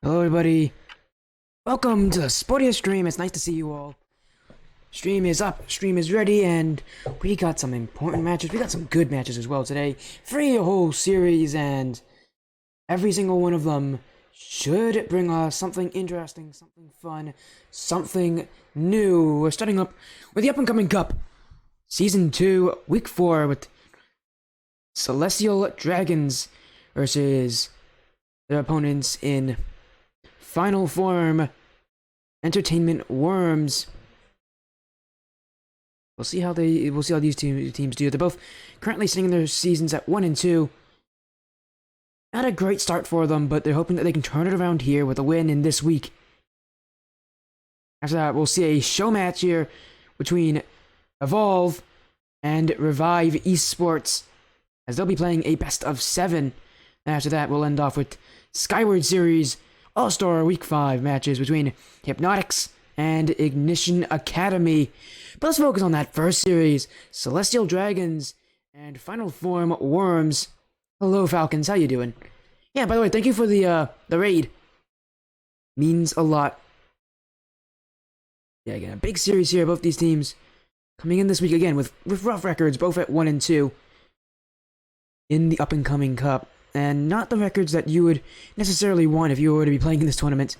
Hello everybody, welcome to the sportiest stream. It's nice to see you all. Stream is up, stream is ready, and we got some important matches. We got some good matches as well today. Free a whole series, and every single one of them should bring us something interesting, something fun, something new. We're starting up with the up-and-coming Cup, Season 2, Week 4, with Celestial Dragons versus their opponents in Final Form, Entertainment Worms. We'll see how these teams do. They're both currently sitting in their seasons at 1 and 2. Not a great start for them, but they're hoping that they can turn it around here with a win in this week. After that, we'll see a show match here between Evolve and Revive Esports, as they'll be playing a best of 7. And after that, we'll end off with Skyward Series All-Star Week 5 matches between Hypnotix and Ignition Academy. But let's focus on that first series, Celestial Dragons and Final Form Worms. Hello, Falcons. How you doing? Yeah, by the way, thank you for the raid. Means a lot. Yeah, again, a big series here. Both these teams coming in this week again with rough records, both at 1 and 2 in the up-and-coming Cup. And not the records that you would necessarily want if you were to be playing in this tournament.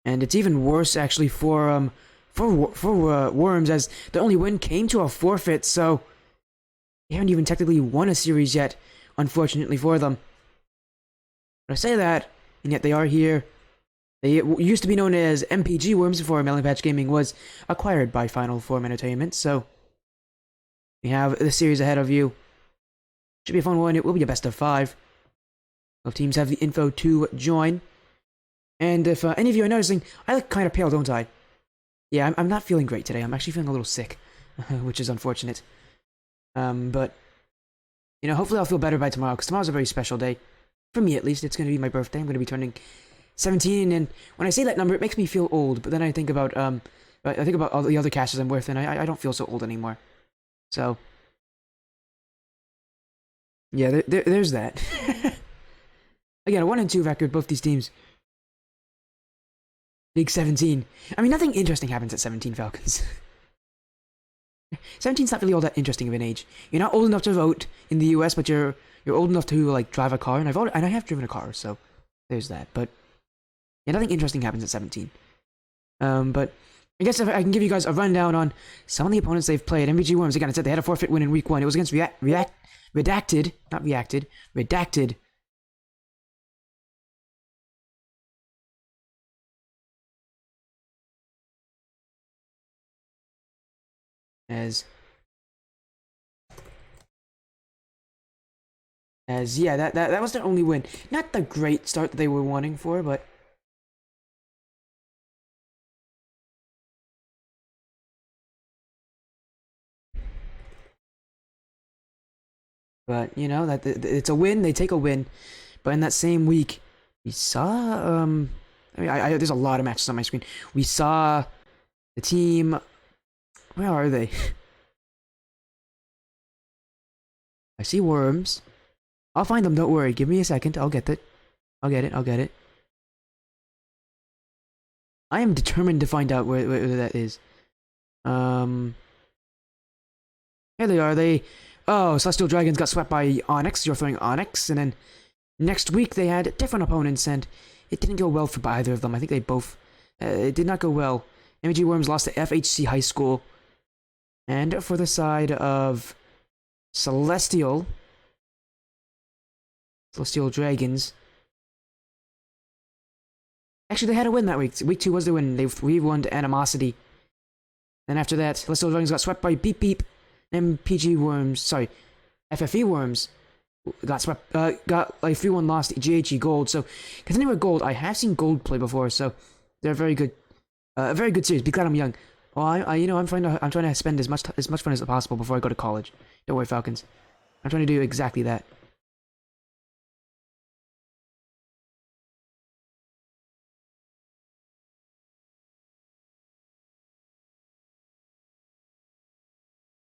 And it's even worse, actually, for Worms, as the only win came to a forfeit, so they haven't even technically won a series yet, unfortunately for them. But I say that, and yet they are here. They used to be known as MPG Worms before Melon Patch Gaming was acquired by Final Form Entertainment, so we have the series ahead of you. Should be a fun one. It will be a best of 5. Both teams have the info to join. And if any of you are noticing, I look kind of pale, don't I? Yeah, I'm not feeling great today. I'm actually feeling a little sick, which is unfortunate. But, you know, hopefully I'll feel better by tomorrow, because tomorrow's a very special day. For me, at least. It's going to be my birthday. I'm going to be turning 17, and when I say that number, it makes me feel old. But then I think about all the other casters I'm with, and I don't feel so old anymore. So yeah, there's that. Again, a 1 and 2 record, both these teams. Big 17. I mean, nothing interesting happens at 17, Falcons. 17's not really all that interesting of an age. You're not old enough to vote in the US, but you're old enough to like drive a car, and I have driven a car, so there's that. But yeah, nothing interesting happens at 17. But I guess if I can give you guys a rundown on some of the opponents they've played. MVG Worms, again, I said they had a forfeit win in week 1. It was against Redacted. As yeah, that was their only win. Not the great start that they were wanting for, but you know that it's a win. They take a win. But in that same week, we saw I mean, there's a lot of matches on my screen. We saw the team. Where are they? I see Worms. I'll find them. Don't worry. Give me a second. I'll get it. I'll get it. I am determined to find out where that is. Here they are. Oh, Celestial Dragons got swept by Onyx. You're throwing Onyx, and then next week they had different opponents, and it didn't go well for either of them. I think they both. It did not go well. MG Worms lost to FHC High School, and for the side of Celestial Dragons. Actually, they had a win that week. Week 2 was the win. We won to Animosity. Then after that, Celestial Dragons got swept by Beep Beep. MPG Worms, sorry, FFE Worms got swept, got like 3-1 lost to GHE Gold. So, continuing with Gold, I have seen Gold play before, so they're very good. A very good series. Be glad I'm young. Well, I'm trying to spend as much fun as possible before I go to college. Don't worry, Falcons. I'm trying to do exactly that.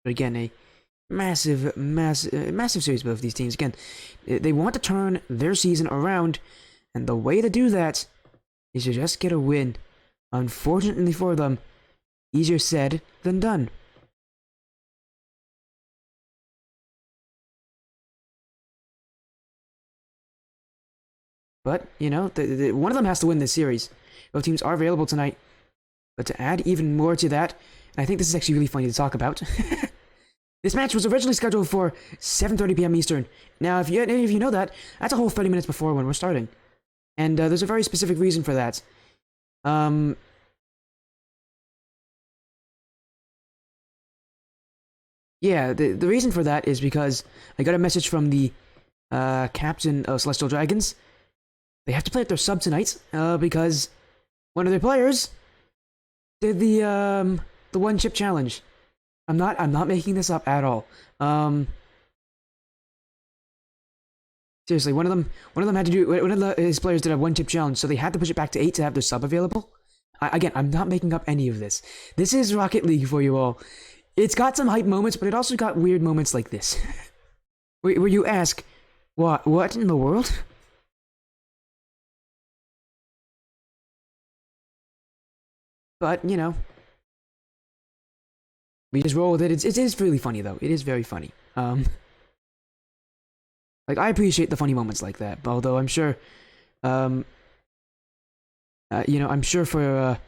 But again, massive series for both these teams. Again, they want to turn their season around, and the way to do that is to just get a win. Unfortunately for them, easier said than done. But, you know, one of them has to win this series. Both teams are available tonight. But to add even more to that, and I think this is actually really funny to talk about. This match was originally scheduled for 7:30 p.m. Eastern. Now, if you know that, that's a whole 30 minutes before when we're starting. And there's a very specific reason for that. Yeah, the reason for that is because I got a message from the captain of Celestial Dragons. They have to play at their sub tonight because one of their players did the one chip challenge. I'm not making this up at all. Seriously, one of them had to do his players did a one chip challenge, so they had to push it back to 8 to have their sub available. Again, I'm not making up any of this. This is Rocket League for you all. It's got some hype moments, but it also got weird moments like this, where you ask, what in the world? But you know, we just roll with it. It is really funny though. It is very funny. Like I appreciate the funny moments like that. Although I'm sure, you know, I'm sure for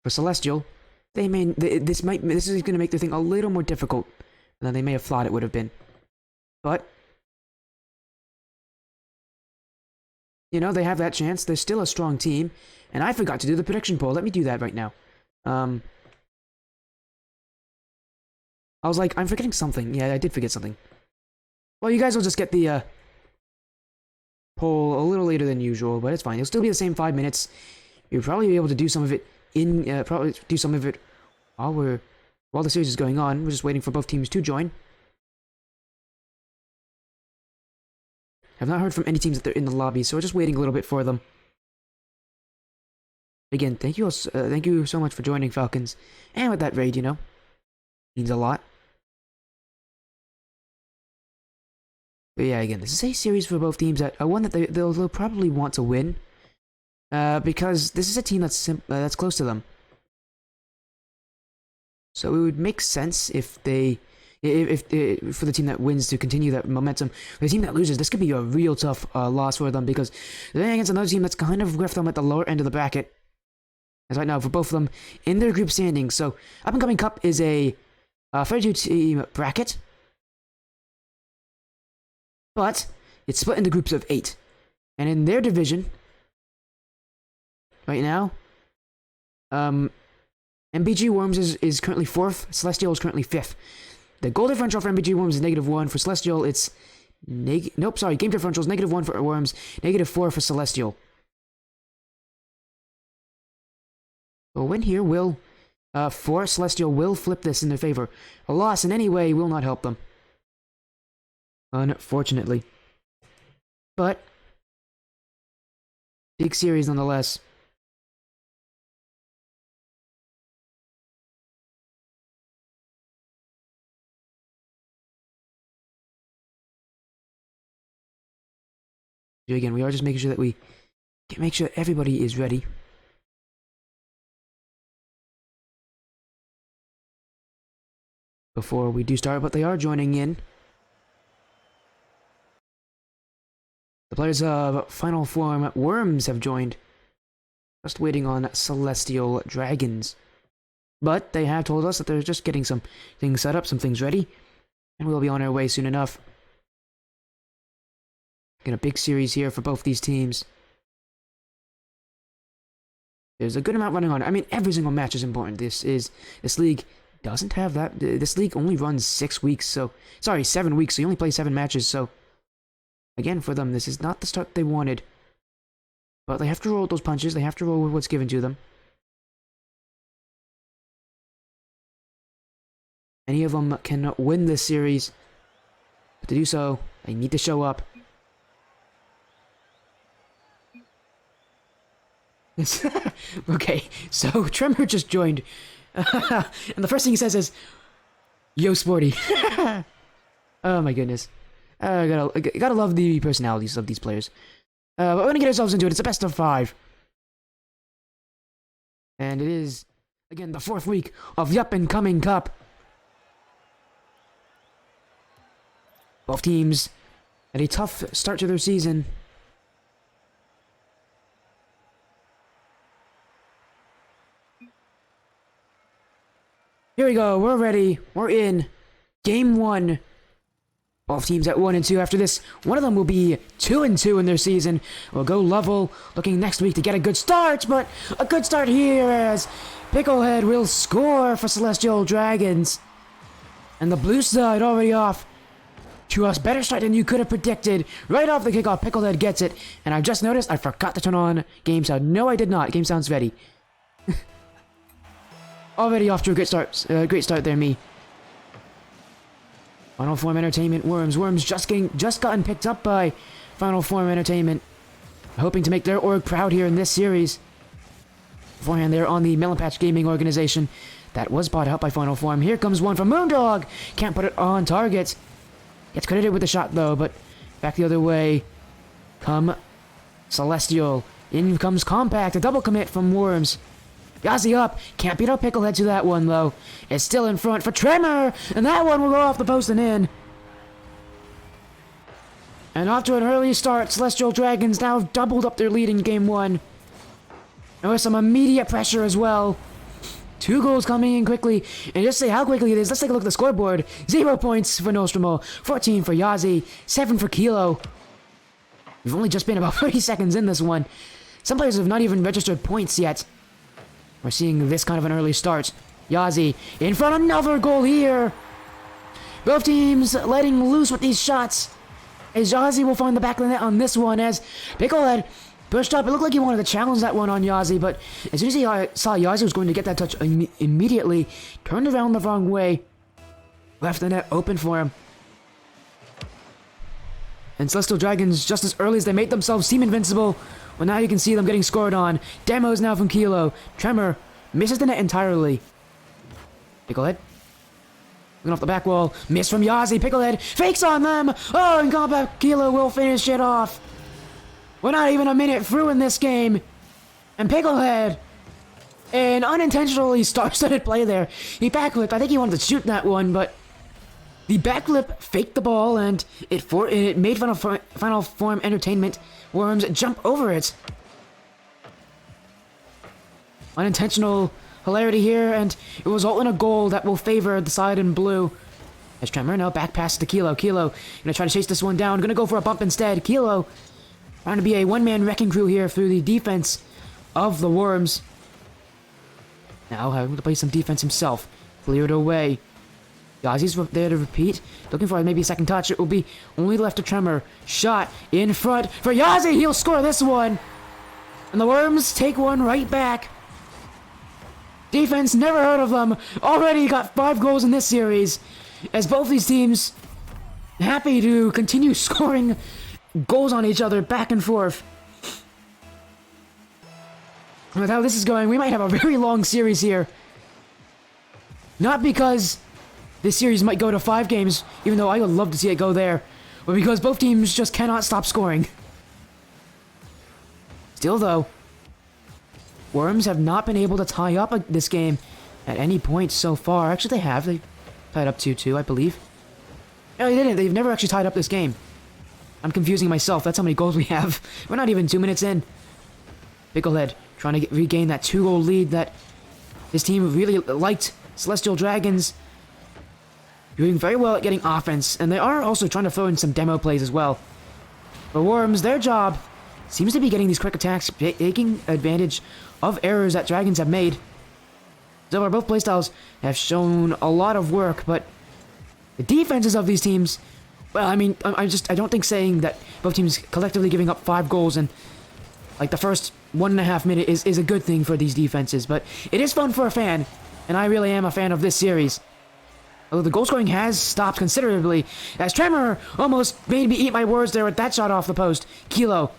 Celestial, this is going to make the thing a little more difficult than they may have thought it would have been. But you know, they have that chance. They're still a strong team, and I forgot to do the prediction poll. Let me do that right now. I was like, I'm forgetting something. Yeah, I did forget something. Well, you guys will just get the poll a little later than usual, but it's fine. It'll still be the same 5 minutes. You'll probably be able to do some of it while the series is going on. We're just waiting for both teams to join. I've not heard from any teams that they're in the lobby, so we're just waiting a little bit for them. Again, thank you so much for joining, Falcons, and with that raid, you know, means a lot. But yeah, again, this is a series for both teams that one that they'll probably want to win, because this is a team that's close to them. So it would make sense if for the team that wins to continue that momentum. For the team that loses, this could be a real tough loss for them because they're playing against another team that's kind of left them at the lower end of the bracket. As right now, for both of them in their group standings. So Up and Coming Cup is a 32-team bracket, but it's split into groups of 8. And in their division, right now, MBG Worms is currently 4th. Celestial is currently 5th. The goal differential for MBG Worms is -1. For Celestial, it's game differential is -1 for Worms, -4 for Celestial. A win here for Celestial will flip this in their favor. A loss in any way will not help them, unfortunately. But big series nonetheless. Again, we are just making sure that we make sure everybody is ready. Before we do start, but they are joining in. The players of Final Form Worms have joined. Just waiting on Celestial Dragons. But they have told us that they're just getting some things set up, some things ready, and we'll be on our way soon enough. Get a big series here for both these teams. There's a good amount running on. I mean, every single match is important. This league doesn't have that. This league only runs 7 weeks, so you only play 7 matches, so again, for them, this is not the start they wanted. But they have to roll with those punches, they have to roll with what's given to them. Any of them can win this series, but to do so, they need to show up. Okay, so Tremor just joined. And the first thing he says is, Yo, Sporty. Oh my goodness. Gotta love the personalities of these players. But we're gonna get ourselves into it. It's a best of 5. And it is, again, the 4th week of the up-and-coming cup. Both teams had a tough start to their season. Here we go. We're ready. We're in. Game 1. Both teams at 1 and 2. After this, one of them will be 2 and 2 in their season. We'll go level, looking next week to get a good start, but a good start here as Picklehead will score for Celestial Dragons. And the blue side already off to a better start than you could have predicted. Right off the kickoff, Picklehead gets it. And I just noticed I forgot to turn on game sound. No, I did not. Game sound's ready. Already off to a great start. Great start there, me. Final Form Entertainment, Worms. Worms just gotten picked up by Final Form Entertainment. Hoping to make their org proud here in this series. Beforehand, they're on the Melon Patch Gaming organization that was bought out by Final Form. Here comes one from Moondog. Can't put it on target. Gets credited with the shot, though, but back the other way. Come Celestial. In comes Compact. A double commit from Worms. Yazzie up. Can't beat up Picklehead to that one, though. It's still in front for Tremor. And that one will go off the post and in. And after an early start, Celestial Dragons now have doubled up their lead in Game 1. And with some immediate pressure as well. 2 goals coming in quickly. And just say how quickly it is, let's take a look at the scoreboard. 0 points for Nostromo. 14 for Yazzie. 7 for Kilo. We've only just been about 30 seconds in this one. Some players have not even registered points yet. We're seeing this kind of an early start. Yazzie in front, another goal here. Both teams letting loose with these shots. As Yazzie will find the back of the net on this one as Picklehead pushed up. It looked like he wanted to challenge that one on Yazzie, but as soon as he saw Yazzie was going to get that touch immediately, turned around the wrong way. Left the net open for him. And Celestial Dragons, just as early as they made themselves seem invincible, well, now you can see them getting scored on. Demos now from Kilo. Tremor misses the net entirely. Picklehead. Looking off the back wall. Miss from Yazzie. Picklehead fakes on them. Oh, and Compact Kilo will finish it off. We're not even a minute through in this game. And Picklehead, an unintentionally star-studded play there. He backflipped. I think he wanted to shoot that one, but the backflip faked the ball, and it made Final Form Entertainment Worms jump over it. Unintentional hilarity here, and it will result in a goal that will favor the side in blue. As Tremor now back passes to Kilo. Kilo gonna try to chase this one down. Gonna go for a bump instead. Kilo trying to be a one-man wrecking crew here through the defense of the Worms. Now having to play some defense himself. Cleared away. Yazzie's there to repeat. Looking for maybe a second touch. It will be only left to Tremor. Shot in front for Yazzie. He'll score this one. And the Worms take one right back. Defense, never heard of them. Already got 5 goals in this series. As both these teams happy to continue scoring goals on each other back and forth. With how this is going, we might have a very long series here. Not because this series might go to 5 games, even though I would love to see it go there, but because both teams just cannot stop scoring. Still though, Worms have not been able to tie up this game at any point so far. Actually, they have. They tied up 2-2, I believe. No, they didn't. They've never actually tied up this game. I'm confusing myself. That's how many goals we have. We're not even 2 minutes in. Picklehead trying to regain that 2-goal lead that his team really liked. Celestial Dragons doing very well at getting offense, and they are also trying to throw in some demo plays as well. For Worms, their job seems to be getting these quick attacks, taking advantage of errors that Dragons have made. So far, both playstyles have shown a lot of work, but the defenses of these teams, well, I mean, I don't think saying that both teams collectively giving up 5 goals in like the first 1.5 minutes is a good thing for these defenses, but it is fun for a fan, and I really am a fan of this series. Although the goal scoring has stopped considerably, as Tremor almost made me eat my words there with that shot off the post. Kilo,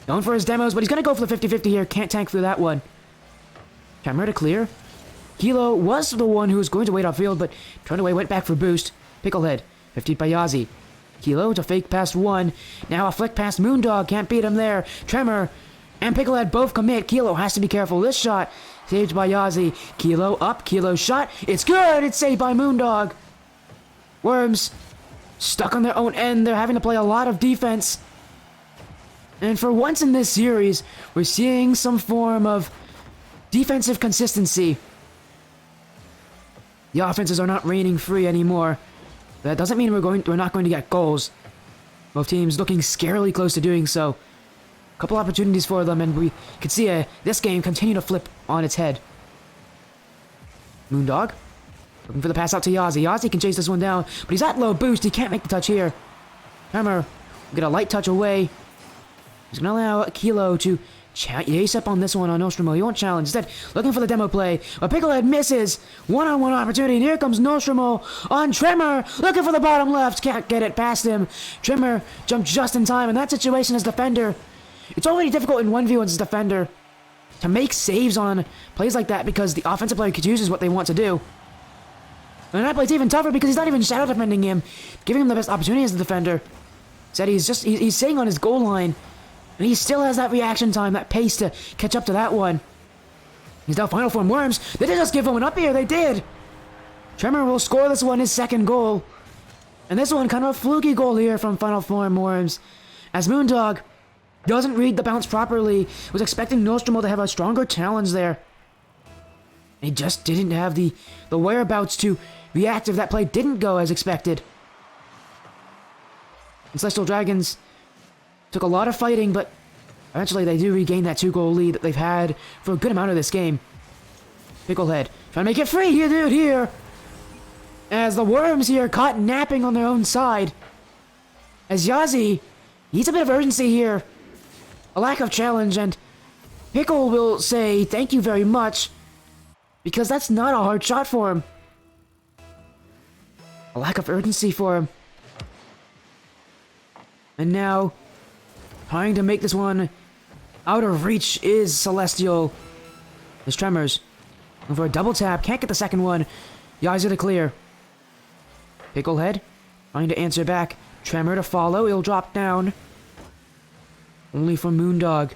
known for his demos, but he's going to go for the 50-50 here. Can't tank through that one. Tremor to clear. Kilo was the one who was going to wait upfield, but turned away, went back for boost. Picklehead, 50 by Yazi. Kilo to fake past one. Now a flick past Moondog. Can't beat him there. Tremor and Picklehead both commit. Kilo has to be careful. This shot saved by Yazi. Kilo up. Kilo shot. It's good. It's saved by Moondog. Worms stuck on their own end. They're having to play a lot of defense. And for once in this series, we're seeing some form of defensive consistency. The offenses are not reigning free anymore. That doesn't mean we're not going to get goals. Both teams looking scarily close to doing so. A couple opportunities for them, and we could see this game continue to flip on its head. Moondog looking for the pass out to Yazi. Yazi can chase this one down, but he's at low boost. He can't make the touch here. Tremor will get a light touch away. He's going to allow Kilo to chase up on this one on Nostromo. He won't challenge. Instead, looking for the demo play. But Picklehead misses. One-on-one opportunity. And here comes Nostromo on Tremor. Looking for the bottom left. Can't get it past him. Tremor jumped just in time. In that situation as defender, it's already difficult in 1v1 as defender to make saves on plays like that because the offensive player chooses what they want to do. And that play's even tougher because he's not even shadow defending him, giving him the best opportunity as a defender. Said he's sitting on his goal line. And he still has that reaction time, that pace to catch up to that one. He's now final form Worms. They didn't just give him an up here, they did. Tremor will score this one, his second goal. And this one, kind of a fluky goal here from final form Worms. As Moondog doesn't read the bounce properly. Was expecting Nostromo to have a stronger challenge there. He just didn't have the whereabouts to react if that play didn't go as expected. And Celestial Dragons took a lot of fighting, but eventually they do regain that 2-goal lead that they've had for a good amount of this game. Picklehead trying to make it free here, dude, here. As the Worms here caught napping on their own side. As Yazi needs a bit of urgency here. A lack of challenge, and Pickle will say thank you very much. Because that's not a hard shot for him. A lack of urgency for him. And now trying to make this one out of reach is Celestial. There's Tremors. And for a double tap, can't get the second one. Yazi to clear. Picklehead trying to answer back. Tremor to follow. He'll drop down. Only for Moondog.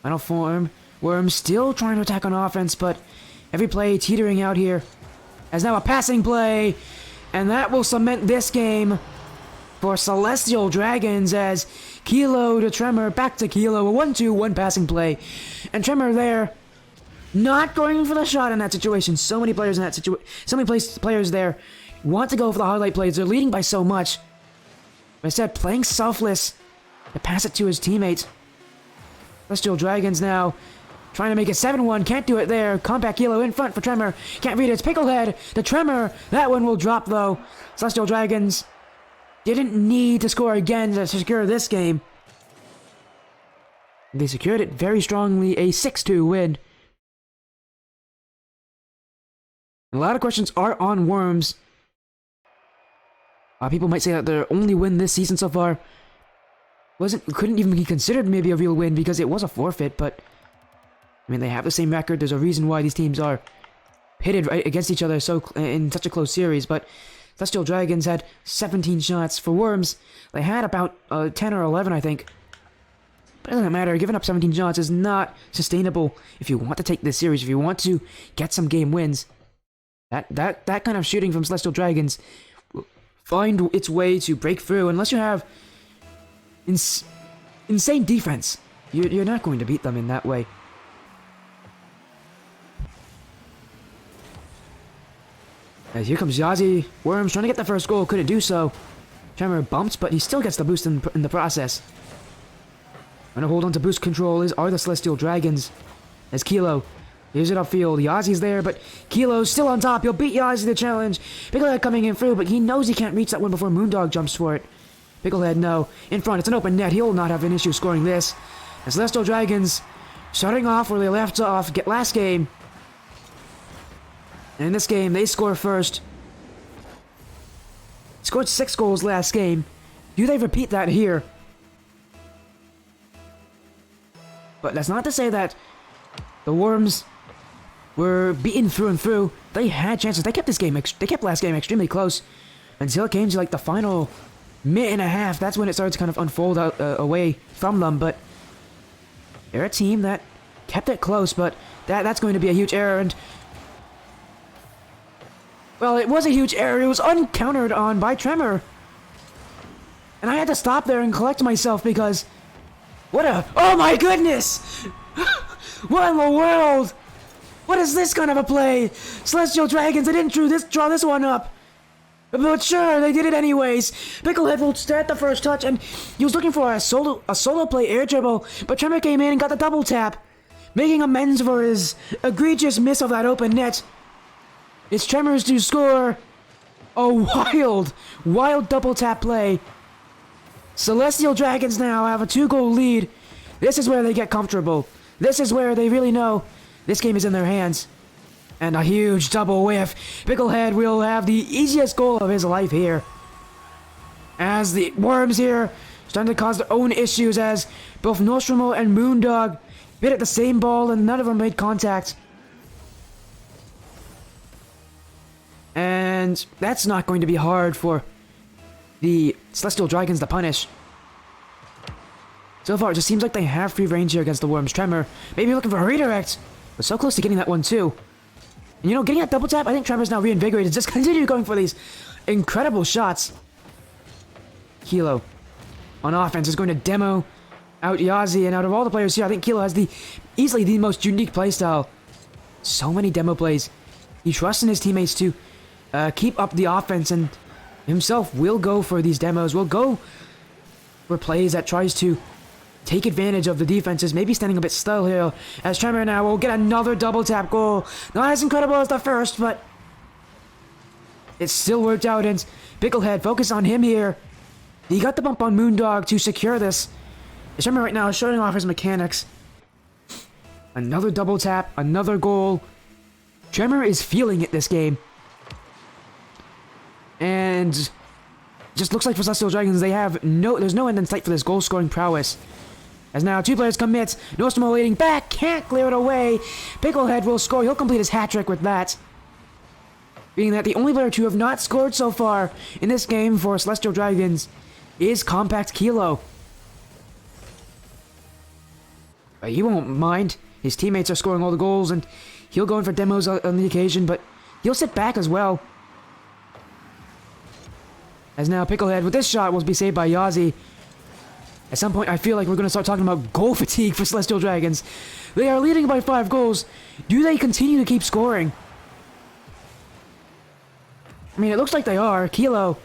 Final form. Worm still trying to attack on offense, but every play teetering out here. As now a passing play. And that will cement this game for Celestial Dragons as Kilo to Tremor, back to Kilo, a 1-2-1 passing play. And Tremor there, not going for the shot in that situation. So many players in that situation, so many players there want to go for the highlight plays. They're leading by so much. But instead, playing selfless to pass it to his teammates. Celestial Dragons now trying to make it 7-1, can't do it there. Compact Kilo in front for Tremor, can't read it. It's Picklehead to Tremor. That one will drop though. Celestial Dragons didn't need to score again to secure this game. They secured it very strongly, a 6-2 win. A lot of questions are on Worms. People might say that their only win this season so far couldn't even be considered maybe a real win because it was a forfeit, but I mean, they have the same record. There's a reason why these teams are pitted right against each other in such a close series, but Celestial Dragons had 17 shots. For Worms, they had about 10 or 11, I think. But it doesn't matter. Giving up 17 shots is not sustainable if you want to take this series, if you want to get some game wins. That kind of shooting from Celestial Dragons will find its way to break through. Unless you have insane defense, you're not going to beat them in that way. As here comes Yazi. Worms trying to get the first goal, couldn't do so. Tremor bumped, but he still gets the boost in the process. Trying to hold on to boost control are the Celestial Dragons. As Kilo here's it upfield. Yazi's there, but Kilo's still on top. He'll beat Yazi the challenge. Picklehead coming in through, but he knows he can't reach that one before Moondog jumps for it. Picklehead, no. In front, it's an open net. He'll not have an issue scoring this. And Celestial Dragons starting off where they left off last game. And in this game, they score first. Scored 6 goals last game. Do they repeat that here? But that's not to say that the Worms were beaten through and through. They had chances. They kept last game extremely close until it came to like the final minute and a half. That's when it started to kind of unfold out, away from them. But they're a team that kept it close, but that's going to be a huge error. And well, it was a huge error. It was uncountered on by Tremor. And I had to stop there and collect myself because oh my goodness! What in the world? What is this kind of a play? Celestial Dragons, they didn't draw this one up. But sure, they did it anyways. Picklehead will start the first touch, and he was looking for a solo play air dribble, but Tremor came in and got the double tap, making amends for his egregious miss of that open net. It's Tremor's to score a wild double tap play. Celestial Dragons now have a 2-goal lead. This is where they get comfortable. This is where they really know this game is in their hands. And a huge double whiff. Picklehead will have the easiest goal of his life here. As the Worms here starting to cause their own issues as both Nostromo and Moondog bit at the same ball and none of them made contact. And that's not going to be hard for the Celestial Dragons to punish. So far, it just seems like they have free range here against the Worms. Tremor maybe looking for a redirect, but so close to getting that one too. And you know, getting that double tap, I think Tremor's now reinvigorated. Just continue going for these incredible shots. Kilo on offense is going to demo out Yazi, and out of all the players here, I think Kilo has easily the most unique playstyle. So many demo plays. He trusts in his teammates to keep up the offense, and himself will go for these demos, will go for plays that tries to take advantage of the defenses, maybe standing a bit still here, as Tremor now will get another double tap goal. Not as incredible as the first, but it still worked out, and Picklehead, focus on him here. He got the bump on Moondog to secure this. Tremor right now is showing off his mechanics. Another double tap, another goal. Tremor is feeling it this game. And just looks like for Celestial Dragons, there's no end in sight for this goal-scoring prowess. As now 2 players commit. Nostromo waiting back, can't clear it away. Picklehead will score. He'll complete his hat-trick with that. Being that the only player to have not scored so far in this game for Celestial Dragons is Compact Kilo. But he won't mind. His teammates are scoring all the goals, and he'll go in for demos on the occasion, but he'll sit back as well. As now Picklehead with this shot will be saved by Yazi. At some point, I feel like we're going to start talking about goal fatigue for Celestial Dragons. They are leading by 5 goals. Do they continue to keep scoring? I mean, it looks like they are. Kilo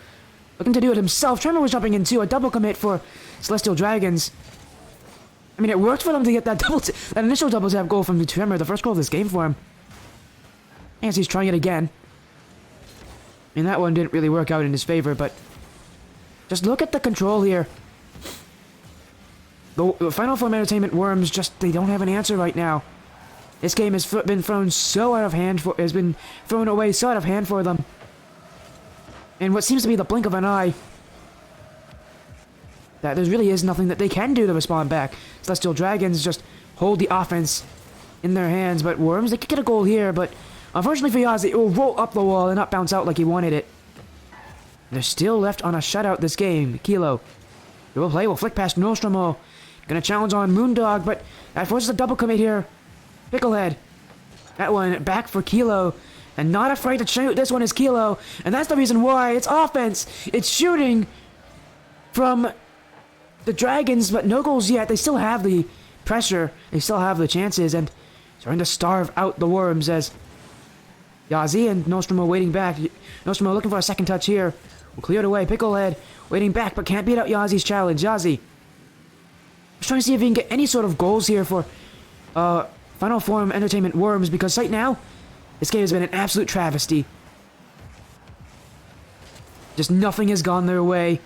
looking to do it himself. Tremor was jumping in too. A double commit for Celestial Dragons. I mean, it worked for them to get that initial double tap goal from Tremor, the first goal of this game for him. As he's trying it again. I mean, that one didn't really work out in his favor, but just look at the control here. The Final Form Entertainment Worms they don't have an answer right now. This game has been thrown away so out of hand for them. And what seems to be the blink of an eye, that there really is nothing that they can do to respond back. Celestial Dragons just hold the offense in their hands, but Worms, they could get a goal here, but unfortunately for Yazi, it will roll up the wall and not bounce out like he wanted it. They're still left on a shutout this game. Kilo. He will play, will flick past Nostromo. Gonna challenge on Moondog, but that forces a double commit here. Picklehead. That one back for Kilo. And not afraid to shoot. This one is Kilo. And that's the reason why. It's offense. It's shooting from the Dragons, but no goals yet. They still have the pressure. They still have the chances. And starting to starve out the Worms as Yazi and Nostromo waiting back. Nostromo looking for a second touch here. Will clear it away. Picklehead waiting back, but can't beat out Yazi's challenge. Yazi just trying to see if he can get any sort of goals here for Final Form Entertainment Worms, because right now, this game has been an absolute travesty. Just nothing has gone their way.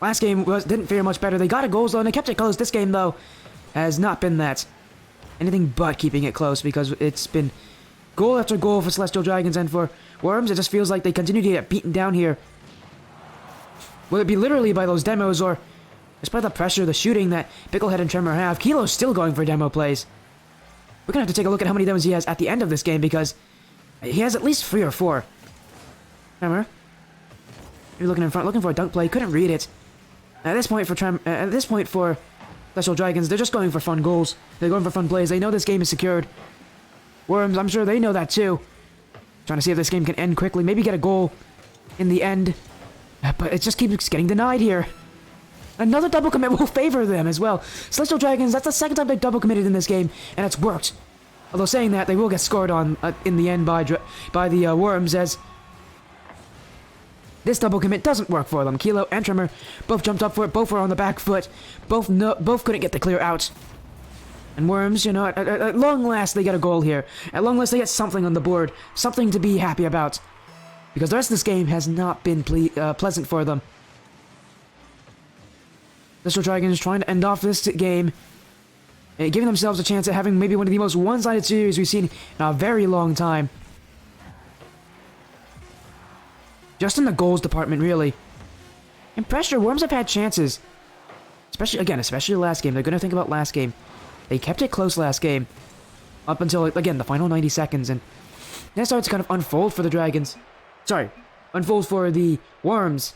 Last game didn't fare much better. They got a goal though, and they kept it close. This game, though, has not been that. Anything but keeping it close, because it's been goal after goal for Celestial Dragons, and for Worms, it just feels like they continue to get beaten down here. Will it be literally by those demos, or just by the pressure, the shooting that Picklehead and Tremor have? Kilo's still going for demo plays. We're gonna have to take a look at how many demos he has at the end of this game, because he has at least 3 or 4. Remember? You're looking in front, looking for a dunk play, couldn't read it. At this point for Celestial Dragons, they're just going for fun goals. They're going for fun plays. They know this game is secured. Worms, I'm sure they know that too. Trying to see if this game can end quickly, maybe get a goal in the end. But it just keeps getting denied here. Another double commit will favor them as well. Celestial Dragons, that's the second time they've double committed in this game, and it's worked. Although saying that, they will get scored on in the end by the Worms, as this double commit doesn't work for them. Kilo and Tremor both jumped up for it, both were on the back foot, both couldn't get the clear out. And Worms, you know, at long last they get a goal here. At long last they get something on the board, something to be happy about. Because the rest of this game has not been pleasant for them. Celestial Dragons trying to end off this game, giving themselves a chance at having maybe one of the most one-sided series we've seen in a very long time. Just in the goals department, really. In pressure, Worms have had chances. Especially last game. They're going to think about last game. They kept it close last game. Up until, again, the final 90 seconds. And then it starts to kind of unfold for the Dragons. Sorry, unfold for the Worms.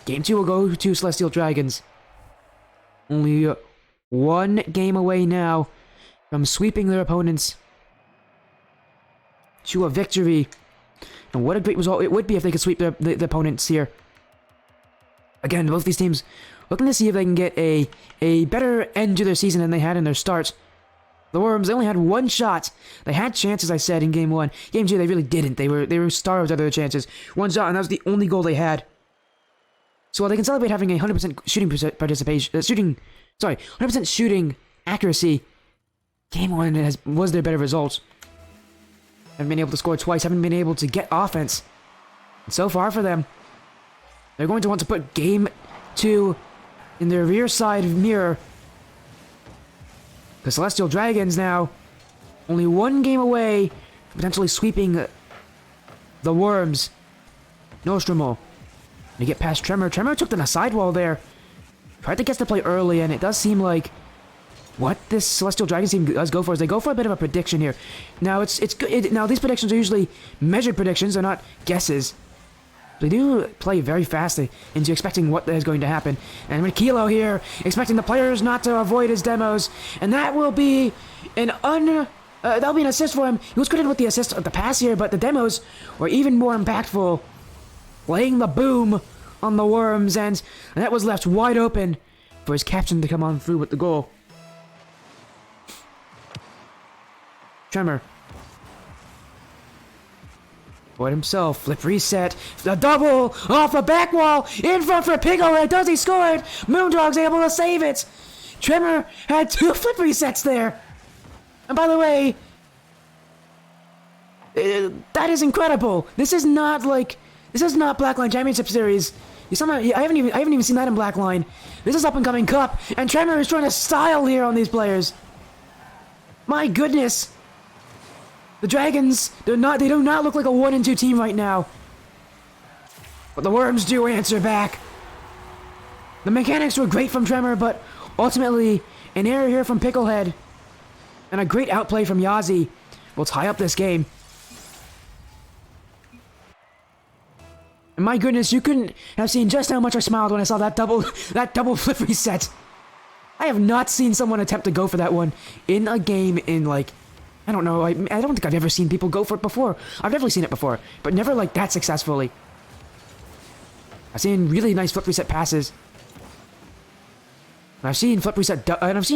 Game 2 will go to Celestial Dragons. Only one game away now from sweeping their opponents to a victory. And what a great result it would be if they could sweep the opponents here. Again, both these teams looking to see if they can get a better end to their season than they had in their start. The Worms, they only had one shot. They had chances, I said, in Game 1. Game 2, they really didn't. They were starved of their chances. One shot, and that was the only goal they had. So while they can celebrate having a 100% shooting participation, 100% shooting accuracy, Game 1 was their better result. Haven't been able to score twice, haven't been able to get offense. And so far for them, they're going to want to put Game 2 in their rear side mirror. The Celestial Dragons now, only one game away from potentially sweeping the Worms. Nostromo. To get past Tremor. Tremor took them a sidewall there. Tried to get the play early, and it does seem like what this Celestial Dragons team does go for is they go for a bit of a prediction here. Now it's good. Now these predictions are usually measured predictions; they're not guesses. They do play very fast into expecting what is going to happen. And with Kilo here, expecting the players not to avoid his demos, and that will be that'll be an assist for him. He was credited with the assist of the pass here, but the demos were even more impactful. Laying the boom on the Worms, and that was left wide open for his captain to come on through with the goal. Tremor. Boyd himself, flip reset, the double off the back wall, in front for Pigo, does he score it? Moondog's able to save it. Tremor had 2 flip resets there. And by the way, that is incredible. This is not Blackline Championship Series. I haven't even seen that in Blackline. This is up and coming Cup, and Tremor is trying to style here on these players. My goodness. The Dragons, they do not look like a 1-2 team right now. But the Worms do answer back. The mechanics were great from Tremor, but ultimately, an error here from Picklehead and a great outplay from Yazi will tie up this game. And my goodness, you couldn't have seen just how much I smiled when I saw that double flip reset. I have not seen someone attempt to go for that one in a game in, like, I don't know, I don't think I've ever seen people go for it before. I've definitely seen it before, but never like that successfully. I've seen really nice flip reset passes. And I've seen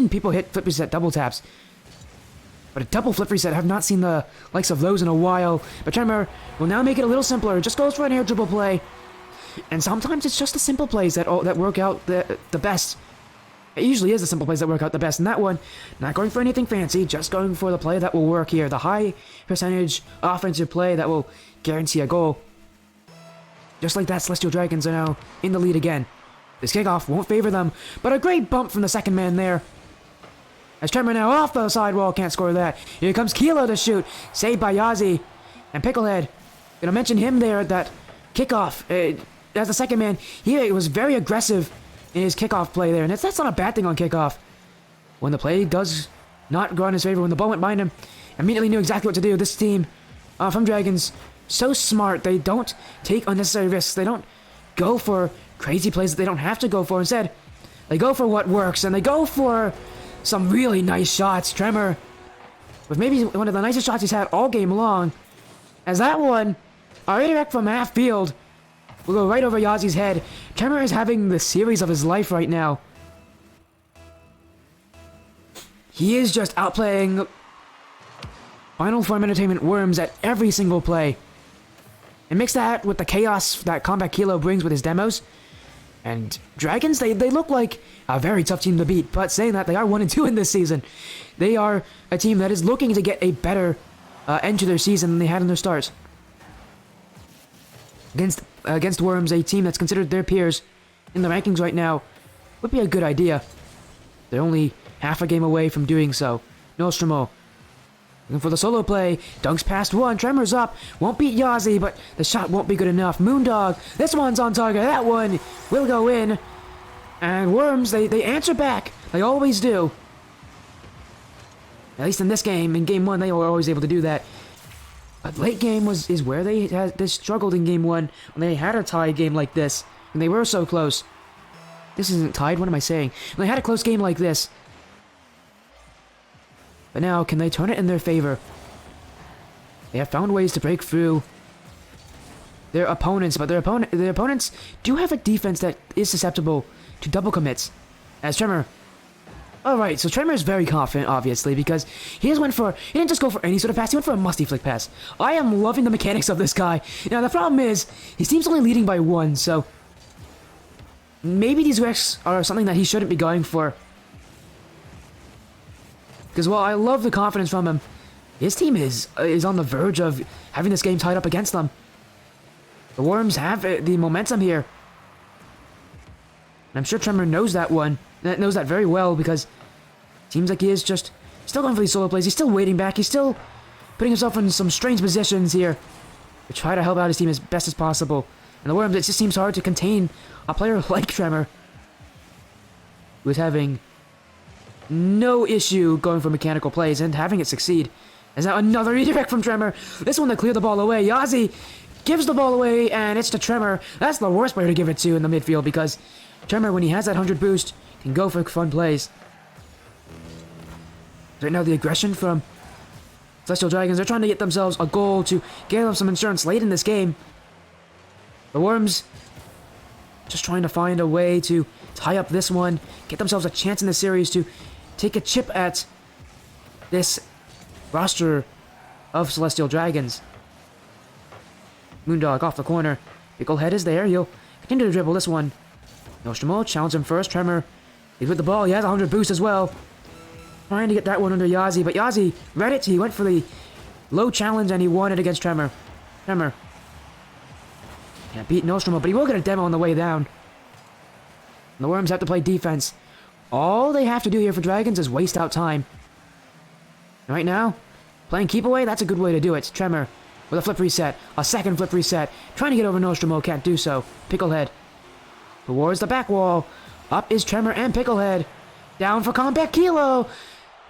people hit flip reset double taps. But a double flip reset, I have not seen the likes of those in a while. But Tremor will now make it a little simpler. Just goes for an air dribble play. And sometimes it's just the simple plays that work out the best. It usually is the simple plays that work out the best. And that one, not going for anything fancy, just going for the play that will work here. The high percentage offensive play that will guarantee a goal. Just like that, Celestial Dragons are now in the lead again. This kickoff won't favor them, but a great bump from the second man there. As Tremor now off the sidewall, can't score that. Here comes Kilo to shoot, saved by Yazi. And Picklehead, gonna mention him there at that kickoff. As the second man, he was very aggressive in his kickoff play there, and that's not a bad thing on kickoff. When the play does not go in his favor when the ball went behind him. Immediately knew exactly what to do. This team from Dragons, so smart. They don't take unnecessary risks. They don't go for crazy plays that they don't have to go for. Instead, they go for what works, and they go for some really nice shots. Tremor, with maybe one of the nicest shots he's had all game long, as that one, a redirect from half field, will go right over Yazi's head. Tremor is having the series of his life right now. He is just outplaying Final Form Entertainment Worms at every single play. And mix that with the chaos that Combat Kilo brings with his demos. And Dragons, they look like a very tough team to beat. But saying that, they are 1-2 in this season. They are a team that is looking to get a better end to their season than they had in their start. Against Worms, a team that's considered their peers in the rankings right now, would be a good idea. They're only half a game away from doing so. Nostromo, looking for the solo play. Dunks past one. Tremor's up. Won't beat Yazi, but the shot won't be good enough. Moondog, this one's on target. That one will go in. And Worms, they answer back. They always do. At least in this game, in game one, they were always able to do that. But late game is where they struggled in game one, when they had a tie game like this, and they were so close. This isn't tied, what am I saying? When they had a close game like this. But now, can they turn it in their favor? They have found ways to break through their opponents, but their opponents do have a defense that is susceptible to double commits. As Tremor... Alright, so Tremor is very confident, obviously, because he didn't just go for any sort of pass, he went for a musty flick pass. I am loving the mechanics of this guy. Now, the problem is, his team's only leading by 1, so... maybe these risks are something that he shouldn't be going for. Because while I love the confidence from him, his team is on the verge of having this game tied up against them. The Worms have the momentum here. And I'm sure Tremor knows that knows that very well, because it seems like he is just still going for these solo plays. He's still waiting back. He's still putting himself in some strange positions here to try to help out his team as best as possible. And the Worms, it just seems hard to contain a player like Tremor, who is having no issue going for mechanical plays and having it succeed. There's now another redirect from Tremor. This one to clear the ball away. Yazi gives the ball away, and it's to Tremor. That's the worst player to give it to in the midfield, because Tremor, when he has that 100 boost, can go for fun plays. Right now, the aggression from Celestial Dragons, they're trying to get themselves a goal to get them some insurance late in this game. The Worms just trying to find a way to tie up this one, get themselves a chance in the series to take a chip at this roster of Celestial Dragons. Moondog off the corner. Picklehead is there. He'll continue to dribble this one. Nostromo challenge him first. Tremor, he's with the ball. He has 100 boost as well. Trying to get that one under Yazi, but Yazi read it. He went for the low challenge, and he won it against Tremor. Tremor can't beat Nostromo, but he will get a demo on the way down. And the Worms have to play defense. All they have to do here for Dragons is waste out time. And right now, playing keep away, that's a good way to do it. Tremor with a flip reset. A second flip reset. Trying to get over Nostromo, can't do so. Picklehead towards the back wall. Up is Tremor and Picklehead. Down for Combat Kilo.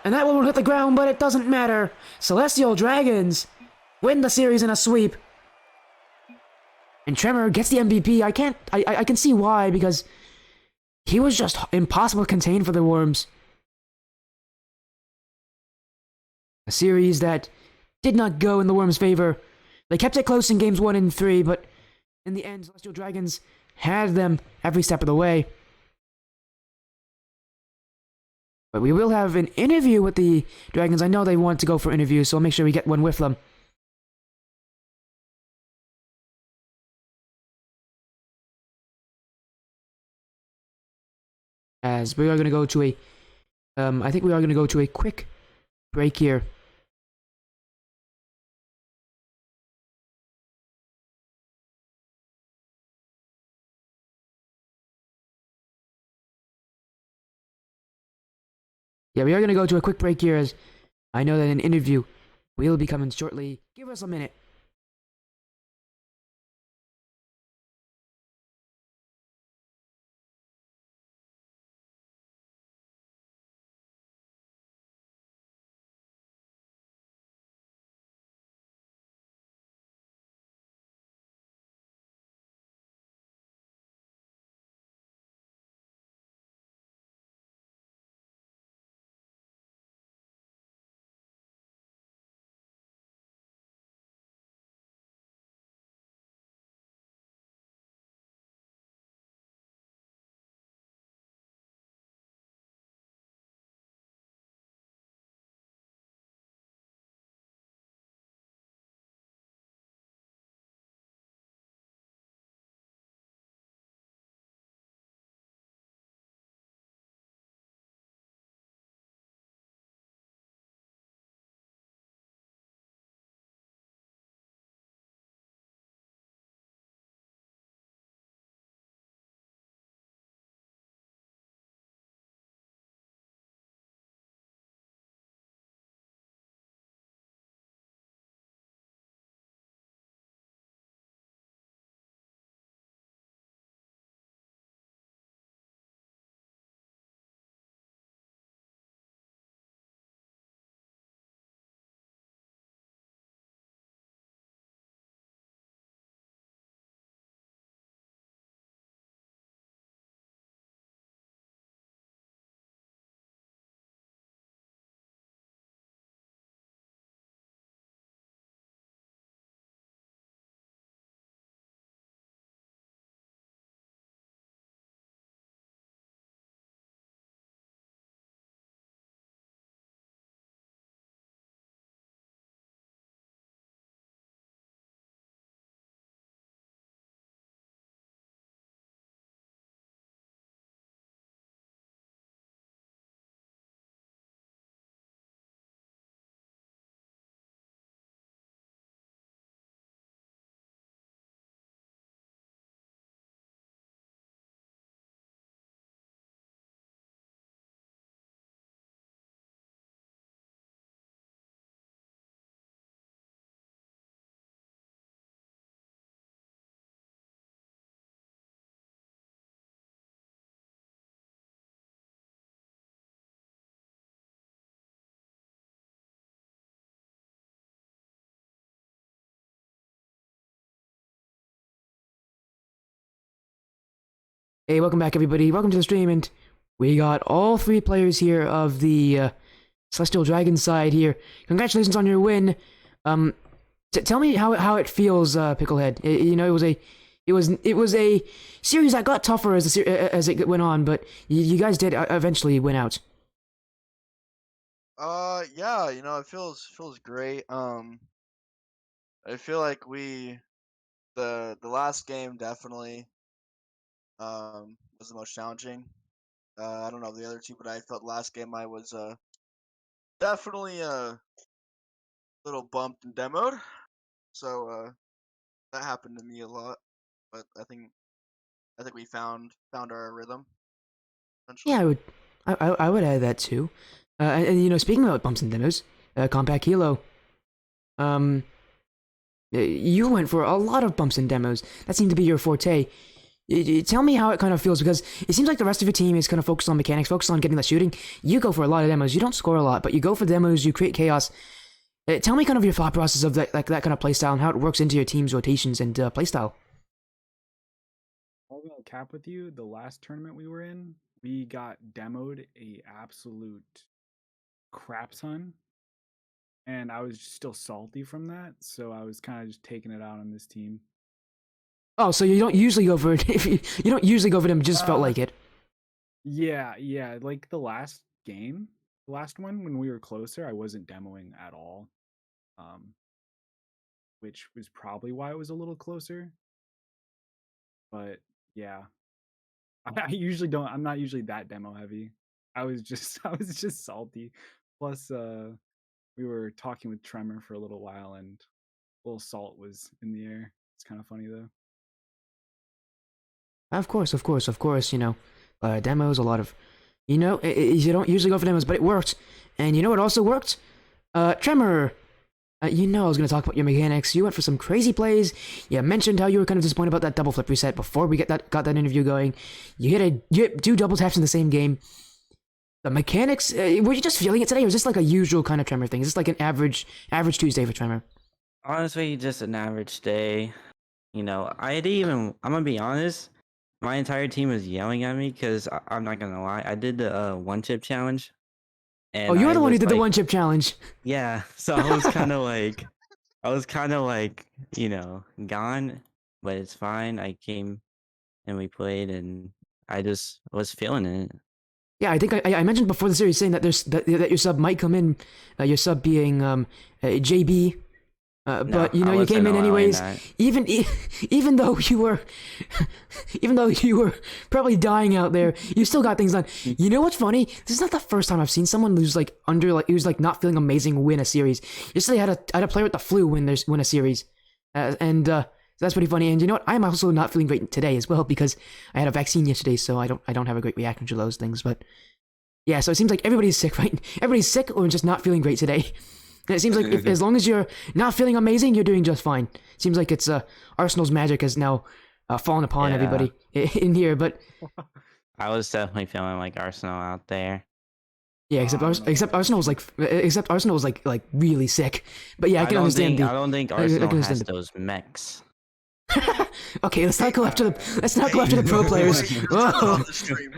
And that one will hit the ground, but it doesn't matter. Celestial Dragons win the series in a sweep. And Tremor gets the MVP. I can see why, because he was just impossible to contain for the Worms. A series that did not go in the Worms' favor. They kept it close in games 1 and 3, but in the end, Celestial Dragons had them every step of the way. But we will have an interview with the Dragons. I know they want to go for interviews, so I'll make sure we get one with them. As we are going to go to I think we are going to go to a quick break here. Yeah, we are going to go to a quick break here, as I know that an interview will be coming shortly. Give us a minute. Hey, welcome back, everybody. Welcome to the stream, and we got all three players here of the Celestial Dragon side here. Congratulations on your win. Um, tell me how it feels, Picklehead. It was a series that got tougher as it went on, but you guys did eventually win out. Yeah, it feels great. I feel like the last game definitely was the most challenging. I don't know the other two, but I felt last game I was definitely a little bumped and demoed. So that happened to me a lot, but I think we found our rhythm Yeah, essentially. I would add that too. Speaking about bumps and demos, Compact Hilo, um, you went for a lot of bumps and demos. That seemed to be your forte. Tell me how it kind of feels, because it seems like the rest of your team is kind of focused on mechanics, focused on getting the shooting. You go for a lot of demos. You don't score a lot, but you go for demos. You create chaos. Tell me kind of your thought process of that kind of playstyle and how it works into your team's rotations and playstyle. I'll go cap with you. The last tournament we were in, we got demoed a absolute crap ton, and I was still salty from that. So I was kind of just taking it out on this team. Oh, so you don't usually go for it. If you don't usually go for them, just felt Uh, like it. yeah. Like the last game, the last one when we were closer, I wasn't demoing at all, um, which was probably why it was a little closer. But yeah, I usually don't. I'm not usually that demo heavy. I was just salty. Plus, we were talking with Tremor for a little while, and a little salt was in the air. It's kind of funny though. Of course, of course, of course. Demos, a lot of, you don't usually go for demos, but it worked. And you know what also worked? Tremor. I was going to talk about your mechanics. You went for some crazy plays. You mentioned how you were kind of disappointed about that double flip reset before we got that interview going. You hit two double taps in the same game. The mechanics, were you just feeling it today, or is this like a usual kind of Tremor thing? Is this like an average Tuesday for Tremor? Honestly, just an average day. I didn't even. I'm gonna be honest. My entire team was yelling at me because I'm not gonna lie. I did the one chip challenge, Oh, and you're I the one who was did the like, one chip challenge. yeah. So I was kind of like, gone. But it's fine. I came and we played, and I just was feeling it. Yeah, I think I mentioned before the series saying that that your sub might come in, your sub being JB. No, But I you came wasn't in allowing anyways, that. even even though you were, even though you were probably dying out there, you still got things done. You know what's funny? This is not the first time I've seen someone who's like who's like not feeling amazing win a series. Yesterday I had a player with the flu win a series, and so that's pretty funny. And you know what? I'm also not feeling great today as well because I had a vaccine yesterday, so I don't have a great reaction to those things. But yeah, so it seems like everybody's sick, right? Everybody's sick or just not feeling great today. And it seems like if as long as you're not feeling amazing, you're doing just fine. Seems like it's Arsenal's magic has now fallen upon Yeah, everybody in here. But I was definitely feeling like Arsenal out there. yeah, I don't know about Except that. Arsenal was like really sick. But yeah, I I can don't understand think the I don't think I Arsenal can has understand those mechs. the. Okay, Hey, let's not go hey, after the pro no players. way you just turned Whoa. off the stream.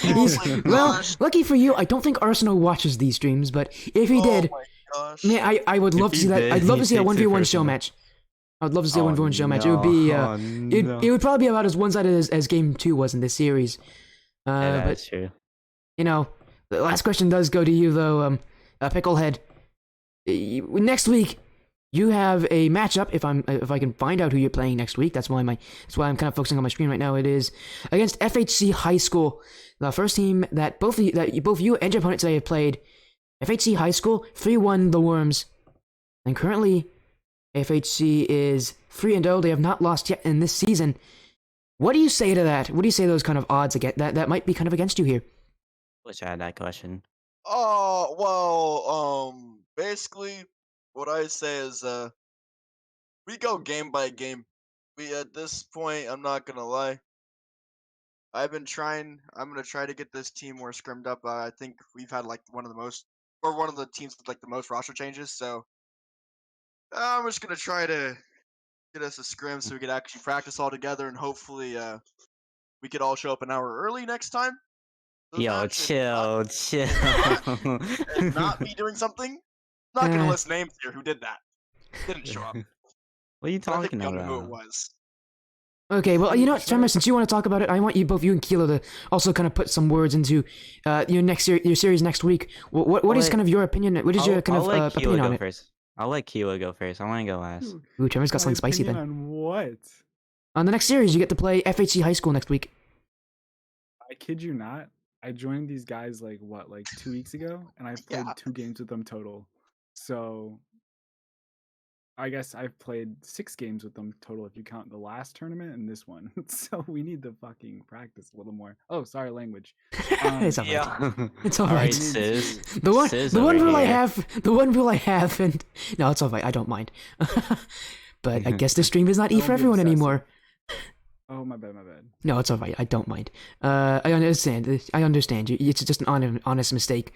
Oh my Well, gosh. lucky for you, I don't think Arsenal watches these streams. But if he Oh did, my gosh. man, I would If love to he see that. did, I'd love he to see a takes it 1v1 show personal. match. I'd love to see a Oh 1v1 show match. It would no! be Oh it no! would probably be about as one-sided as game 2 was in this series. Yeah, But that's true. you know, the last question does go to you though, Picklehead. Next week, you have a matchup. If I can find out who you're playing next week, that's why I'm kind of focusing on my screen right now. It is against FHC High School, the first team that both you and your opponent today have played. FHC High School 3-1 the Worms, and currently FHC is 3-0. They have not lost yet in this season. What do you say to that? What do you say to those kind of odds again that might be kind of against you here? Wish I had that question. Oh well, basically, what I say is, we go game by game. We at this point, I'm not gonna lie. I've been trying. I'm gonna try to get this team more scrimmed up. I think we've had like one of the most, or one of the teams with like the most roster changes. So I'm just gonna try to get us a scrim so we could actually practice all together and hopefully we could all show up an hour early next time. to the Yo, match and chill. and not me doing something. I'm not gonna Uh. list names here who did that. Didn't show up. What are you But I think talking we all know who it about? was. Okay, well, you know what, Sure. Tremor, since you want to talk about it, I want you both, you and Kilo, to also kind of put some words into your series next week. What is Wait. kind of your opinion? What is your kind I'll of let Kila opinion on go it? first. I'll let Kila go first. I want to go last. Ooh, Tremor's got My something spicy opinion then. on what? On the next series, you get to play FHC High School next week. I kid you not. I joined these guys like 2 weeks ago, and I've played Yeah. 2 games with them total. So I guess I've played 6 games with them total if you count the last tournament and this one. So we need to fucking practice a little more. Oh, sorry, language. It's alright. Yeah. It's all All right. right, We need sis. to- The one, Sis the one over rule I here. have, the one rule I have, and no, it's all right. I don't mind. But I guess the stream is not E Don't for be everyone obsessive. anymore. Oh, my bad, my bad. No, it's all right. I don't mind. I understand. I understand you. It's just an honest mistake.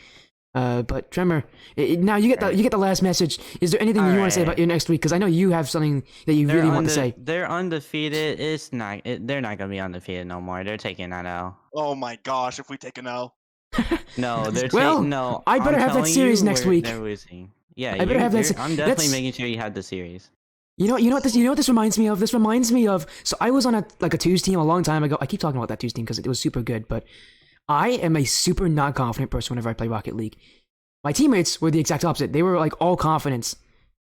But Tremor, now you get the last message. Is there anything you want to say about Alright. your next week? Because I know you have something that you really want to say. They're undefeated. It's not. They're not gonna be undefeated no more. They're taking that out. Oh my gosh, if we take an L. No, they're Well, no. I better I'm have that telling series you, next week. They're losing. Yeah, I better have that I'm definitely that's- making sure you have the series. You know what this reminds me of? This reminds me of. So I was on a twos team a long time ago. I keep talking about that twos team because it was super good, but I am a super not confident person whenever I play Rocket League. My teammates were the exact opposite. They were like all confidence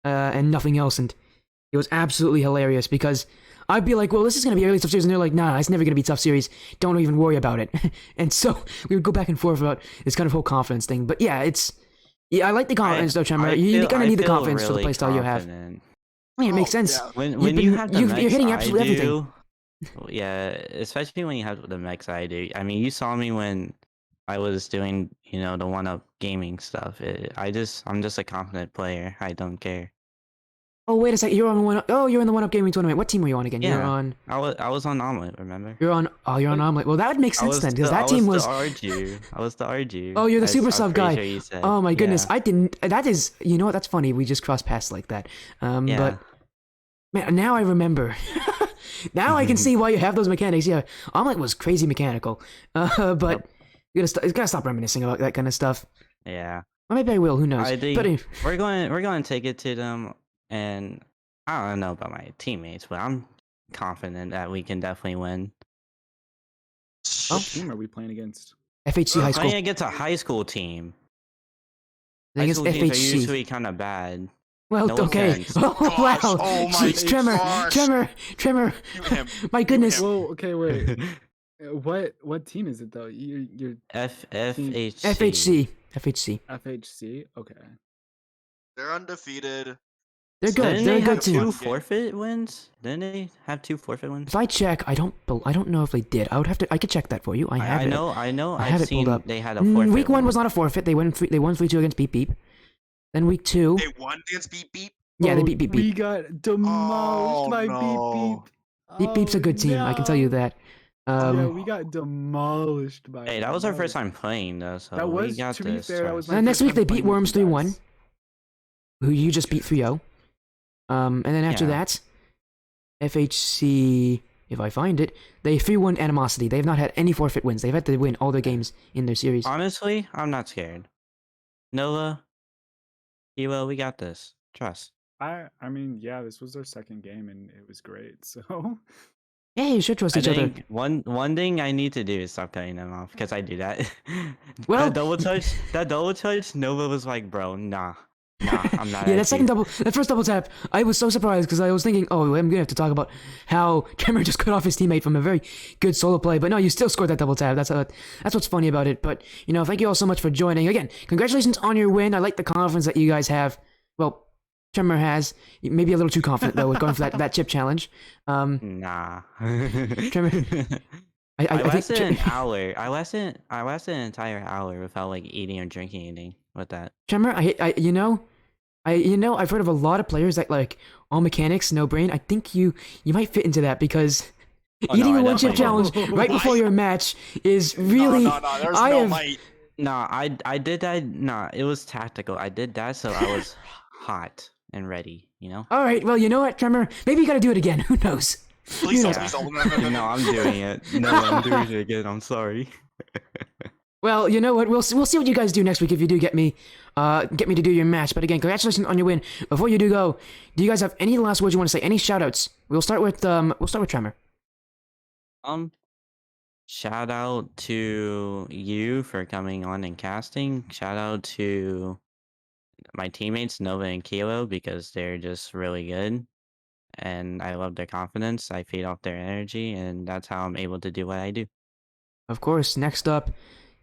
and nothing else, and it was absolutely hilarious because I'd be like, "Well, this is gonna be a really tough series," and they're like, "Nah, it's never gonna be a tough series. Don't even worry about it." And so we would go back and forth about this kind of whole confidence thing. But yeah, I like the confidence though, Tremor. You kind of need the confidence for the playstyle you have. Confident. I mean, it makes Oh, sense. yeah. When You've you been- have the you're mechs hitting I absolutely everything. do, yeah, especially when you have the mechs I do. I mean, you saw me when I was doing, the 1-up gaming stuff. I'm just a confident player. I don't care. Oh wait a second, you're on one. Oh, you're in the 1-up gaming tournament. What team were you on again? You're Yeah. on. I was on Omelet, remember? You're on. Oh, you're on Omelet. Well, that would make sense then, because that team was. the RG. I was the RG. Oh, you're the super I'm sub pretty guy. sure you said. Oh my goodness, Yeah. I didn't. That is. You know what? That's funny. We just crossed paths like that. Yeah. But man, now I remember. Now I can see why you have those mechanics. Yeah, Omelet was crazy mechanical. But you gotta stop reminiscing about that kind of stuff. Yeah. Or maybe I will. Who knows? I think But we're going to take it to them, and I don't know about my teammates, but I'm confident that we can definitely win. Oh. What team are we playing against? FHC High School. Playing against a high school team. I think High it's school teams are FHC. usually kind of bad. Well, No okay. offense. Oh wow. Gosh, oh my Jeez, Tremor, gosh. Tremor. You him. My goodness. Whoa, okay, wait. What team is it though? You're FHC. FHC. FHC. Okay. They're undefeated. They're good. Didn't They're they a good have team. 2 forfeit wins? Didn't they have 2 forfeit wins? If I check, I don't know if they did. I could check that for you. I have I it. know. I I've have it pulled seen up. they had a forfeit. Week 1 win. was not a forfeit. They won 3-2 against Beep Beep. Then week 2, They won against Beep Beep. yeah, they Oh, beat Beep We Beep. got demolished Oh, by no. Beep Beep. Beep Beep's a good team. I can tell you that. Yeah, we got demolished by. Hey, that was our first time playing though, so That we was, got to be this. fair, that was trust. my And next first week time they beat playing with Worms you 3-1, guys. who you just beat 3-0. And then after Yeah. that, FHC, if I find it, they 3-1 Animosity. They have not had any forfeit wins. They've had to win all their games in their series. Honestly, I'm not scared. Nova, Evo, we got this. Trust. I mean, yeah, this was our second game and it was great. So Yeah, you should trust I each other. think one thing I need to do is stop cutting them off because I do that. Well- that double touch, Nova was like, bro, nah, I'm not. Yeah, at you." that first double tap, I was so surprised because I was thinking, oh, I'm gonna have to talk about how Tremor just cut off his teammate from a very good solo play, but no, you still scored that double tap. That's what's funny about it. But thank you all so much for joining. Again, congratulations on your win. I like the confidence that you guys have. Well, Tremor has maybe a little too confident though with going for that chip challenge. Nah. Tremor, I think lasted an hour. I lasted an entire hour without like eating or drinking anything with that. Tremor, I've heard of a lot of players that like all mechanics, no brain. I think you might fit into that because Oh, no, eating I a one chip definitely challenge right before your match is really. No, there's I no have- might. Nah, I did that. Nah, it was tactical. I did that so I was hot and ready. All right, well, you know what, Tremor? Maybe you gotta do it again. Who knows? Please don't. know- Please don't. No, I'm doing it. No, I'm doing it again. I'm sorry. Well, you know what? We'll see what you guys do next week if you do get me to do your match. But again, congratulations on your win. Before you do go, do you guys have any last words you want to say? Any shoutouts? We'll start with Tremor. Shout out to you for coming on and casting. Shout out to my teammates Nova and Kilo because they're just really good, and I love their confidence. I feed off their energy, and that's how I'm able to do what I do. Of course. Next up,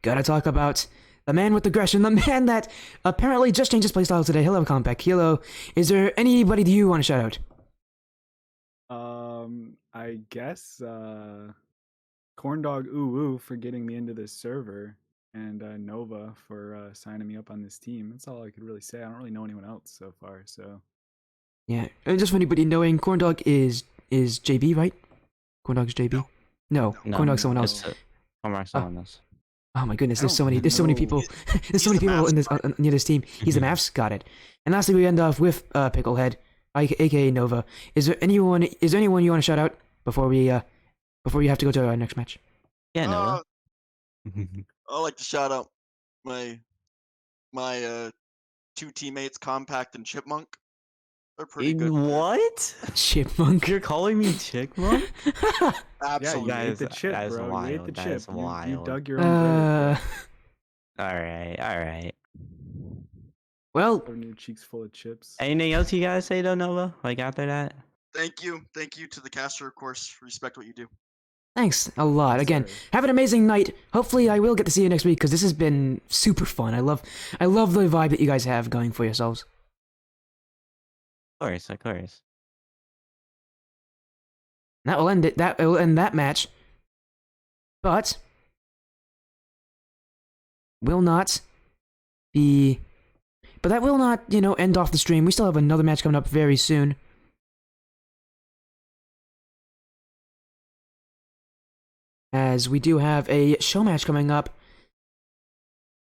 gotta talk about the man with aggression, the man that apparently just changed his playstyle today. Hello, Compact Kilo. Is there anybody do you want to shout out? I guess Corndog Ooh Ooh for getting me into this server, and Nova for signing me up on this team. That's all I could really say. I don't really know anyone else so far, so. Yeah, and just for anybody knowing, Corndog is JB, right? Corndog's JB. No, No, Corndog's someone else. It's someone else. Oh my goodness, I there's so don't many know. people. There's so He's many the people in Mavs, this near this team. He's the Mavs, got it. And lastly, we end off with Picklehead, aka Nova. Is there anyone you want to shout out before you have to go to our next match? Yeah, Nova. I like to shout out my two teammates, Compact and Chipmunk. They're pretty good. What? Chipmunk. You're calling me Chickmunk? Absolutely. Yeah, you ate That the is- chip, that is bro. You ate wild. the That chip. is You wild. dug your own grave, All right. Well, bro. Your cheeks full of chips. Anything else you guys say though, Nova? Like after that? Thank you to the caster, of course. Respect what you do. thanks a lot. Yes, Again, sir. have an amazing night. Hopefully, I will get to see you next week because this has been super fun. I love the vibe that you guys have going for yourselves. Of course. That will end it. That will end that match. But will not be. But that will not, end off the stream. We still have another match coming up very soon. As we do have a show match coming up.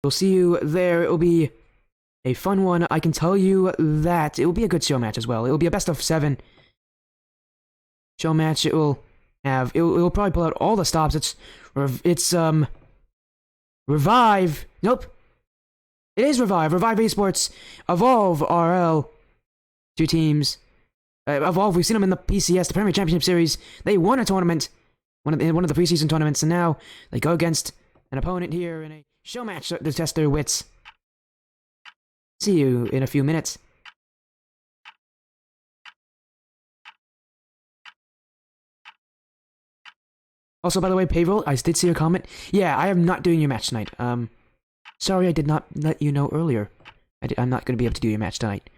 We'll see you there. It will be a fun one. I can tell you that. It will be a good show match as well. It will be a best of 7 show match. It will probably pull out all the stops. It's Revive. Nope. It is Revive. Revive Esports. Evolve RL. 2 teams. Evolve, we've seen them in the PCS, the Premier Championship Series. They won a tournament, one of the preseason tournaments, and now they go against an opponent here in a show match to test their wits. See you in a few minutes. Also, by the way, Payroll, I did see your comment. Yeah, I am not doing your match tonight. Sorry I did not let you know earlier. I'm not going to be able to do your match tonight.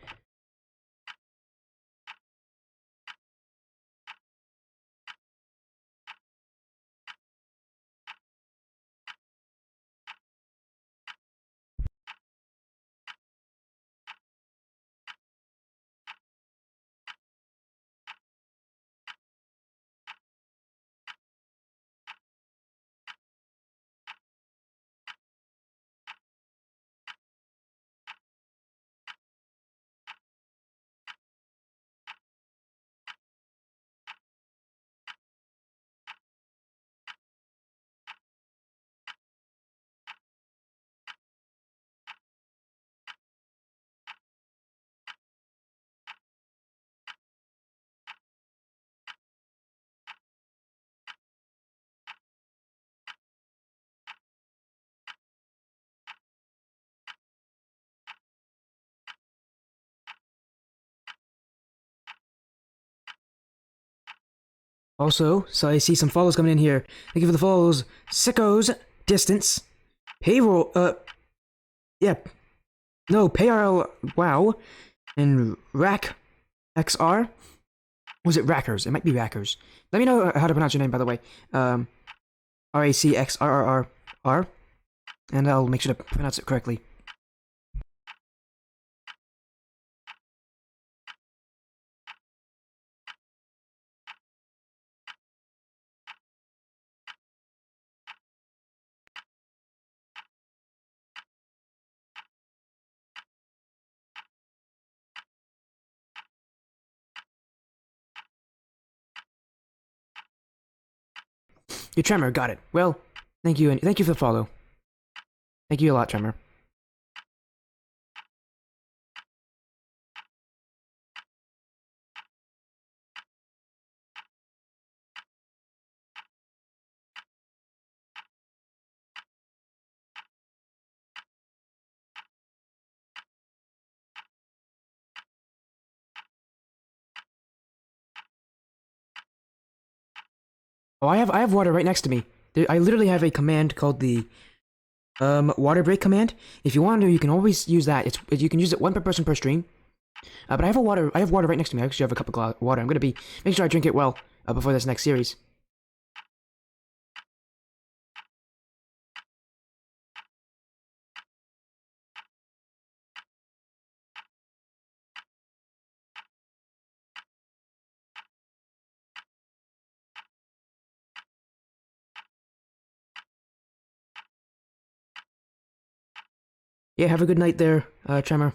Also, so I see some follows coming in here. Thank you for the follows. Sickos, Distance, Payroll, yeah. No, PayRL, wow. And Rack XR. Was it Rackers? It might be Rackers. Let me know how to pronounce your name, by the way. RACXRRR. And I'll make sure to pronounce it correctly. Your Tremor, got it. Well, thank you, and thank you for the follow. Thank you a lot, Tremor. Oh, I have water right next to me. I literally have a command called the water break command. If you want to, you can always use that. You can use it one per person per stream. But I have water right next to me. I actually have a cup of water. I'm gonna be make sure I drink it well before this next series. Yeah, have a good night there, Tremor.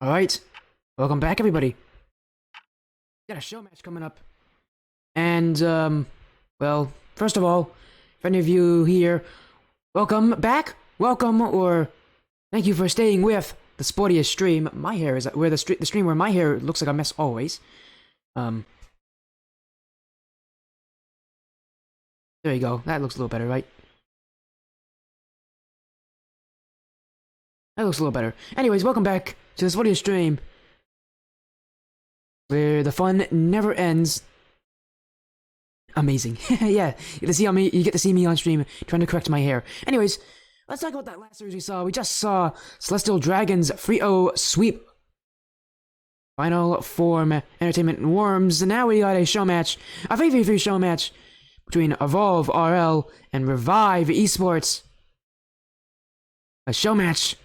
Alright, welcome back everybody. Got a show match coming up. And, well, first of all, if any of you here, welcome back, welcome, or thank you for staying with the sportiest stream. My hair is where the stream where my hair looks like a mess always. There you go, that looks a little better, right? That looks a little better. Anyways, welcome back to the sportiest stream, where the fun never ends. Amazing. Yeah, you get to see me on stream trying to correct my hair. Anyways, let's talk about that last series we saw. We just saw Celestial Dragons 3-0 sweep Final Form Entertainment Worms, and now we got a show match, a 3v3 show match between Evolve RL and Revive Esports. A show match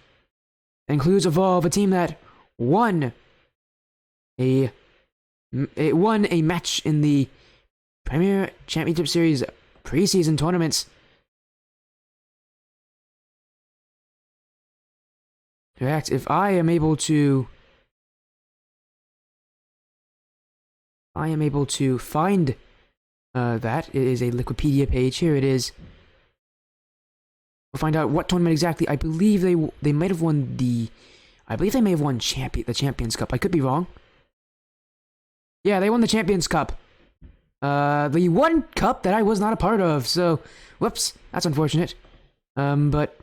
that includes Evolve, a team that won a match in the Premier Championship Series preseason tournaments. In fact, if I am able to find that, it is a Wikipedia page. Here it is. We'll find out what tournament exactly. I believe they might have won the the Champions Cup. I could be wrong. Yeah, they won the Champions Cup. The one cup that I was not a part of, so whoops, that's unfortunate. But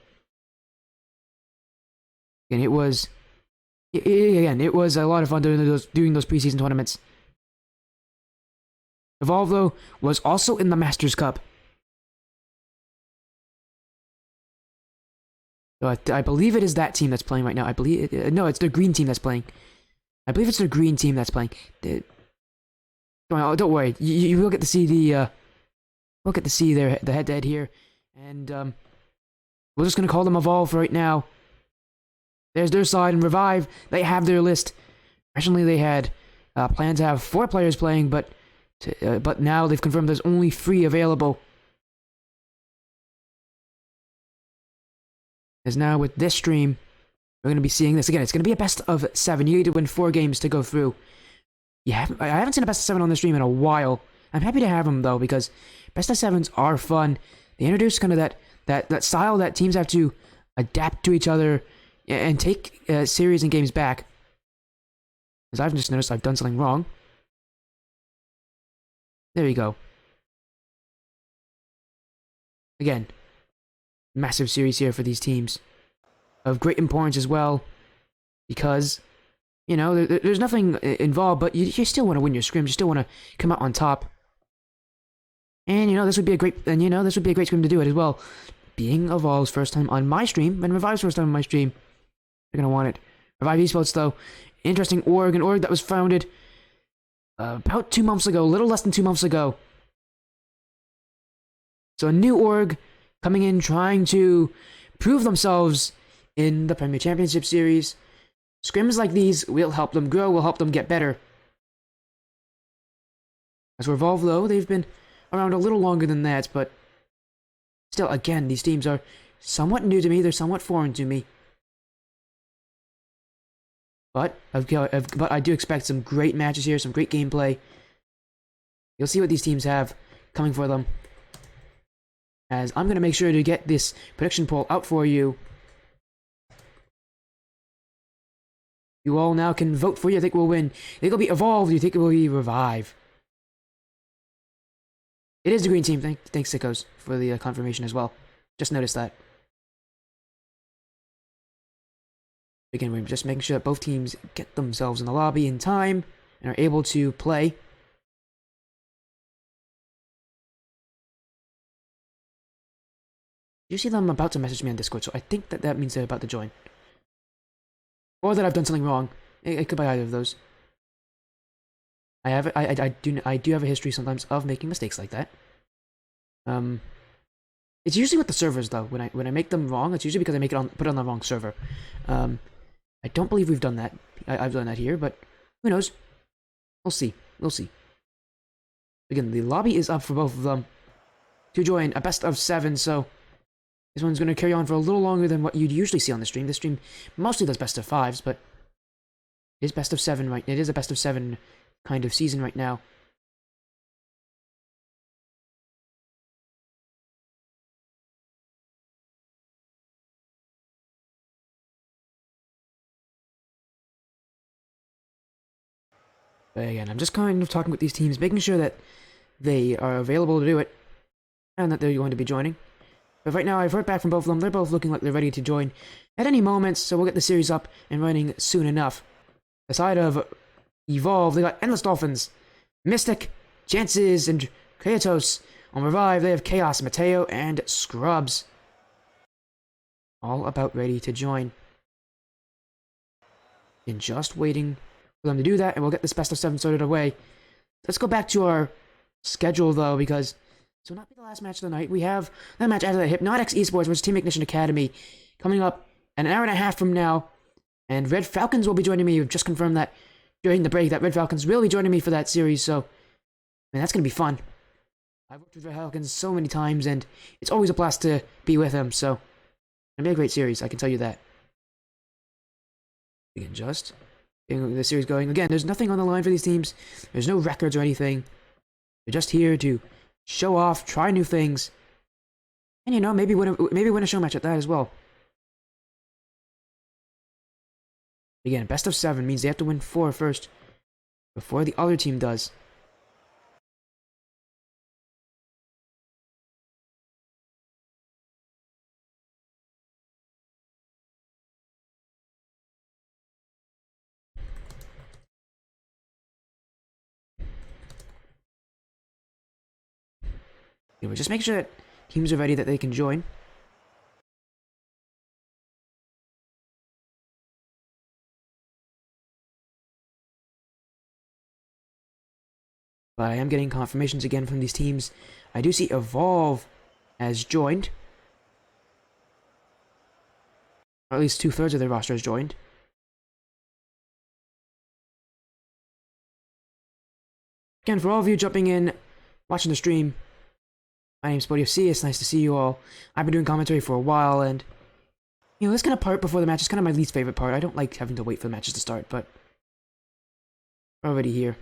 again, it was a lot of fun doing those preseason tournaments. Evolve, though, was also in the Masters Cup. So I believe it is that team that's playing right now. I believe no, it's the green team that's playing. I believe it's the green team that's playing. Don't worry, you will get to see the head-to-head here, and we're just gonna call them Evolve right now. There's their side, and Revive, they have their list. Originally, they had planned to have 4 players playing, but now they've confirmed there's only 3 available. As now with this stream, we're gonna be seeing this again. It's gonna be a best of 7. You need to win 4 games to go through. Yeah, I haven't seen a best of 7 on the stream in a while. I'm happy to have them though, because best of 7s are fun. They introduce kind of that style that teams have to adapt to each other and take series and games back. As I've just noticed I've done something wrong. There you go. Again, massive series here for these teams. Of great importance as well, because you know, there's nothing involved, but you still want to win your scrims. You still want to come out on top. And you know, this would be a great scrim to do it as well. Being Evolve's first time on my stream, and Revive's first time on my stream, you're gonna want it. Revive Esports, though, interesting org, an org that was founded about 2 months ago, a little less than 2 months ago. So a new org coming in, trying to prove themselves in the Premier Championship Series. Scrims like these will help them grow, will help them get better. As for Evolve, though, they've been around a little longer than that, but still, again, these teams are somewhat new to me, they're somewhat foreign to me. But I do expect some great matches here, some great gameplay. You'll see what these teams have coming for them. As I'm going to make sure to get this prediction poll out for you. You all now can vote for who you think will win. You think it'll be Evolve, you think it will be Revive. It is the green team. Thanks, Sickos, for the confirmation as well. Just noticed that. Again, we're just making sure that both teams get themselves in the lobby in time and are able to play. You see them about to message me on Discord, so I think that means they're about to join. Or that I've done something wrong. It could be either of those. I do have a history sometimes of making mistakes like that. It's usually with the servers though. When I make them wrong, it's usually because I put it on the wrong server. I don't believe we've done that. I've done that here, but who knows? We'll see. We'll see. Again, the lobby is up for both of them to join a best of 7, so this one's going to carry on for a little longer than what you'd usually see on the stream. The stream mostly does best of 5s, but It is best of 7, right? It is a best of 7 kind of season right now. But again, I'm just kind of talking with these teams, making sure that they are available to do it, and that they're going to be joining. But right now, I've heard back from both of them. They're both looking like they're ready to join at any moment, so we'll get the series up and running soon enough. Aside of Evolve, they got Endless Dolphins, Mystic, Chances, and Kratos. On Revive, they have Chaos, Mateo, and Scrubs. All about ready to join. And just waiting for them to do that, and we'll get this best of 7 sorted away. Let's go back to our schedule, though, because this will not be the last match of the night. We have that match after that, Hypnotix Esports versus Team Ignition Academy, coming up an hour and a half from now. And Red Falcons will be joining me. We've just confirmed that during the break that Red Falcons will be joining me for that series, so man, that's going to be fun. I've worked with Red Falcons so many times, and it's always a blast to be with them, so it'll be a great series, I can tell you that. We can just getting the series going. Again, there's nothing on the line for these teams. There's no records or anything. They're just here to show off, try new things, and maybe win a show match at that as well. Again, best of 7 means they have to win 4 first before the other team does. Anyway, just make sure that teams are ready, that they can join. But I am getting confirmations again from these teams. I do see Evolve has joined. Or at least 2/3 of their roster has joined. Again, for all of you jumping in, watching the stream, my name's SportyFC. It's nice to see you all. I've been doing commentary for a while, and this kind of part before the match is kind of my least favorite part. I don't like having to wait for the matches to start, but we're already here.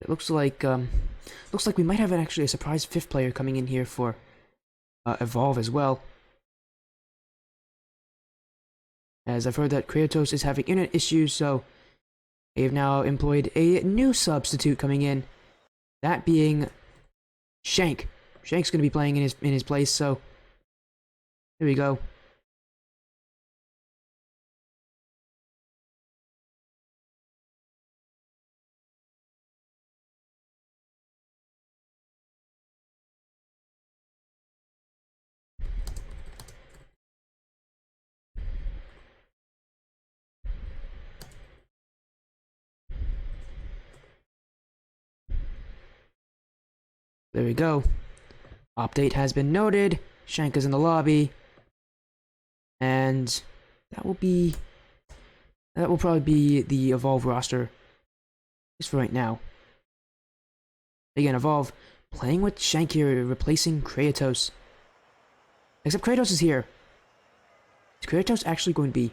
It looks like we might have actually a surprise 5th player coming in here for Evolve as well. As I've heard that Kratos is having internet issues, so they've now employed a new substitute coming in. That being Shank. Shank's going to be playing in his place, so here we go. There we go. Update has been noted. Shank is in the lobby. And that will probably be the Evolve roster. Just for right now. Again, Evolve playing with Shank here, replacing Kratos. Except Kratos is here. Is Kratos actually going to be?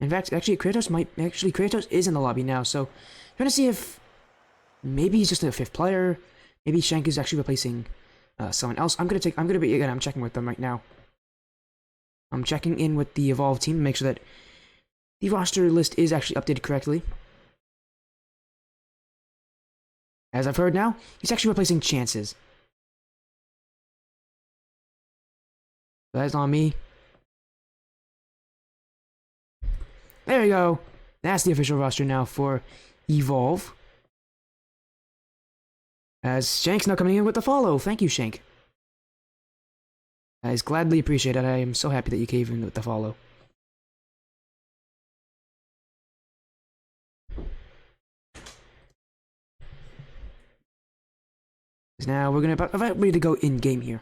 In fact, Kratos is in the lobby now, so trying to see if maybe he's just a 5th player. Maybe Shank is actually replacing someone else. I'm checking with them right now. I'm checking in with the Evolve team to make sure that the roster list is actually updated correctly. As I've heard now, he's actually replacing Chances. So that's on me. There we go. That's the official roster now for Evolve. As Shank's now coming in with the follow. Thank you, Shank. Guys, gladly appreciate it. I am so happy that you came in with the follow. 'Cause now we're about ready to go in game here.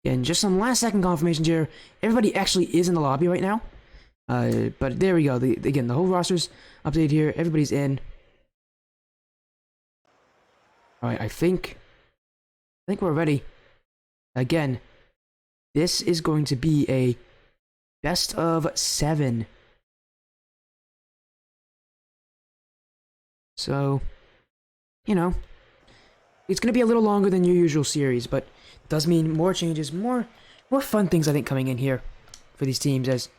And just some last second confirmations here. Everybody actually is in the lobby right now. But there we go. Again, the whole roster's updated here. Everybody's in. Alright, I think we're ready. Again, this is going to be a best of 7. So, you know, it's going to be a little longer than your usual series, but it does mean more changes, more fun things, I think, coming in here for these teams as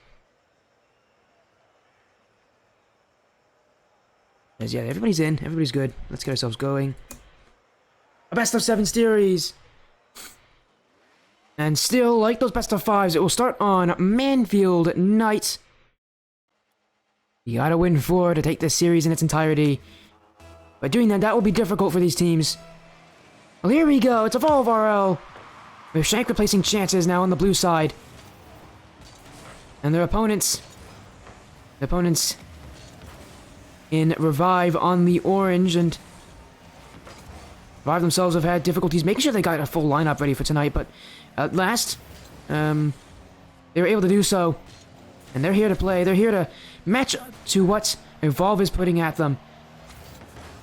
yeah, everybody's in, everybody's good. Let's get ourselves going. A best of 7 series! And still, like those best of 5s, it will start on Manfield night. You gotta win 4 to take this series in its entirety. But doing that will be difficult for these teams. Well, here we go. It's Evolve RL. With Shank replacing Chances now on the blue side. And their opponents. The opponents in Revive on the orange. And Revive themselves have had difficulties making sure they got a full lineup ready for tonight. But at last, they were able to do so. And they're here to play. They're here to match to what Evolve is putting at them.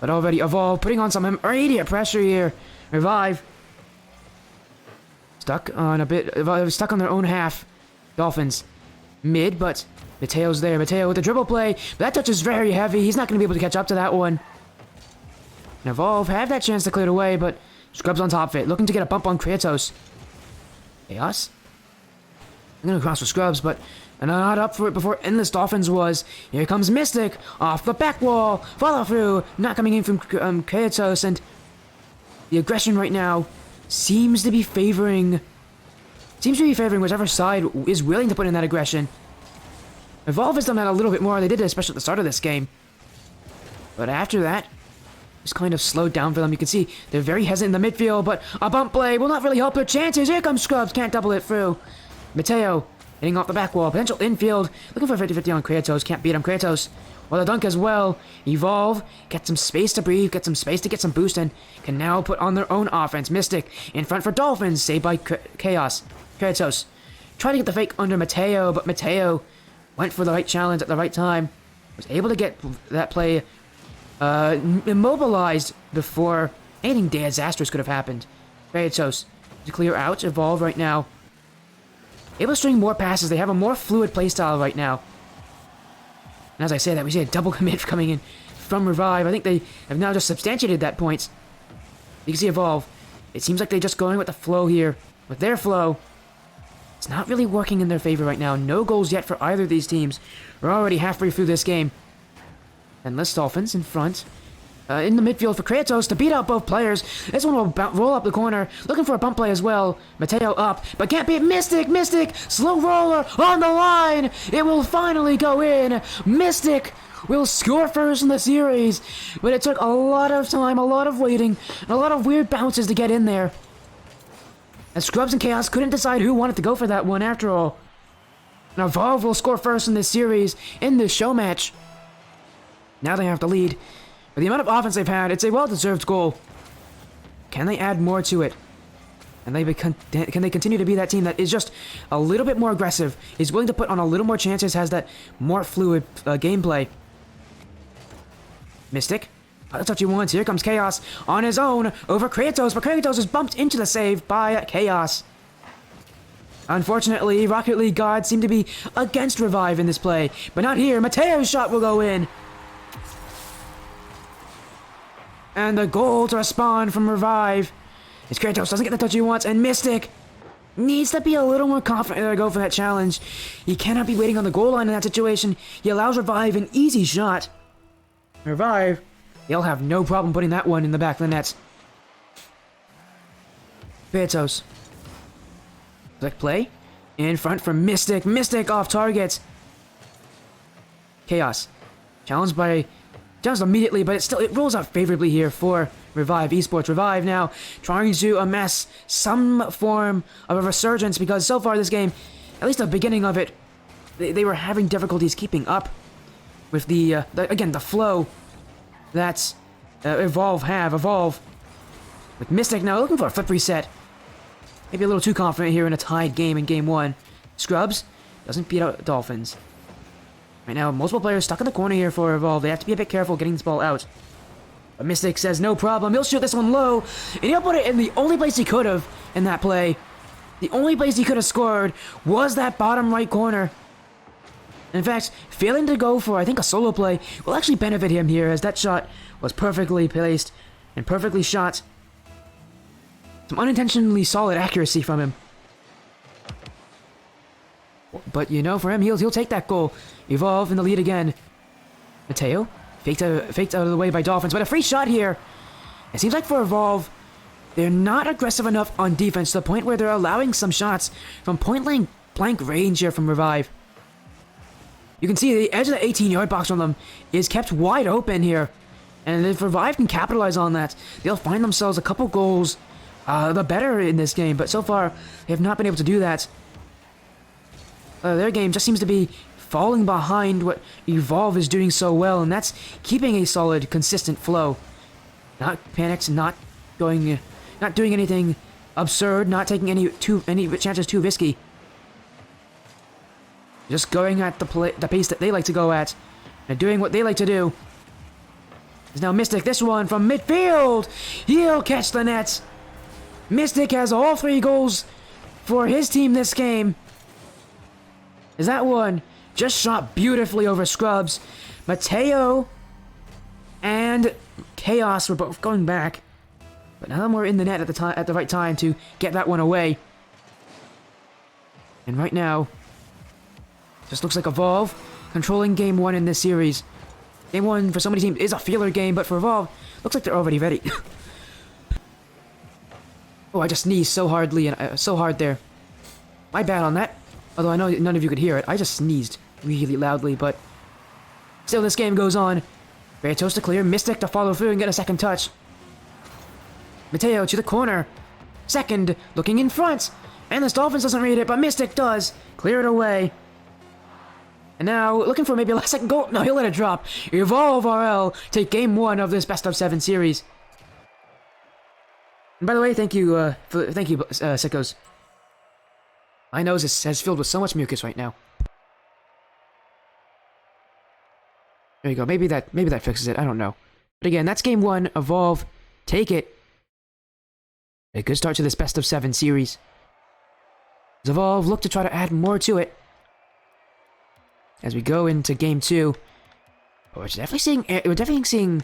But already Evolve putting on some immediate pressure here. Revive stuck on stuck on their own half. Dolphins mid, but Mateo's there. Mateo with the dribble play. But that touch is very heavy. He's not going to be able to catch up to that one. And Evolve have that chance to clear it away, but Scrubs on top of it, looking to get a bump on Kratos. Chaos. I'm going to cross for Scrubs, but not up for it before Endless Dolphins was. Here comes Mystic off the back wall. Follow through. Not coming in from Kratos, and the aggression right now seems to be favoring whichever side is willing to put in that aggression. Evolve has done that a little bit more. They did it especially at the start of this game. But after that, it's kind of slowed down for them. You can see they're very hesitant in the midfield, but a bump play will not really help their chances. Here comes Scrubs. Can't double it through. Mateo hitting off the back wall. Potential infield. Looking for a 50-50 on Kratos. Can't beat him. Kratos. Well, the dunk as well. Evolve. Get some space to breathe. Get some space to get some boost and can now put on their own offense. Mystic in front for Dolphins. Saved by Chaos. Kratos. Tried to get the fake under Mateo, but Mateo went for the right challenge at the right time. Was able to get that play immobilized before anything disastrous could have happened. Kratos to clear out. Evolve right now. Able to string more passes. They have a more fluid playstyle right now. And as I say that, we see a double commit coming in from Revive. I think they have now just substantiated that point. You can see Evolve. It seems like they're just going with the flow here. With their flow, it's not really working in their favor right now. No goals yet for either of these teams. We're already halfway through this game. Endless Dolphins in front. In the midfield for Kratos to beat out both players. This one will roll up the corner. Looking for a bump play as well. Mateo up, but can't beat Mystic. Mystic, slow roller on the line. It will finally go in. Mystic will score first in the series. But it took a lot of time, a lot of waiting, and a lot of weird bounces to get in there. And Scrubs and Chaos couldn't decide who wanted to go for that one after all. Now Evolve will score first in this series, in this show match. Now they have to lead. With the amount of offense they've had, it's a well-deserved goal. Can they add more to it? And can they continue to be that team that is just a little bit more aggressive, is willing to put on a little more chances, has that more fluid gameplay? Mystic. That's what he wants. Here comes Chaos on his own over Kratos, but Kratos is bumped into the save by Chaos. Unfortunately, Rocket League gods seem to be against Revive in this play, but not here. Mateo's shot will go in. And the goal to respond from Revive. As Kratos doesn't get the touch he wants, and Mystic needs to be a little more confident to go for that challenge. He cannot be waiting on the goal line in that situation. He allows Revive an easy shot. Revive They'll have no problem putting that one in the back of the net. Hypnotix. Click play. In front for Mystic. Mystic off target. Chaos. Challenged immediately, but it rolls out favorably here for Revive Esports. Revive now trying to amass some form of a resurgence, because so far this game, at least the beginning of it, they were having difficulties keeping up with the flow that Evolve have. Evolve with Mystic now looking for a flip reset. Maybe a little too confident here in a tied game in Game 1. Scrubs doesn't beat out Dolphins. Right now, multiple players stuck in the corner here for Evolve. They have to be a bit careful getting this ball out. But Mystic says no problem. He'll shoot this one low, and he'll put it in the only place he could have in that play. The only place he could have scored was that bottom right corner. In fact, failing to go for, I think, a solo play will actually benefit him here, as that shot was perfectly placed and perfectly shot. Some unintentionally solid accuracy from him. But, you know, for him, he'll take that goal. Evolve in the lead again. Mateo, faked out of the way by Dolphins, but a free shot here. It seems like for Evolve, they're not aggressive enough on defense to the point where they're allowing some shots from point-blank range here from Revive. You can see the edge of the 18-yard box from them is kept wide open here. And if Revive can capitalize on that, they'll find themselves a couple goals the better in this game. But so far, they have not been able to do that. Their game just seems to be falling behind what Evolve is doing so well, and that's keeping a solid, consistent flow. Not panicked, not doing anything absurd, not taking any chances too risky. Just going at the pace that they like to go at, and doing what they like to do. There's now Mystic, this one from midfield! He'll catch the net! Mystic has all 3 goals for his team this game. Is that one just shot beautifully over Scrubs. Mateo and Chaos were both going back. But none of them were in the net at the right time to get that one away. And right now, just looks like Evolve controlling Game 1 in this series. Game 1 for so many teams is a feeler game, but for Evolve, looks like they're already ready. Oh, I just sneezed so hardly and so hard there. My bad on that. Although I know none of you could hear it, I just sneezed really loudly, but still this game goes on. Hypnotix to clear, Mystic to follow through and get a second touch. Mateo to the corner. Second, looking in front. And this Dolphins doesn't read it, but Mystic does. Clear it away. And now, looking for maybe a last second goal. No, he'll let it drop. Evolve RL take Game 1 of this best of 7 series. And by the way, thank you, sickos. My nose has filled with so much mucus right now. There you go. Maybe that fixes it. I don't know. But again, that's Game 1. Evolve. Take it. A good start to this best of 7 series. As Evolve look to try to add more to it. As we go into Game 2. But we're definitely seeing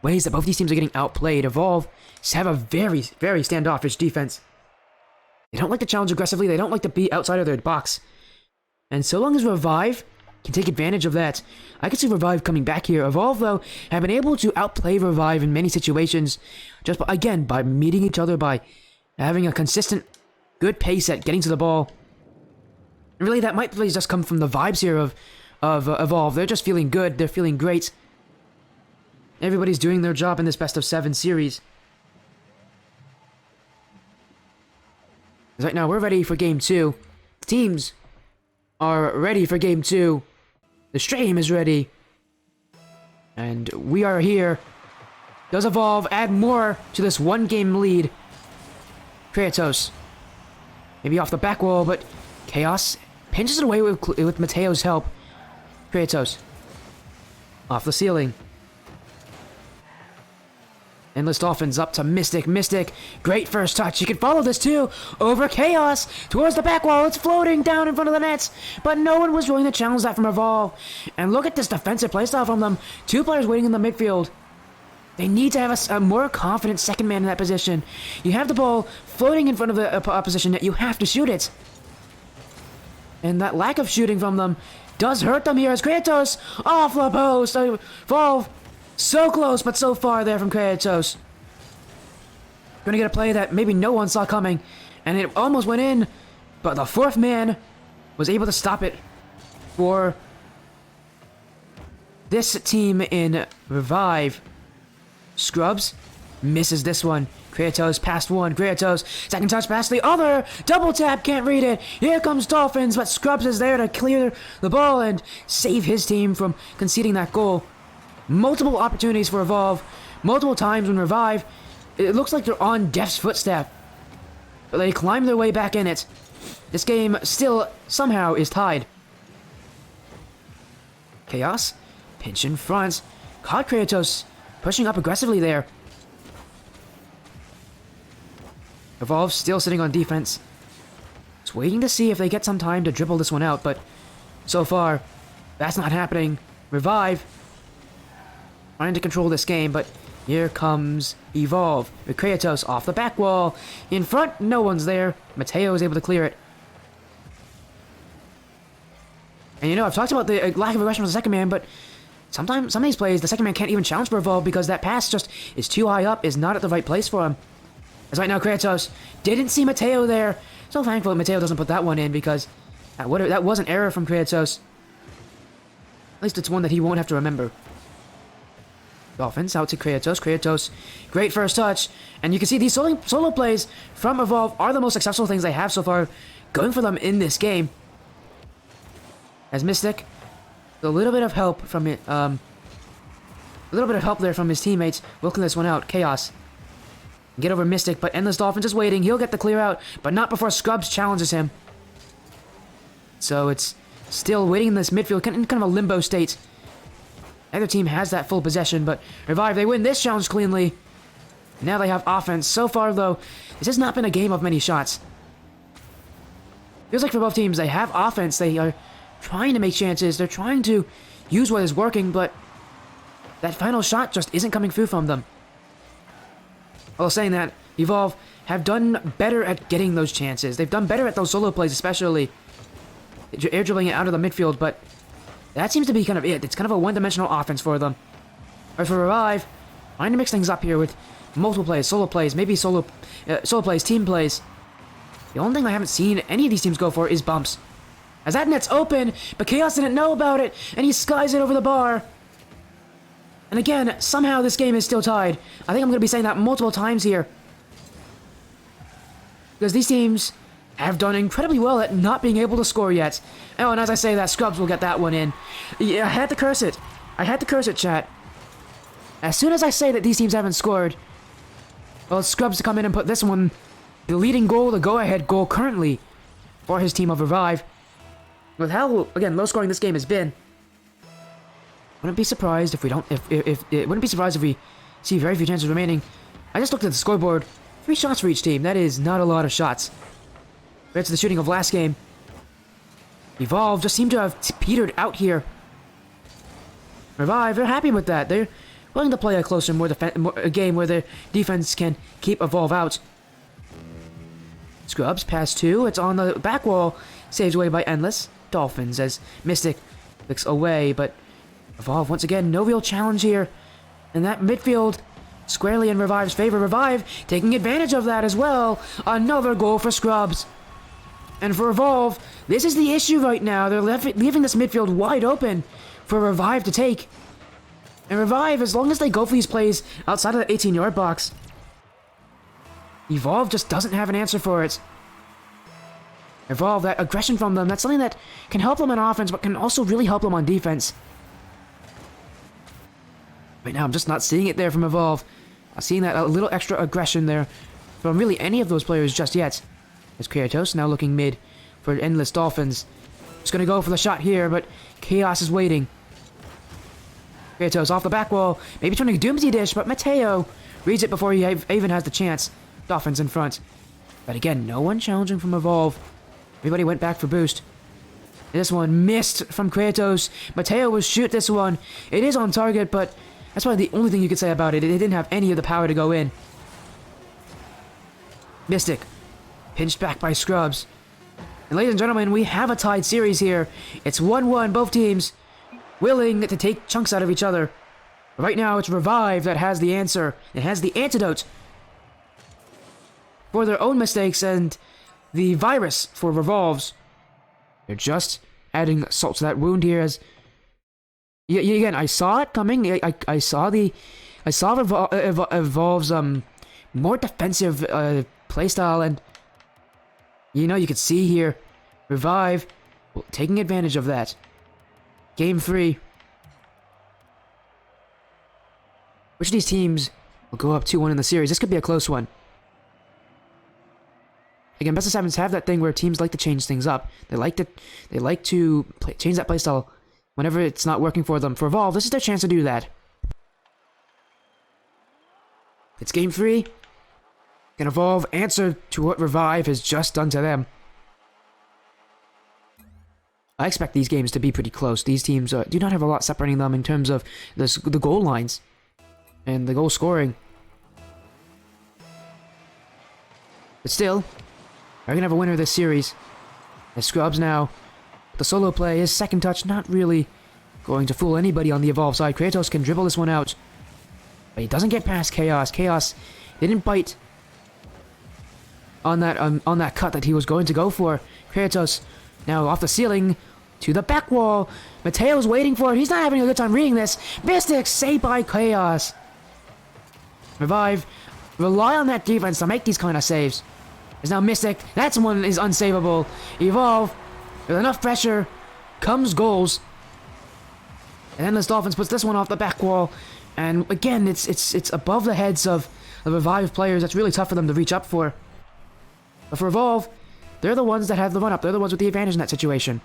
ways that both these teams are getting outplayed. Evolve have a very, very standoffish defense. They don't like to challenge aggressively. They don't like to be outside of their box. And so long as Revive can take advantage of that, I can see Revive coming back here. Evolve, though, have been able to outplay Revive in many situations. Just, again, by meeting each other, by having a consistent, good pace at getting to the ball. And really, that might just come from the vibes here of Evolve. They're just feeling good. They're feeling great. Everybody's doing their job in this best of 7 series. Right now, we're ready for Game 2. Teams are ready for Game 2. The stream is ready. And we are here. Does Evolve add more to this 1-game lead? Hypnotix. Maybe off the back wall, but Chaos pinches it away with Mateo's help. Hypnotix. Off the ceiling. Endless Dolphins up to Mystic. Mystic, great first touch. You can follow this too. Over Chaos, towards the back wall. It's floating down in front of the nets. But no one was willing to challenge that from Evolve. And look at this defensive playstyle from them. 2 players waiting in the midfield. They need to have a more confident second man in that position. You have the ball floating in front of the opposition net. You have to shoot it. And that lack of shooting from them does hurt them here as Hypnotix off the post. Evolve So close, but so far there from Kratos. Gonna get a play that maybe no one saw coming, and it almost went in, but the fourth man was able to stop it for this team in Revive. Scrubs misses this one. Kratos past one. Kratos, second touch past the other. Double tap, can't read it. Here comes Dolphins, but Scrubs is there to clear the ball and save his team from conceding that goal. Multiple opportunities for Evolve. Multiple times when Revive, it looks like they're on Death's footstep. But they climb their way back in it. This game still somehow is tied. Chaos, pinch in front. Caught Kratos pushing up aggressively there. Evolve still sitting on defense. Just waiting to see if they get some time to dribble this one out, but so far, that's not happening. Revive trying to control this game, but here comes Evolve with Kratos off the back wall. In front, no one's there. Mateo is able to clear it. And you know, I've talked about the lack of aggression from the second man, but sometimes, some of these plays, the second man can't even challenge for Evolve because that pass just is too high up, is not at the right place for him. As right now, Kratos didn't see Mateo there. So thankful that Mateo doesn't put that one in because that was an error from Kratos. At least it's one that he won't have to remember. Dolphins out to Kratos. Kratos, great first touch. And you can see these solo plays from Evolve are the most successful things they have so far going for them in this game. As Mystic, a little bit of help from it, a little bit of help there from his teammates, working this one out. Chaos. Get over Mystic, but Endless Dolphin just waiting. He'll get the clear out, but not before Scrubs challenges him. So it's still waiting in this midfield, in kind of a limbo state. Either team has that full possession, but Revive, they win this challenge cleanly. Now they have offense. So far, though, this has not been a game of many shots. Feels like for both teams, they have offense. They are trying to make chances. They're trying to use what is working, but that final shot just isn't coming through from them. While saying that, Evolve have done better at getting those chances. They've done better at those solo plays, especially air dribbling it out of the midfield, but that seems to be kind of it. It's kind of a one-dimensional offense for them. As for Revive, trying to mix things up here with multiple plays, solo plays, maybe solo plays, team plays. The only thing I haven't seen any of these teams go for is bumps. As that net's open, but Chaos didn't know about it, and he skies it over the bar. And again, somehow this game is still tied. I think I'm going to be saying that multiple times here. Because these teams have done incredibly well at not being able to score yet. Oh, and as I say that, Scrubs will get that one in. Yeah, I had to curse it. I had to curse it, chat. As soon as I say that these teams haven't scored, well, it's Scrubs to come in and put this one, the leading goal, the go-ahead goal currently for his team of Revive. With how, again, low-scoring this game has been, wouldn't be surprised if we don't, wouldn't be surprised if we see very few chances remaining. I just looked at the scoreboard. 3 shots for each team. That is not a lot of shots. Compared to the shooting of last game. Evolve just seem to have petered out here. Revive, they're happy with that. They're willing to play a closer, a game where their defense can keep Evolve out. Scrubs, pass 2. It's on the back wall. Saved away by Endless. Dolphins as Mystic looks away, but Evolve, once again, no real challenge here. And that midfield squarely in Revive's favor. Revive taking advantage of that as well. Another goal for Scrubs. And for Evolve, this is the issue right now. They're leaving this midfield wide open for Revive to take. And Revive, as long as they go for these plays outside of the 18-yard box, Evolve just doesn't have an answer for it. Evolve, that aggression from them, that's something that can help them on offense, but can also really help them on defense. Right now, I'm just not seeing it there from Evolve. I'm seeing that a little extra aggression there from really any of those players just yet. There's Kratos now looking mid for Endless Dolphins. Just gonna go for the shot here, but Chaos is waiting. Kratos off the back wall, maybe trying to Doomsday Dish, but Mateo reads it before he even has the chance. Dolphins in front. But again, no one challenging from Evolve. Everybody went back for boost. This one missed from Kratos. Mateo will shoot this one. It is on target, but that's probably the only thing you could say about it. It didn't have any of the power to go in. Mystic. Pinched back by Scrubs. And ladies and gentlemen, we have a tied series here. It's 1-1, both teams willing to take chunks out of each other. Right now, it's Revive that has the answer. It has the antidote for their own mistakes and the virus for Revolve's. They're just adding salt to that wound here as... again, I saw it coming. I saw Evolve's more defensive playstyle, and you could see here Revive taking advantage of that. Game 3. Which of these teams will go up 2-1 in the series? This could be a close one. Again, best of sevens have that thing where teams like to change things up. They like to change that playstyle whenever it's not working for them. For Evolve, this is their chance to do that. It's game 3. Can Evolve answer to what Revive has just done to them? I expect these games to be pretty close. These teams do not have a lot separating them in terms of the goal lines and the goal scoring. But still, we're gonna have a winner of this series. As Scrubs now, the solo play, his second touch, not really going to fool anybody on the Evolve side. Kratos can dribble this one out, but he doesn't get past Chaos. Chaos didn't bite on that cut that he was going to go for. Kratos now off the ceiling to the back wall. Mateo's waiting for it. He's not having a good time reading this. Mystic saved by Chaos. Revive rely on that defense to make these kind of saves. There's now Mystic. That one is unsavable. Evolve with enough pressure comes goals. And then the Dolphins puts this one off the back wall. And again, it's above the heads of the Revive players. That's really tough for them to reach up for. But for Evolve, they're the ones that have the run-up. They're the ones with the advantage in that situation.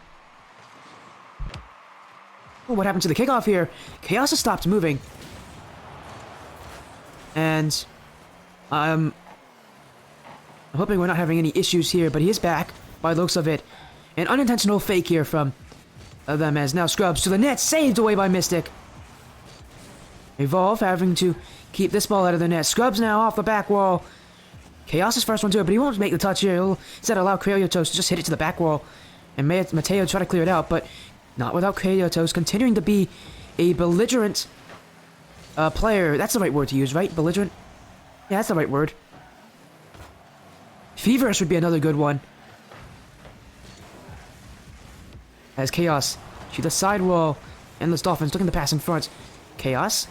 Oh, what happened to the kickoff here? Chaos has stopped moving. And I'm hoping we're not having any issues here, but he is back by the looks of it. An unintentional fake here from them as now Scrubs to the net, saved away by Mystic. Evolve having to keep this ball out of the net. Scrubs now off the back wall. Chaos is first one to it, but he won't make the touch here. He'll instead allow Kratos to just hit it to the back wall. And Mateo try to clear it out, but not without Kratos continuing to be a belligerent player. That's the right word to use, right? Belligerent? Yeah, that's the right word. Feverish would be another good one. As Chaos to the side wall. Endless Dolphins looking to pass in front. Chaos.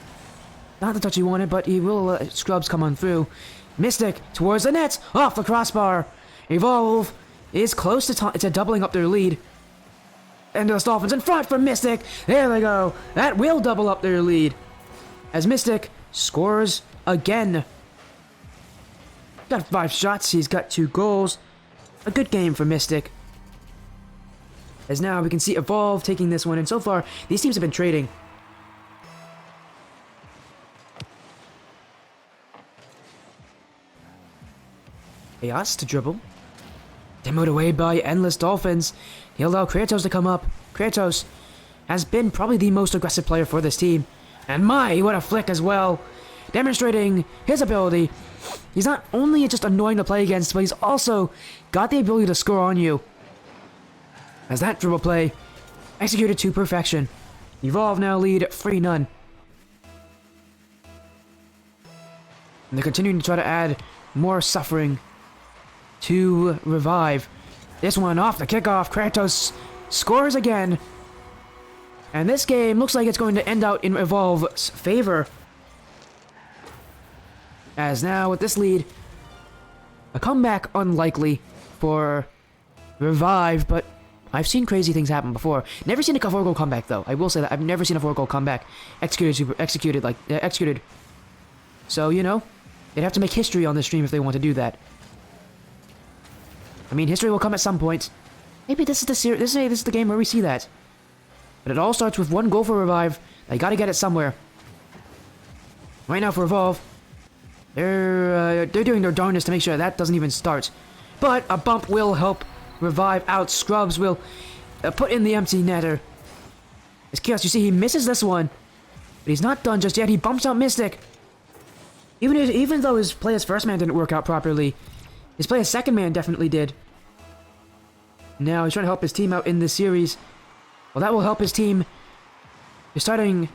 Not the touch he wanted, but he will let Scrubs come on through. Mystic towards the net. Off the crossbar. Evolve is close to doubling up their lead. Endless Dolphins in front for Mystic. There they go. That will double up their lead. As Mystic scores again. Got 5 shots. He's got 2 goals. A good game for Mystic. As now we can see Evolve taking this one. And so far, these teams have been trading. Chaos to dribble. Demoed away by Endless Dolphins. He'll allow Kratos to come up. Kratos has been probably the most aggressive player for this team. And my, what a flick as well. Demonstrating his ability. He's not only just annoying to play against, but he's also got the ability to score on you. As that dribble play executed to perfection. Evolve now lead 3-0. And they're continuing to try to add more suffering to Revive. This one off the kickoff. Kratos scores again. And this game looks like it's going to end out in Evolve's favor. As now with this lead, a comeback unlikely for Revive, but I've seen crazy things happen before. Never seen a 4-goal comeback though. I will say that I've never seen a 4-goal comeback executed. So they'd have to make history on this stream if they want to do that. I mean, history will come at some point. Maybe this is the series. This is the game where we see that. But it all starts with 1 goal for Revive. They got to get it somewhere. Right now for Evolve, they're doing their darndest to make sure that doesn't even start. But a bump will help Revive out. Scrubs will put in the empty netter. As Chaos, you see, he misses this one, but he's not done just yet. He bumps out Mystic. Even though his play as first man didn't work out properly, his play as second man definitely did. Now he's trying to help his team out in this series. Well, that will help his team. They're starting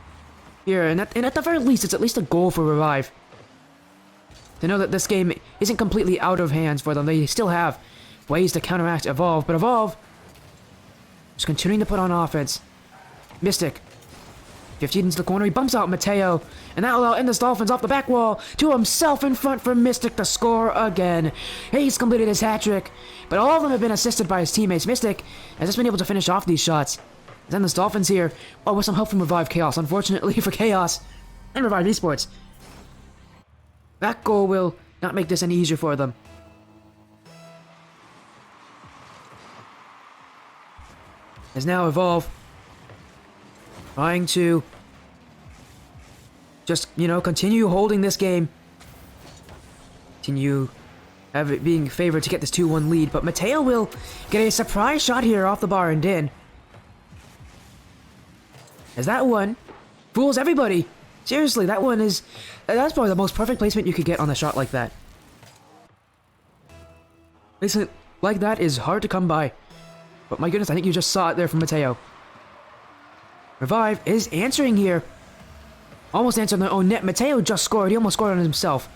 here, and at the very least, it's at least a goal for Revive. To know that this game isn't completely out of hands for them. They still have ways to counteract Evolve, but Evolve is continuing to put on offense. Mystic 15 into the corner, he bumps out Mateo, and that will allow Endless Dolphins off the back wall to himself in front for Mystic to score again. He's completed his hat trick, but all of them have been assisted by his teammates. Mystic has just been able to finish off these shots. Endless Dolphins here, oh, with some help from Revive Chaos, unfortunately for Chaos and Revive Esports. That goal will not make this any easier for them. As now Evolve trying to just, continue holding this game. Continue have it being favored to get this 2-1 lead, but Mateo will get a surprise shot here off the bar and in. As that one fools everybody. Seriously, that's probably the most perfect placement you could get on a shot like that. Placement like that is hard to come by. But my goodness, I think you just saw it there from Mateo. Revive is answering here. Almost answered on their own net. Mateo just scored. He almost scored on himself.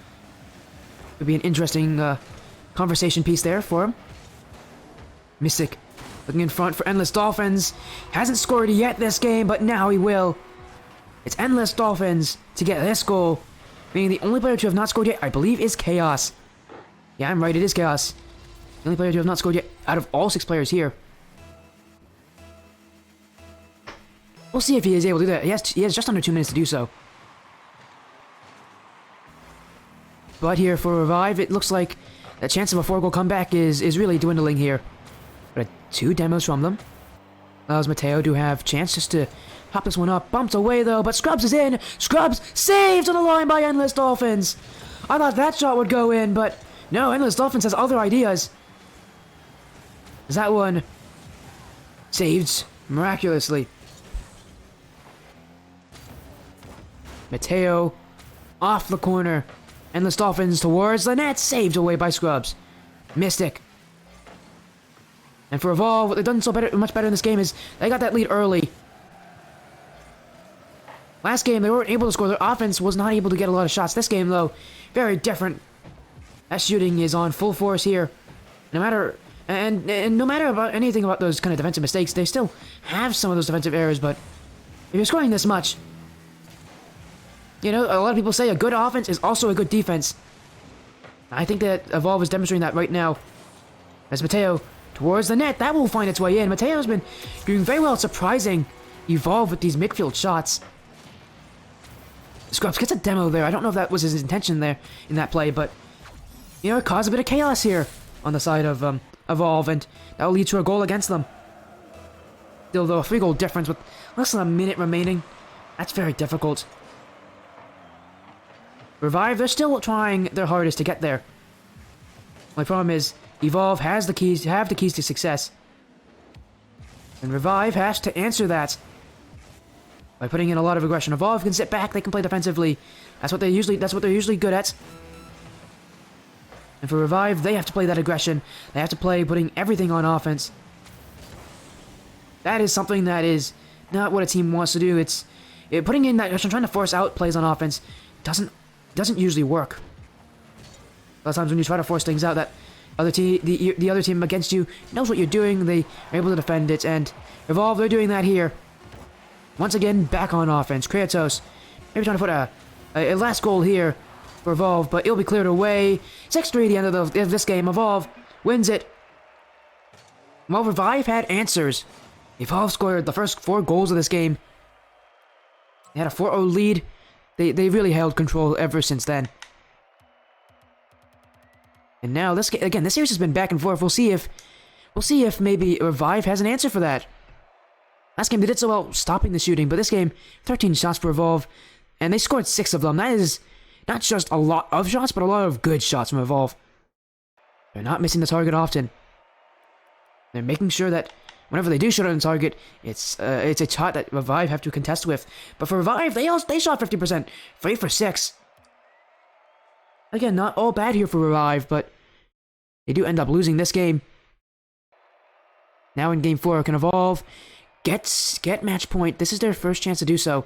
Could be an interesting conversation piece there for him. Mystic looking in front for Endless Dolphins. Hasn't scored yet this game, but now he will. It's Endless Dolphins to get this goal. Meaning the only player to have not scored yet, I believe, is Chaos. Yeah, I'm right, it is Chaos. The only player to have not scored yet out of all 6 players here. We'll see if he is able to do that. He has just under 2 minutes to do so. But here for Revive, it looks like the chance of a 4-goal comeback is really dwindling here. But 2 demos from them allows Mateo to have chance just to pop this one up. Bumped away though, but Scrubs is in. Scrubs saved on the line by Endless Dolphins. I thought that shot would go in, but no, Endless Dolphins has other ideas. Is that one saved miraculously? Mateo off the corner. Endless Dolphins towards the net, saved away by Scrubs. Mystic. And for Evolve, what they've done much better in this game is they got that lead early. Last game, they weren't able to score. Their offense was not able to get a lot of shots. This game, though, very different. That shooting is on full force here. No matter about anything about those kind of defensive mistakes, they still have some of those defensive errors, but if you're scoring this much, a lot of people say a good offense is also a good defense. I think that Evolve is demonstrating that right now. As Mateo towards the net, that will find its way in. Mateo's been doing very well at surprising Evolve with these midfield shots. Scrubs gets a demo there. I don't know if that was his intention there in that play, but it caused a bit of chaos here on the side of Evolve, and that will lead to a goal against them. Still, though, a 3-goal difference with less than a minute remaining. That's very difficult. Revive, they're still trying their hardest to get there. My problem is, Evolve have the keys to success. And Revive has to answer that by putting in a lot of aggression. Evolve can sit back, they can play defensively. That's what they're usually good at. And for Revive, they have to play that aggression. They have to play putting everything on offense. That is something that is not what a team wants to do. It's putting in that aggression, trying to force out plays on offense doesn't usually work. A lot of times when you try to force things out, that the other team against you knows what you're doing. They are able to defend it, and Evolve, they're doing that here. Once again, back on offense. Kratos maybe trying to put a last goal here for Evolve, but it'll be cleared away. 6-3 at the end of this game. Evolve wins it. While Revive had answers, Evolve scored the first 4 goals of this game. They had a 4-0 lead. They really held control ever since then. And now this series has been back and forth. We'll see if maybe Revive has an answer for that. Last game they did so well stopping the shooting, but this game 13 shots for Evolve, and they scored 6 of them. That is not just a lot of shots, but a lot of good shots from Evolve. They're not missing the target often. They're making sure that whenever they do shoot on target, it's a shot that Revive have to contest with. But for Revive, they shot 50%, 3 for 6. Again, not all bad here for Revive, but they do end up losing this game. Now in Game 4, can Evolve get match point? This is their first chance to do so.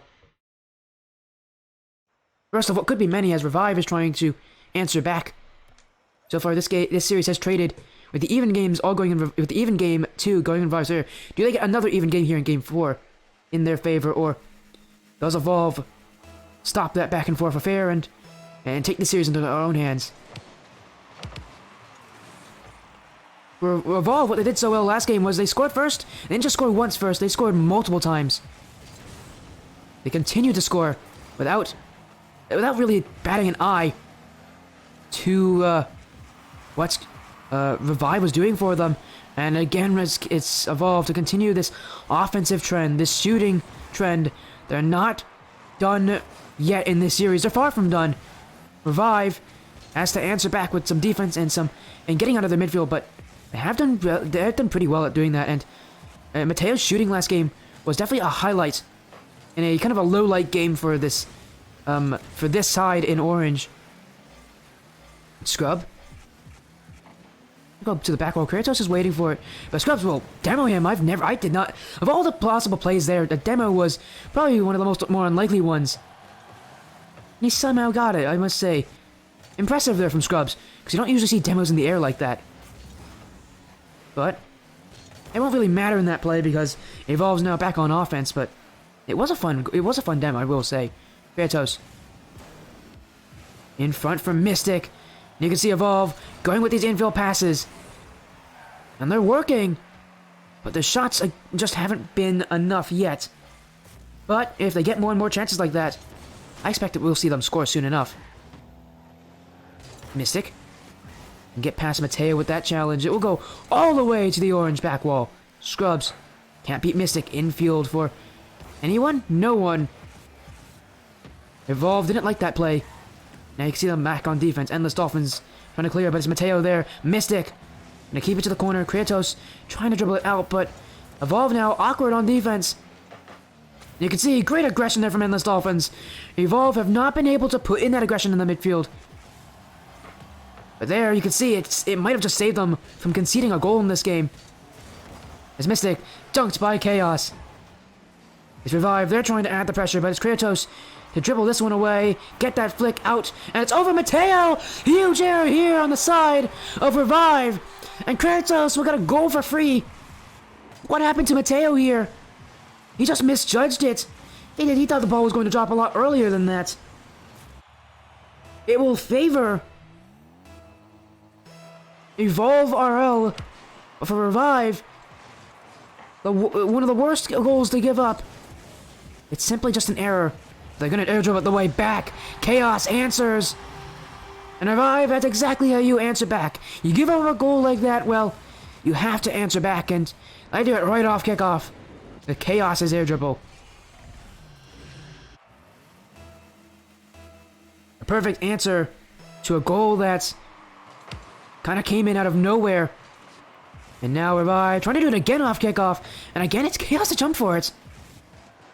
First of what could be many, as Revive is trying to answer back. So far, this series has traded with the even games all going in, with the even game 2 going in Revive's favor. Do they get another even game here in game 4 in their favor, or does Evolve stop that back and forth affair and take the series into their own hands? For Evolve, what they did so well last game was they scored first, and didn't just score once first, they scored multiple times. They continued to score without really batting an eye to what Revive was doing for them. And again, it's Evolve to continue this offensive trend, this shooting trend. They're not done yet in this series. They're far from done. Revive has to answer back with some defense and getting out of the midfield, but they have done pretty well at doing that. And Mateo's shooting last game was definitely a highlight in a kind of a low light game for this side in orange. Scrub. Go to the back wall. Kratos is waiting for it, but Scrubs will demo him. I did not. Of all the possible plays there, the demo was probably one of the more unlikely ones. And he somehow got it, I must say. Impressive there from Scrubs, because you don't usually see demos in the air like that. But it won't really matter in that play because Evolve's now back on offense. But it was a fun demo, I will say. Kratos in front from Mystic. You can see Evolve going with these infield passes. And they're working. But the shots just haven't been enough yet. But if they get more and more chances like that, I expect that we'll see them score soon enough. Mystic. And get past Mateo with that challenge. It will go all the way to the orange back wall. Scrubs. Can't beat Mystic. Infield for anyone? No one. Evolve didn't like that play. Now you can see them back on defense. Endless Dolphins trying to clear, but it's Mateo there. Mystic. Gonna keep it to the corner. Kratos trying to dribble it out, but Evolve now awkward on defense. You can see great aggression there from Endless Dolphins. Evolve have not been able to put in that aggression in the midfield. But there, you can see it might have just saved them from conceding a goal in this game. As Mystic dunked by Chaos. It's Revive. They're trying to add the pressure, but it's Kratos to dribble this one away, get that flick out, and it's over Mateo! Huge error here on the side of Revive. And Kratos will get a goal for free. What happened to Mateo here? He just misjudged it. He thought the ball was going to drop a lot earlier than that. It will favor Evolve RL for Revive. One of the worst goals to give up. It's simply just an error. They're gonna air dribble it the way back. Chaos answers. And Revive, that's exactly how you answer back. You give up a goal like that, well, you have to answer back, and I do it right off kickoff. The Chaos is air dribble. A perfect answer to a goal that kind of came in out of nowhere. And now Revive trying to do it again off kickoff, and again it's Chaos to jump for it.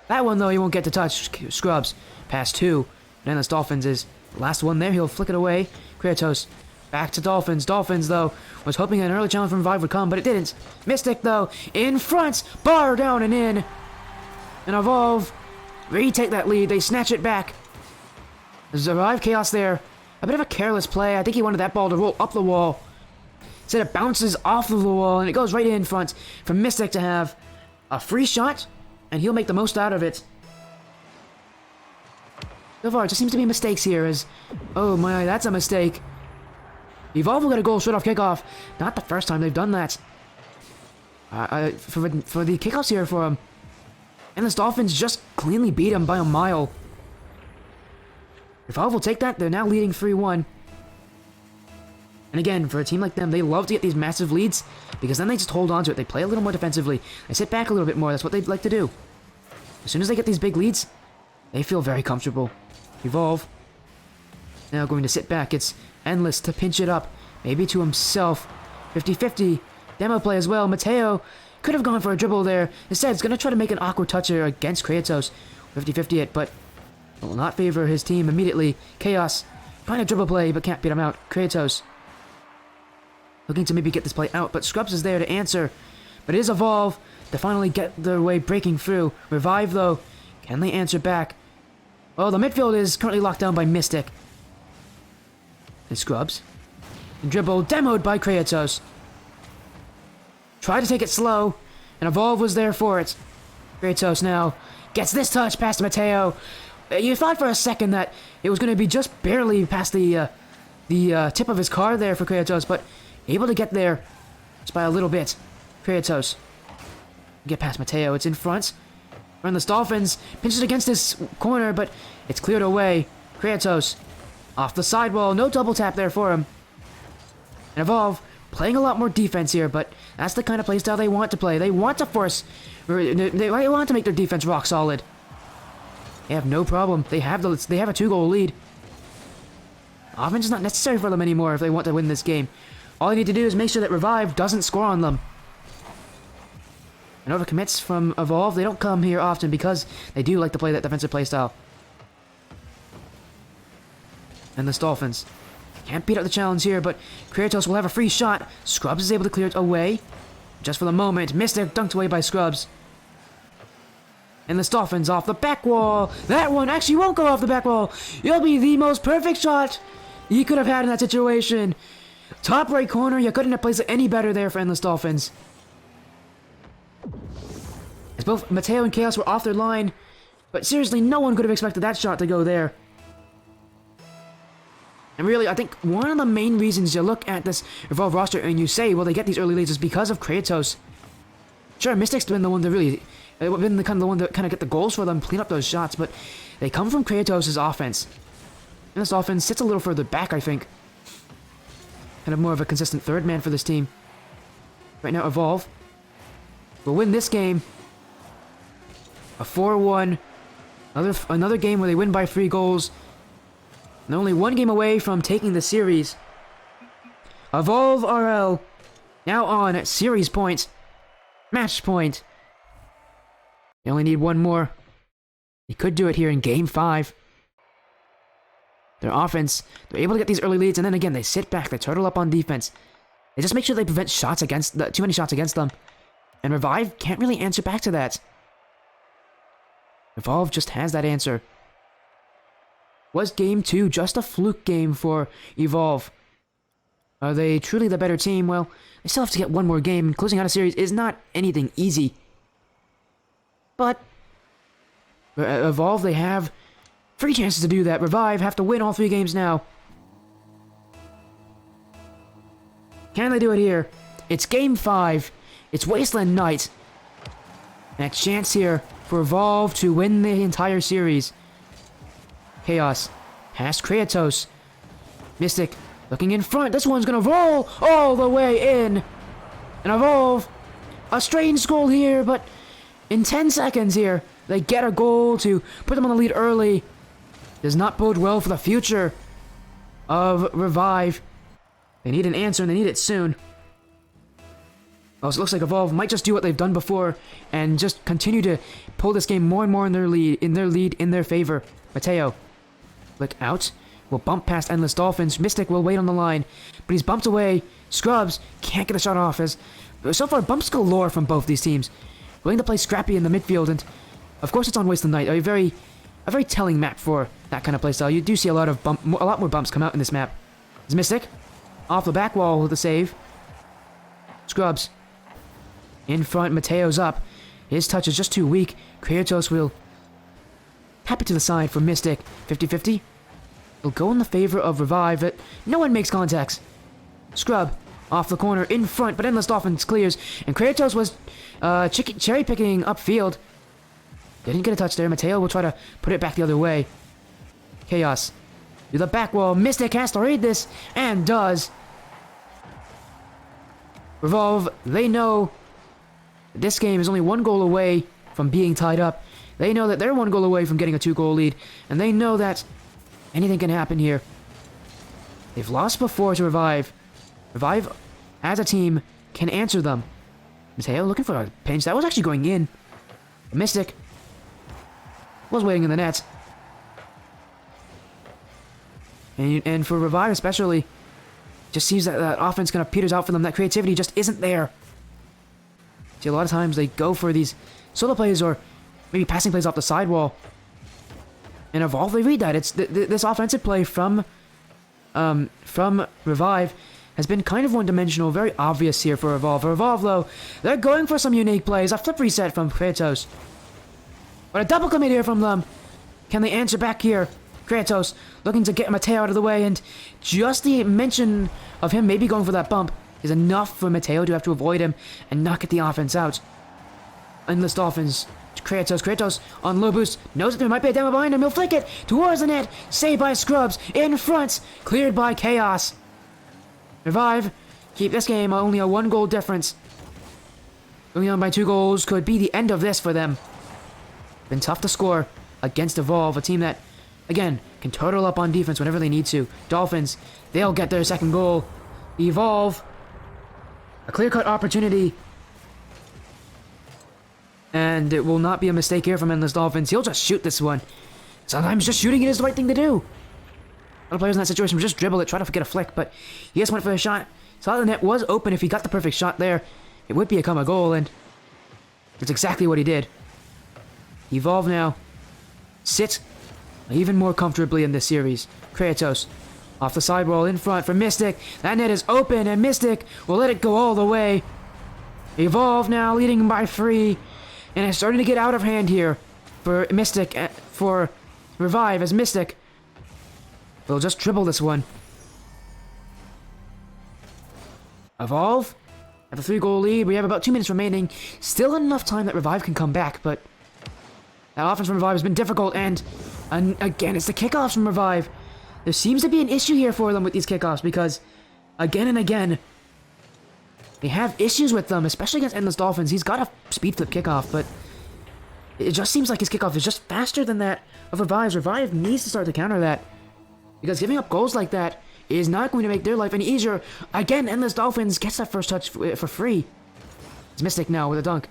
That one, though, he won't get to touch. Scrubs. Pass 2. And Endless Dolphins is the last one there. He'll flick it away. Kratos. Back to Dolphins. Dolphins, though, was hoping an early challenge from Revive would come, but it didn't. Mystic, though, in front. Bar down and in. And Evolve retake that lead. They snatch it back. There's Revive Chaos there. A bit of a careless play. I think he wanted that ball to roll up the wall. Instead, it bounces off of the wall, and it goes right in front for Mystic to have a free shot. And he'll make the most out of it. So far, it just seems to be mistakes here as... Oh my, that's a mistake. Evolve will get a goal straight off kickoff. Not the first time they've done that. For the kickoffs here for him. Endless Dolphins just cleanly beat him by a mile. Evolve will take that. They're now leading 3-1. And again, for a team like them, they love to get these massive leads because then they just hold on to it. They play a little more defensively. They sit back a little bit more. That's what they'd like to do. As soon as they get these big leads, they feel very comfortable. Evolve. Now going to sit back. It's Endless to pinch it up. Maybe to himself. 50-50. Demo play as well. Mateo could have gone for a dribble there. Instead, he's going to try to make an awkward toucher against Kratos. 50-50 it, but it will not favor his team immediately. Chaos. Trying to dribble play, but can't beat him out. Kratos. Looking to maybe get this play out, but Scrubs is there to answer. But it is Evolve to finally get their way breaking through. Revive, though. Can they answer back? Well, the midfield is currently locked down by Mystic. And Scrubs. And dribble demoed by Kratos. Try to take it slow, and Evolve was there for it. Kratos now gets this touch past Mateo. You thought for a second that it was going to be just barely past the tip of his car there for Kratos, but able to get there just by a little bit. Kratos get past Mateo. It's in front. Friendless Dolphins pinches against this corner, but it's cleared away. Kratos off the sidewall. No double tap there for him. And Evolve playing a lot more defense here, but that's the kind of playstyle they want to play. They want to force... They want to make their defense rock solid. They have no problem. They have a 2-goal lead. Offense is not necessary for them anymore if they want to win this game. All they need to do is make sure that Revive doesn't score on them. And overcommits from Evolve, they don't come here often because they do like to play that defensive playstyle. And the Dolphins can't beat up the challenge here, but Kratos will have a free shot. Scrubs is able to clear it away. Just for the moment, Mystic dunked away by Scrubs. And the Dolphins off the back wall. That one actually won't go off the back wall. It'll be the most perfect shot you could have had in that situation. Top right corner, you couldn't have placed it any better there for Endless Dolphins. As both Mateo and Chaos were off their line, but seriously, no one could have expected that shot to go there. And really, I think one of the main reasons you look at this Evolve roster and you say, well, they get these early leads is because of Kratos. Sure, Mystic's been the one to really, been the kind of get the goals for them, clean up those shots, but they come from Kratos' offense. And this offense sits a little further back, I think. Kind of more of a consistent third man for this team. Right now, Evolve will win this game. A 4-1. Another game where they win by 3 goals. And only 1 game away from taking the series. Evolve RL now on series point. Match point. They only need 1 more. They could do it here in game 5. Their offense, they're able to get these early leads, and then again, they sit back, they turtle up on defense. They just make sure they prevent shots against too many shots against them. And Revive can't really answer back to that. Evolve just has that answer. Was game 2 just a fluke game for Evolve? Are they truly the better team? Well, they still have to get 1 more game. Closing out a series is not anything easy. But Evolve, they have 3 chances to do that. Revive have to win all 3 games now. Can they do it here? It's game 5. It's Wasteland Night. And a chance here for Evolve to win the entire series. Chaos past Kratos. Mystic looking in front. This one's gonna roll all the way in. And Evolve, a strange goal here, but in 10 seconds here, they get a goal to put them on the lead early. Does not bode well for the future of Revive. They need an answer, and they need it soon. Well, so it looks like Evolve might just do what they've done before and just continue to pull this game more and more in their favor. Mateo, look out. Will bump past Endless Dolphins. Mystic will wait on the line, but he's bumped away. Scrubs can't get a shot off. As so far, bumps galore from both these teams. Willing to play scrappy in the midfield, and of course, it's on Wasteland Night. A very telling map for that kind of playstyle. You do see a lot more bumps come out in this map. It's Mystic off the back wall with the save. Scrubs in front. Mateo's up. His touch is just too weak. Kratos will tap it to the side for Mystic. 50-50. It'll go in the favor of Revive, but no one makes contacts. Scrub off the corner in front, but Endless Dolphins clears, and Kratos was cherry picking upfield. Didn't get a touch there. Mateo will try to put it back the other way. Chaos to the back wall. Mystic has to read this, and does. Revolve, they know this game is only 1 goal away from being tied up. They know that they're 1 goal away from getting a 2-goal lead, and they know that anything can happen here. They've lost before to Revive. Revive, as a team, can answer them. Mateo looking for a pinch. That was actually going in. Mystic was waiting in the net. And for Revive especially, just seems that that offense kind of peters out for them. That creativity just isn't there. See, a lot of times they go for these solo plays or maybe passing plays off the sidewall. And Evolve, they read that. It's this offensive play from Revive has been kind of one-dimensional, very obvious here for Evolve. For Evolve, though, they're going for some unique plays. A flip reset from Kratos. But a double commit here from them. Can they answer back here? Kratos looking to get Mateo out of the way, and just the mention of him maybe going for that bump is enough for Mateo to have to avoid him and not get the offense out. Endless Dolphins. Kratos on low boost, knows that there might be a demo behind him, he'll flick it towards the net, saved by Scrubs, in front, cleared by Chaos. Revive, keep this game only a 1-goal difference. Going on by 2 goals could be the end of this for them. Been tough to score against Evolve, a team that, again, can total up on defense whenever they need to. Dolphins, they'll get their 2nd goal. Evolve, a clear-cut opportunity. And it will not be a mistake here from Endless Dolphins. He'll just shoot this one. Sometimes just shooting it is the right thing to do. Other players in that situation would just dribble it, try to get a flick, but he just went for the shot. Saw the net was open. If he got the perfect shot there, it would become a goal, and that's exactly what he did. Evolve now sit even more comfortably in this series. Kratos off the sidewall in front for Mystic. That net is open, and Mystic will let it go all the way. Evolve now leading by 3. And it's starting to get out of hand here for Mystic, for Revive, as Mystic will just dribble this one. Evolve at the 3-goal lead. We have about 2 minutes remaining. Still enough time that Revive can come back, but that offense from Revive has been difficult, and again, it's the kickoffs from Revive. There seems to be an issue here for them with these kickoffs, because again and again, they have issues with them, especially against Endless Dolphins. He's got a speed flip kickoff, but it just seems like his kickoff is just faster than that of Revive's. Revive needs to start to counter that, because giving up goals like that is not going to make their life any easier. Again, Endless Dolphins gets that first touch for free. It's Mystic now with a dunk.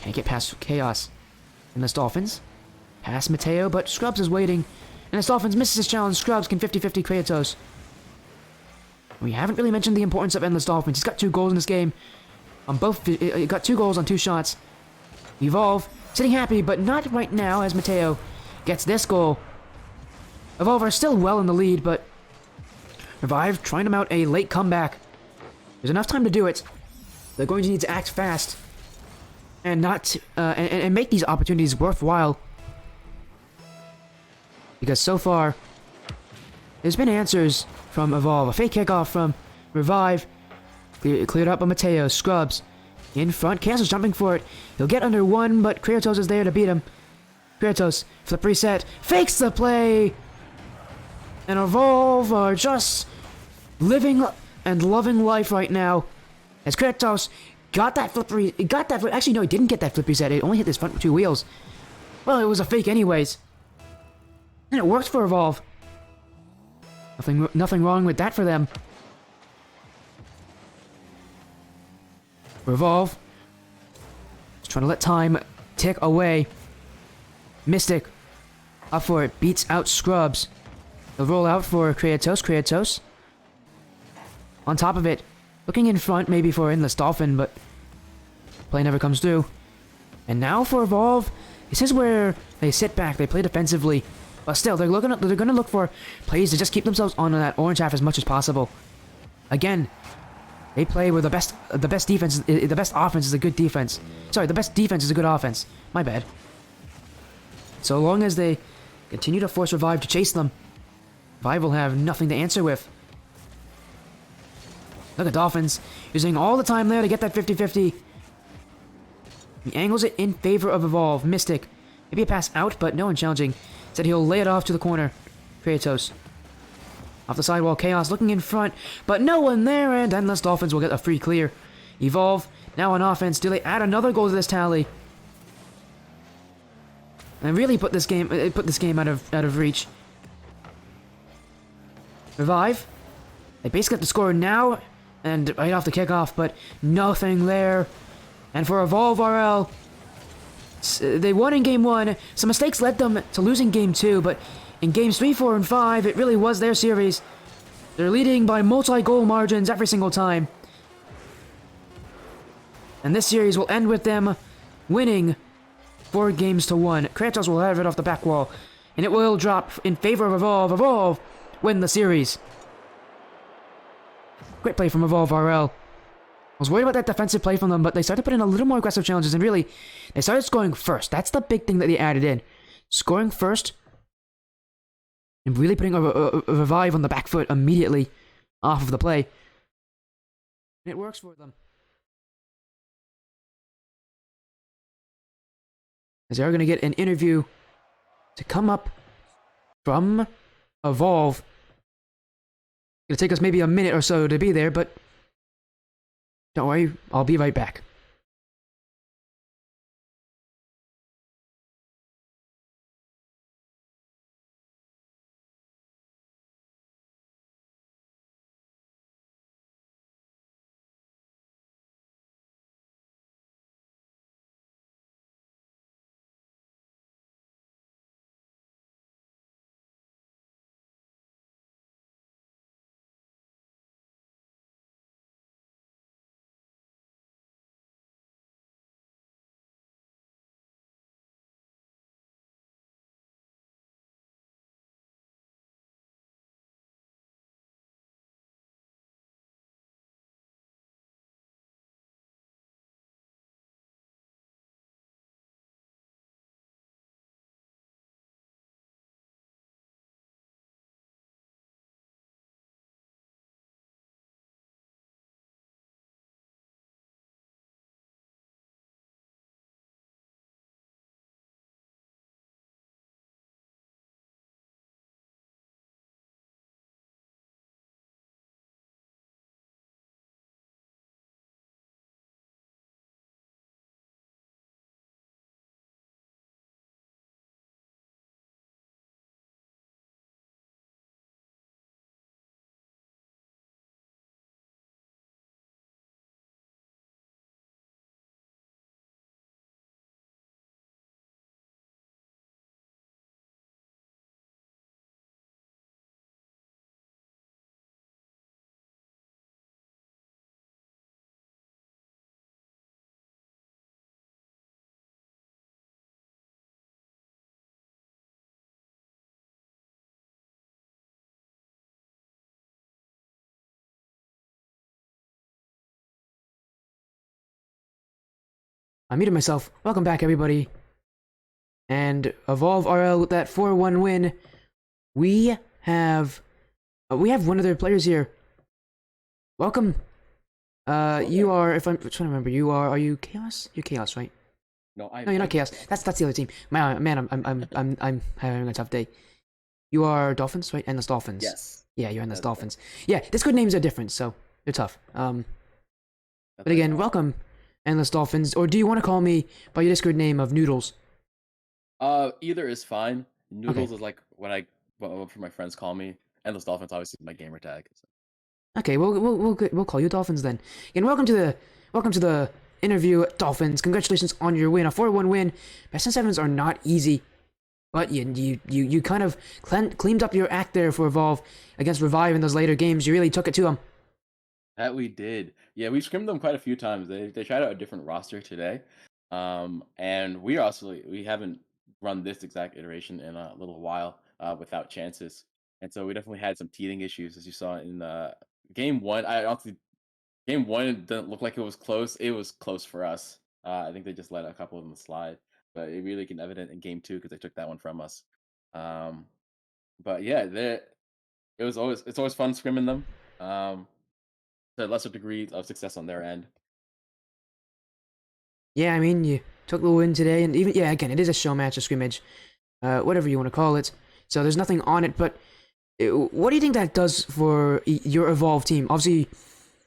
Can't get past Chaos. Endless Dolphins pass Mateo, but Scrubs is waiting. Endless Dolphins misses his challenge. Scrubs can 50-50 Kratos. We haven't really mentioned the importance of Endless Dolphins. He's got 2 goals in this game. On both, he got 2 goals on 2 shots. Evolve, sitting happy, but not right now as Mateo gets this goal. Evolve are still well in the lead, but Revive trying to mount a late comeback. There's enough time to do it. They're going to need to act fast and not and make these opportunities worthwhile. Because so far, there's been answers from Evolve. A fake kickoff from Revive. Cleared up by Mateo. Scrubs in front. Chaos is jumping for it. He'll get under 1, but Kratos is there to beat him. Kratos, flip reset. Fakes the play! And Evolve are just living and loving life right now. As Kratos got that flip actually, no, he didn't get that flip reset. It only hit his front 2 wheels. Well, it was a fake anyways. And it worked for Evolve. Nothing wrong with that for them. Revolve. Just trying to let time tick away. Mystic. Up for it. Beats out Scrubs. They'll roll out for Kratos. Kratos. On top of it. Looking in front maybe for Endless Dolphin, but play never comes through. And now for Evolve. This is where they sit back. They play defensively. But still, they're going to look for plays to just keep themselves on that orange half as much as possible. Again, they play where the best defense, the best offense is a good defense. Sorry, the best defense is a good offense. My bad. So long as they continue to force Revive to chase them, Revive will have nothing to answer with. Look at Dolphins using all the time there to get that 50-50. He angles it in favor of Evolve. Mystic. Maybe a pass out, but no one challenging. Said he'll lay it off to the corner. Kratos. Off the sidewall, Chaos looking in front, but no one there, and Endless Dolphins will get a free clear. Evolve, now on offense. Do they add another goal to this tally? And really put this game out of reach. Revive. They basically have to score now, and right off the kickoff, but nothing there. And for Evolve RL, they won in Game 1. Some mistakes led them to losing Game 2, but in Games 3, 4, and 5, it really was their series. They're leading by multi-goal margins every single time. And this series will end with them winning 4-1. Kratos will have it off the back wall, and it will drop in favor of Evolve. Evolve win the series. Great play from Evolve RL. I was worried about that defensive play from them, but they started putting in a little more aggressive challenges, and really, they started scoring first. That's the big thing that they added in. Scoring first, and really putting a revive on the back foot immediately off of the play. And it works for them. As they are going to get an interview to come up from Evolve. It'll take us maybe a minute or so to be there, but don't worry, I'll be right back. I muted myself. Welcome back, everybody. And Evolve RL with that 4-1 win. We have one of their players here. Welcome. You are, if I'm trying to remember, are you Chaos? You're Chaos, right? No, No, you're not Chaos. That's the other team. Man, I'm having a tough day. You are Dolphins, right? Endless Dolphins. Yes. Yeah, you're Endless That's Dolphins. Yeah, Discord names are different, so they're tough. But again, welcome, Endless Dolphins. Or do you want to call me by your Discord name of Noodles? Either is fine. Noodles is like what my friends call me. Endless Dolphins obviously is my gamer tag. So. Okay, we'll call you Dolphins then. And welcome to the interview, Dolphins. Congratulations on your win, a 4-1 win. Best of sevens are not easy, but you kind of cleaned up your act there for Evolve against Revive in those later games. You really took it to them. That we did. Yeah, we scrimmed them quite a few times. They tried out a different roster today. And we haven't run this exact iteration in a little while without chances. And so we definitely had some teething issues, as you saw in game one. I honestly, game one didn't look like it was close. It was close for us. I think they just let a couple of them slide, but it really became evident in game two because they took that one from us. But yeah, it's always fun scrimming them. To a lesser degree of success on their end. Yeah, I mean, you took the win today, and even, yeah, again, it is a show match, a scrimmage, whatever you want to call it. So there's nothing on it, but what do you think that does for your Evolve team? Obviously,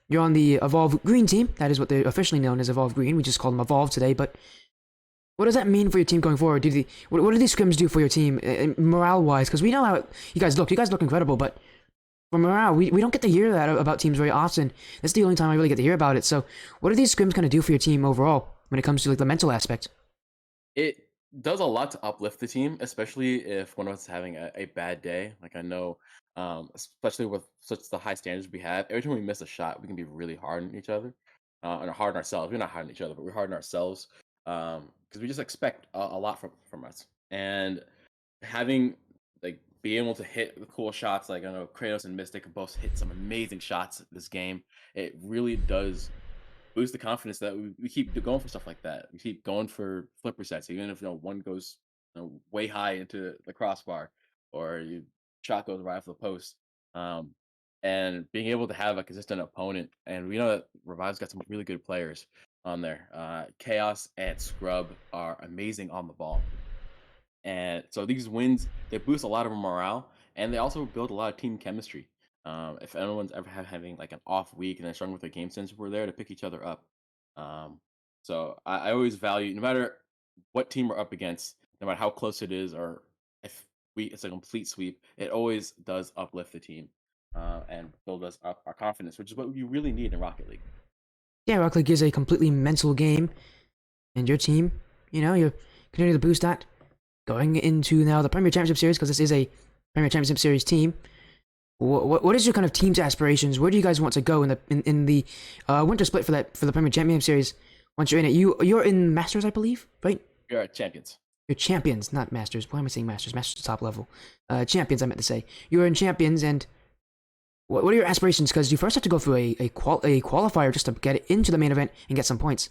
you're on the Evolve Green team. That is what they're officially known as, Evolve Green. We just call them Evolve today, but what does that mean for your team going forward? What do these scrims do for your team, morale-wise? Because we know how you guys look. You guys look incredible, but for morale, we don't get to hear that about teams very often. That's the only time I really get to hear about it. So what do these scrims kind of do for your team overall when it comes to like the mental aspect? It does a lot to uplift the team, especially if one of us is having a bad day. Like I know, especially with such the high standards we have, every time we miss a shot, we can be really hard on each other, and hard on ourselves. We're not hard on each other, but we're hard on ourselves. because we just expect a lot from us, and having like be able to hit the cool shots, like I know Kratos and Mystic both hit some amazing shots this game. It really does boost the confidence that we keep going for stuff like that. We keep going for flipper sets, even if one goes way high into the crossbar or you shot goes right off the post. Um, and being able to have a consistent opponent, and we know that Revive's got some really good players on there. Chaos and Scrub are amazing on the ball. And so these wins, they boost a lot of morale, and they also build a lot of team chemistry. If anyone's ever having like an off week and they're struggling with their game sense, we're there to pick each other up. Um, so I always value, no matter what team we're up against, no matter how close it is, or if it's a complete sweep, it always does uplift the team and build us up our confidence, which is what we really need in Rocket League. Yeah, Rocket League is a completely mental game, and your team, you're continuing to boost that. Going into now the Premier Championship Series, because this is a Premier Championship Series team. What is your kind of team's aspirations? Where do you guys want to go in the winter split for the Premier Championship Series? Once you're in it, you're in Masters, I believe, right? We are champions. You're champions, not Masters. Why am I saying Masters? Masters is top level. Champions, I meant to say. You're in champions, and what are your aspirations? Because you first have to go through a qualifier just to get into the main event and get some points.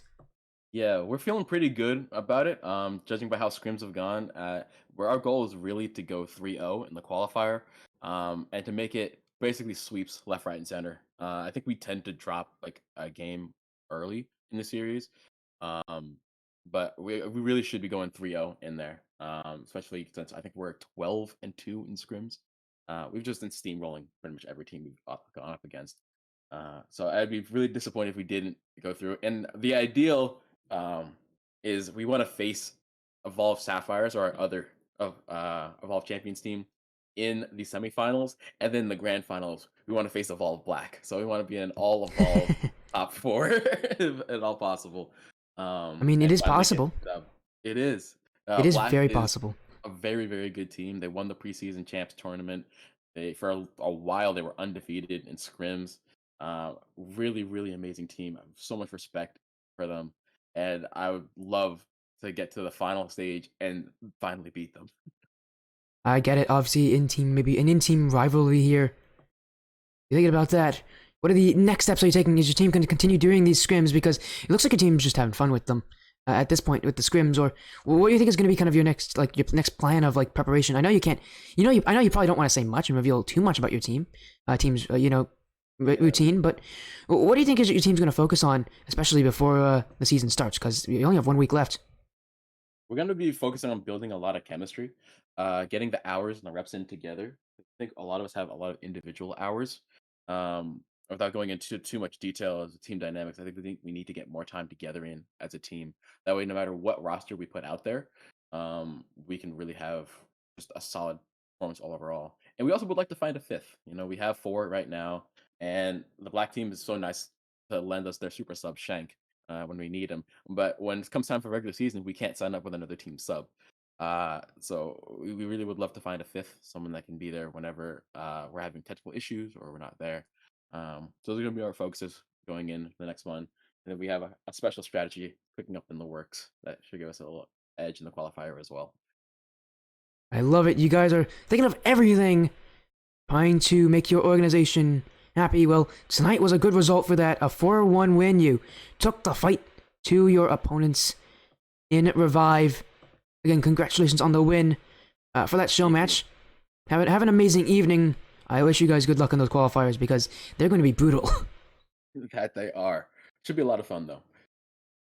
Yeah, we're feeling pretty good about it. Judging by how scrims have gone, where our goal is really to go 3-0 in the qualifier, and to make it basically sweeps left, right, and center. I think we tend to drop like a game early in the series, but we really should be going 3-0 in there. Especially since I think we're 12-2 in scrims. We've just been steamrolling pretty much every team we've gone up against. So I'd be really disappointed if we didn't go through. And the ideal is we want to face Evolve Sapphires or our other Evolve Champions team in the semifinals, and then the grand finals we want to face Evolve Black. So we want to be in all Evolve top 4 if at all possible. I mean, it and is finally get possible. It is. It is Black very possible. A very, very good team. They won the preseason champs tournament. They for a while they were undefeated in scrims. Really, really amazing team. I have so much respect for them, and I would love to get to the final stage and finally beat them. I get it. Obviously, maybe an in-team rivalry here. You thinking about that? What are the next steps are you taking? Is your team going to continue doing these scrims? Because it looks like your team's just having fun with them at this point with the scrims. Or what do you think is going to be kind of your next plan of like preparation? I know you can't. I know you probably don't want to say much and reveal too much about your team's routine. But what do you think is your team's going to focus on, especially before the season starts? Because you only have 1 week left. We're going to be focusing on building a lot of chemistry, getting the hours and the reps in together. I think a lot of us have a lot of individual hours. Without going into too much detail as a team dynamics, I think we need to get more time together in as a team. That way, no matter what roster we put out there, we can really have just a solid performance all overall. And we also would like to find a fifth. We have 4 right now, and the black team is so nice to lend us their super sub Shank when we need him. But when it comes time for regular season, we can't sign up with another team sub. So we really would love to find a fifth, someone that can be there whenever we're having technical issues or we're not there. So those are going to be our focuses going in the next one. And then we have a special strategy cooking up in the works that should give us a little edge in the qualifier as well. I love it. You guys are thinking of everything, trying to make your organization happy. Well, tonight was a good result for that. A 4-1 win. You took the fight to your opponents in Revive. Again, congratulations on the win for that show match. Have an amazing evening. I wish you guys good luck in those qualifiers because they're going to be brutal. That they are. Should be a lot of fun, though.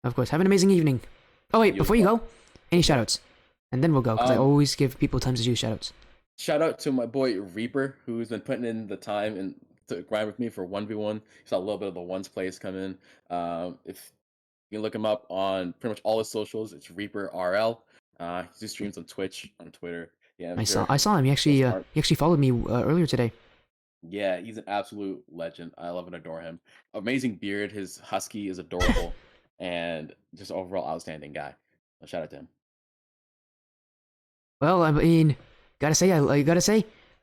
Of course. Have an amazing evening. Oh, wait, before you go, any shoutouts? And then we'll go, because I always give people time to do shoutouts. Shout out to my boy Reaper, who's been putting in the time and to grind with me for 1v1. You saw a little bit of the ones plays come in. If you can look him up on pretty much all his socials, it's Reaper RL. He streams on Twitch, on Twitter. Yeah, I saw him. He actually followed me earlier today. Yeah, he's an absolute legend. I love and adore him. Amazing beard. His husky is adorable, and just overall outstanding guy. So shout out to him. Well, I mean, gotta say,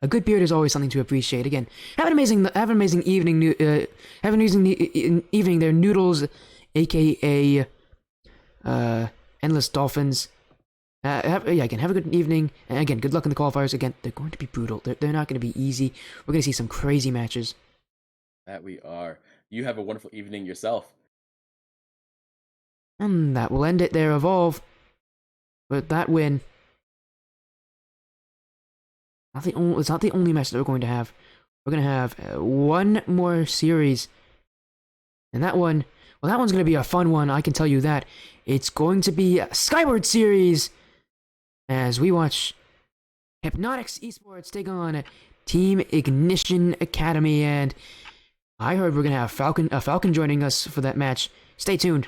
a good beard is always something to appreciate. Again, have an amazing evening. Have an amazing evening there, Noodles, aka Endless Dolphins. Again, have a good evening. And again, good luck in the qualifiers. Again, they're going to be brutal. They're not going to be easy. We're going to see some crazy matches. That we are. You have a wonderful evening yourself. And that will end it there, Evolve. With that win. It's not the only match that we're going to have. We're going to have one more series. And that one, well, that one's going to be a fun one, I can tell you that. It's going to be a Skyward series as we watch Hypnotix Esports take on Team Ignition Academy. And I heard we're going to have Falcon joining us for that match. Stay tuned.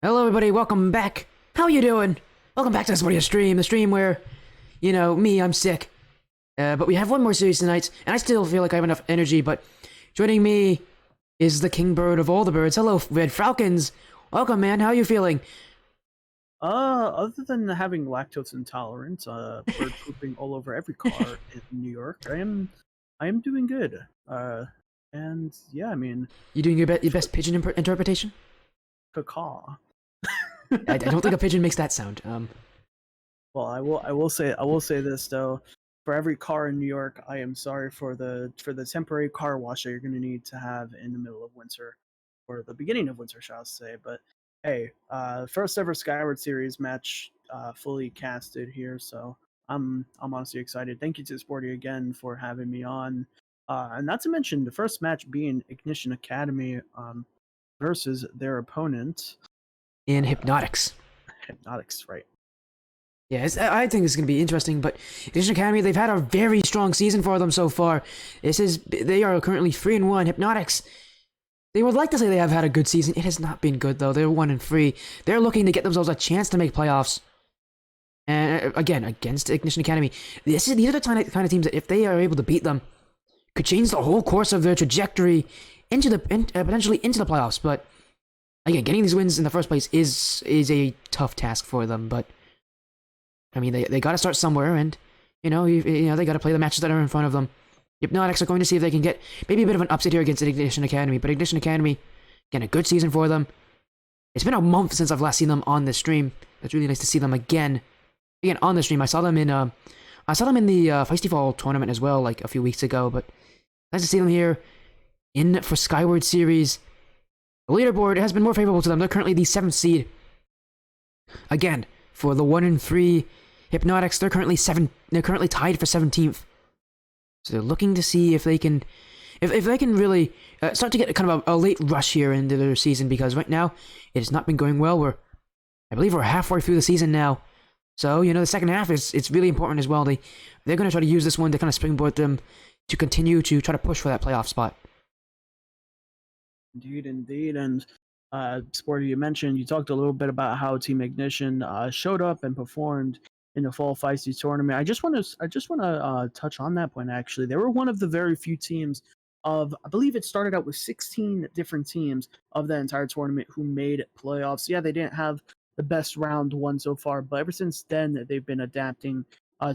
Hello, everybody. Welcome back. How you doing? Welcome back to the Sporty stream. The stream where, you know, me, I'm sick. But we have one more series tonight, and I still feel like I have enough energy. But joining me is the king bird of all the birds. Hello, Red Falcons. Welcome, man. How you feeling? Other than having lactose intolerance, bird pooping all over every car in New York, I am doing good. And yeah, I mean, You doing your best pigeon interpretation? cacaw. I don't think a pigeon makes that sound. Well, I will say this though. For every car in New York, I am sorry for the temporary car wash that you're going to need to have in the middle of winter, or the beginning of winter, shall I say? But hey, first ever Skyward series match, fully casted here, so I'm honestly excited. Thank you to Sporty again for having me on, and not to mention the first match being Ignition Academy versus their opponent, In Hypnotix. Hypnotix, right? Yes, I think it's going to be interesting, but Ignition Academy, they've had a very strong season for them so far. They are currently 3-1. Hypnotix, they would like to say they have had a good season. It has not been good, though. They're 1-3. They're looking to get themselves a chance to make playoffs. And again, against Ignition Academy. These are the kind of teams that if they are able to beat them, could change the whole course of their trajectory potentially into the playoffs. But again, getting these wins in the first place is a tough task for them, but I mean, they got to start somewhere, and you know they got to play the matches that are in front of them. Hypnotix are going to see if they can get maybe a bit of an upset here against Ignition Academy, but Ignition Academy, again, a good season for them. It's been a month since I've last seen them on this stream. It's really nice to see them again on the stream. I saw them in the Feisty Fall tournament as well, like a few weeks ago. But nice to see them here for Skyward series. The leaderboard has been more favorable to them. They're currently the 7th seed. Again, for the 1-3 Hypnotix, they're currently tied for 17th. So they're looking to see if they can really start to get kind of a late rush here into their season, because right now it has not been going well. I believe we're halfway through the season now. So, you know, the second half it's really important as well. They're going to try to use this one to kind of springboard them to continue to try to push for that playoff spot. Indeed. And Sporty, you talked a little bit about how Team Ignition showed up and performed in the Fall Feisty tournament. I just want to touch on that point. Actually, they were one of the very few teams I believe it started out with 16 different teams of the entire tournament who made playoffs. Yeah, they didn't have the best round one so far, but ever since then they've been adapting.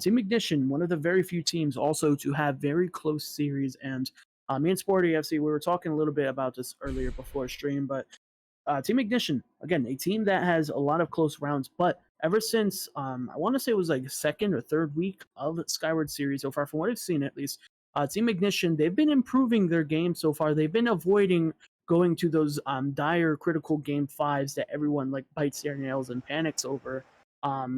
Team Ignition, one of the very few teams also to have very close series, and me and Sporty FC, we were talking a little bit about this earlier before stream, but Team Ignition, again, a team that has a lot of close rounds, but ever since, I want to say it was like the second or third week of the Skyward series so far, from what I've seen at least, Team Ignition, they've been improving their game so far. They've been avoiding going to those dire critical game 5s that everyone like bites their nails and panics over.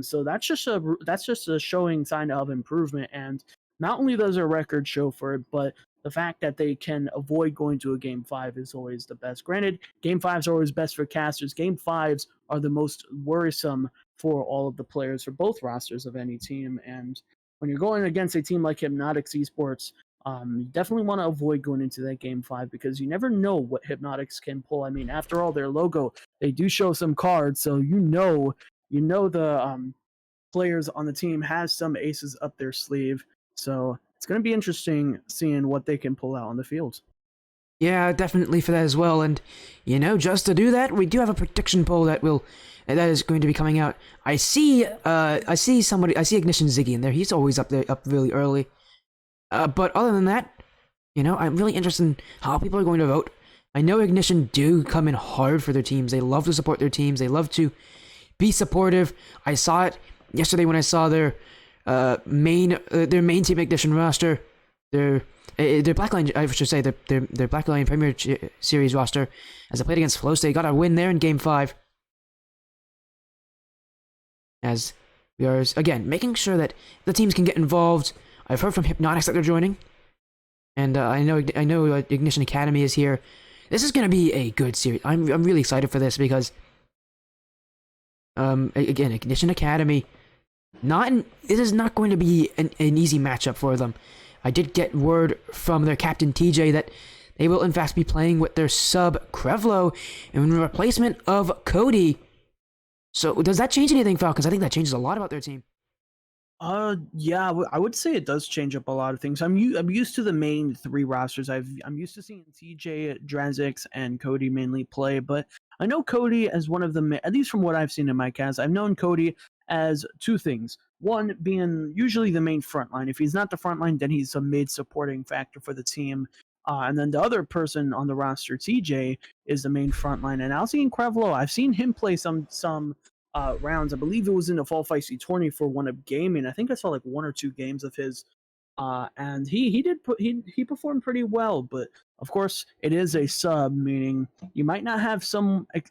So that's just a showing sign of improvement, and not only does their record show for it, but the fact that they can avoid going to a game 5 is always the best. Granted, game 5s are always best for casters. Game 5s are the most worrisome for all of the players for both rosters of any team. And when you're going against a team like Hypnotix Esports, you definitely want to avoid going into that game 5, because you never know what Hypnotix can pull. I mean, after all, their logo, they do show some cards, so you know the players on the team has some aces up their sleeve. So it's going to be interesting seeing what they can pull out on the field. Yeah, definitely for that as well. And you know, just to do that, we do have a prediction poll that is going to be coming out. I see Ignition Ziggy in there. He's always up really early. But other than that, you know, I'm really interested in how people are going to vote. I know Ignition do come in hard for their teams. They love to support their teams. They love to be supportive. I saw it yesterday when I saw their main Team Ignition roster, their Blackline, I should say, their Blackline Premier Series roster, as I played against Flow State. Got a win there in Game 5. As we are, again, making sure that the teams can get involved. I've heard from Hypnotix that they're joining, and I know Ignition Academy is here. This is going to be a good series. I'm really excited for this because, again, Ignition Academy, this is not going to be an easy matchup for them. I did get word from their captain TJ that they will in fact be playing with their sub Krevlo in replacement of Cody, So does that change anything, Falcons? I think that changes a lot about their team. Yeah, I would say it does change up a lot of things. I'm used to the main three rosters. I'm used to seeing TJ, Drazix, and Cody mainly play, but I know Cody as one of the at least from what I've seen in my cast, I've known Cody as two things. One being usually the main front line. If he's not the front line, then he's a mid supporting factor for the team. And then the other person on the roster, TJ, is the main front line. And I've seen Crevlo. I've seen him play some rounds. I believe it was in the Fall Feisty tourney for one of gaming. I think I saw like one or two games of his, and he performed pretty well. But of course, it is a sub, meaning you might not have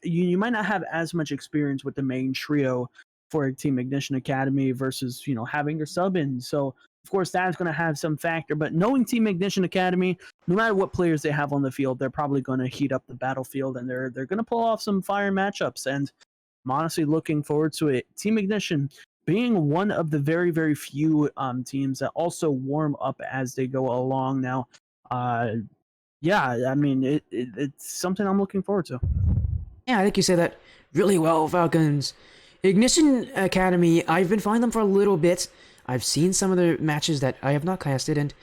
you might not have as much experience with the main trio for a Team Ignition Academy versus having your sub in. So of course that's going to have some factor. But knowing Team Ignition Academy, no matter what players they have on the field, they're probably going to heat up the battlefield and they're going to pull off some fire matchups. And I'm honestly looking forward to it. Team Ignition being one of the very, very few teams that also warm up as they go along now. Yeah, I mean, it's something I'm looking forward to. Yeah, I think you say that really well, Falcons. Ignition Academy, I've been following them for a little bit. I've seen some of their matches that I have not casted, and